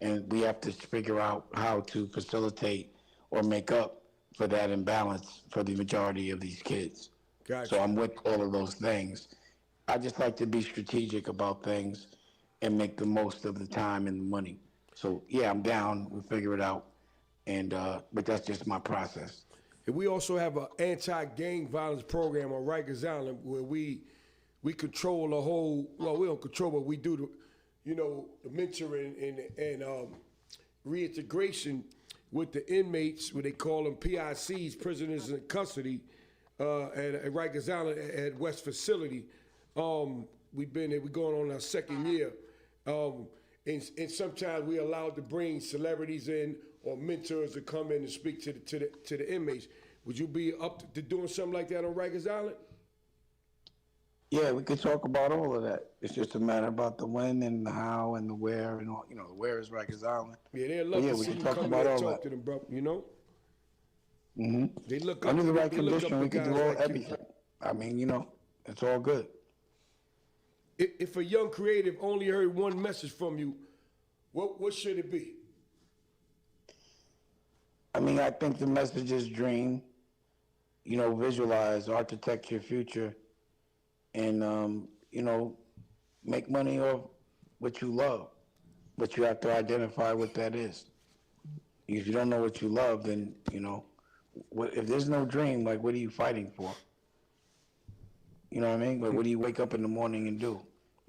And we have to figure out how to facilitate or make up for that imbalance for the majority of these kids. Gotcha. So I'm with all of those things. I just like to be strategic about things and make the most of the time and the money. So yeah, I'm down. We'll figure it out. And but that's just my process. And we also have an anti-gang violence program on Rikers Island where we control the whole. Well, we don't control, but we do the mentoring and reintegration with the inmates, what they call them PICs, prisoners in custody, at Rikers Island at West Facility. We've been there. We're going on our 2nd year. And sometimes we're allowed to bring celebrities in or mentors to come in and speak to the inmates. Would you be up to doing something like that on Rikers Island? Yeah, we could talk about all of that. It's just a matter about the when and the how and the where and all. The where is Rikers Island. Yeah, they'd love to we see can you talk come about in and all talk that. to them, bro. Mm-hmm. They look up. Under the right they look condition, up we to can do guys all like you. everything. I mean, it's all good. If a young creative only heard one message from you, what should it be? I mean, I think the message is dream. Visualize, architect your future, and make money off what you love. But you have to identify what that is. If you don't know what you love, then if there's no dream, what are you fighting for? You know what I mean? But what do you wake up in the morning and do?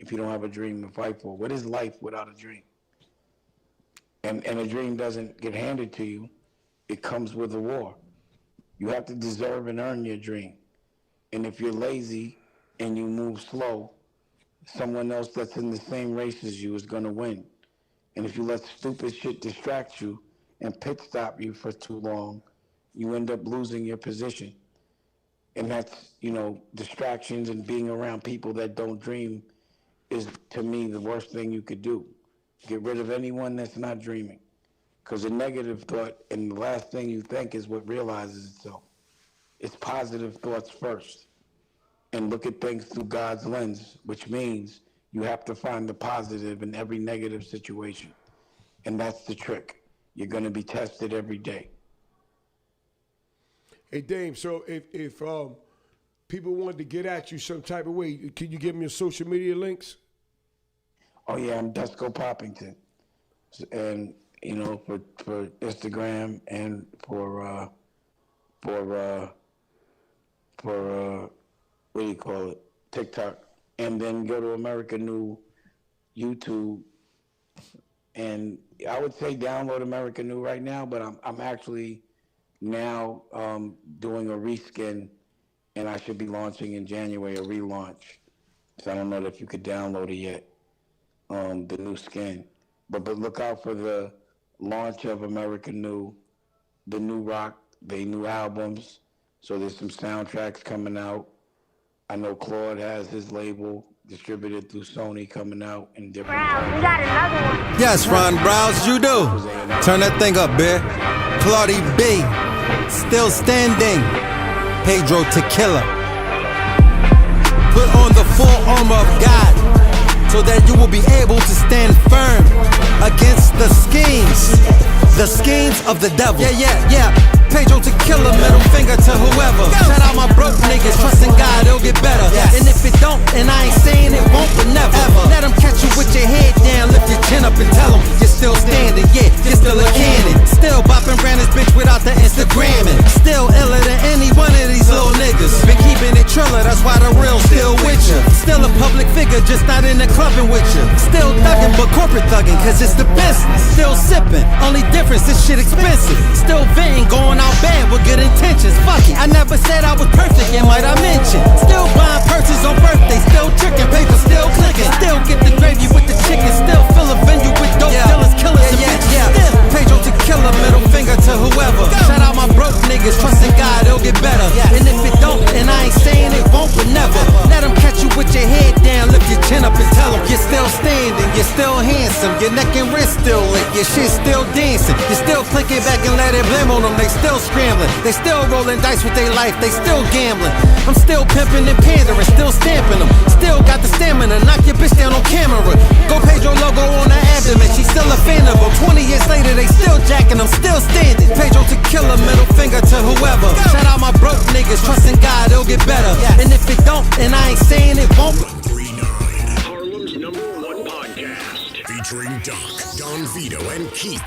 if you don't have a dream to fight for? What is life without a dream? And a dream doesn't get handed to you. It comes with a war. You have to deserve and earn your dream. And if you're lazy and you move slow, someone else that's in the same race as you is gonna win. And if you let stupid shit distract you and pit stop you for too long, you end up losing your position. And that's, distractions and being around people that don't dream is, to me, the worst thing you could do. Get rid of anyone that's not dreaming. Because a negative thought and the last thing you think is what realizes itself. It's positive thoughts first. And look at things through God's lens, which means you have to find the positive in every negative situation. And that's the trick. You're going to be tested every day. Hey, Dame, so if people wanted to get at you some type of way, can you give me your social media links? Oh, yeah, I'm Dusko Poppington. And, for Instagram and for what do you call it? TikTok. And then go to American New YouTube. And I would say download American New right now, but I'm actually now doing a reskin, and I should be launching in January, a relaunch. So I don't know if you could download it yet, the new skin. But look out for the launch of American New, the new rock, the new albums. So there's some soundtracks coming out. I know Claude has his label distributed through Sony coming out in different. We got another one. Yes, Ron Browse, you do. Turn that thing up, bear. Claudie B, still standing. Pedro Tequila. Put on the full armor of God, so that you will be able to stand firm against the schemes of the devil. Yeah. Pedro Tequila, middle finger to whoever. Shout out my broke niggas, trusting God, it'll get better. And if it don't, and I ain't saying it won't, but never. Let them catch you with your head down, lift your chin up and tell them you're still standing. Yeah, you're still a cannon. Still bopping around this bitch without the Instagramming. Still iller than any one of these little niggas. Been keeping it triller, that's why the real still with you. Still a public figure, just not in the clubbing with you. Still thugging, but corporate thugging, cause it's the business. Still sipping, only difference, this shit expensive. Still venting, going out bad with good intentions. Fuck it, I never said I was perfect, and might I mention. Still buying purses on birthdays, still tricking, paper still clicking. Still get the gravy with the chicken, still fill a venue with dope dealers, killers, and bitches. Still Pedro Tequila, middle finger to whoever. Shout out my broke niggas, trusting God, it'll get better. And if it don't, and I ain't saying it won't, but never. Let them catch you with your head down, lift your chin up and tell them you're still standing, you're still handsome, your neck and wrist still lit, your shit still dancing. You're still clicking back and let it blame on them, they still scrambling. They still rolling dice with their life, they still gambling. I'm still pimping and pandering, still stamping them. Still got the stamina, knock your bitch down on camera. Go Pedro logo on her abdomen, she's still a fan of them. 20 years later, they still jacking them, still standing. Pedro Tequila, middle finger to whoever. Shout out my broke niggas, trusting God, it'll get better. And if it don't, and I ain't saying it won't. Harlem's #1 podcast. Featuring Doc, Don Vito, and Keith.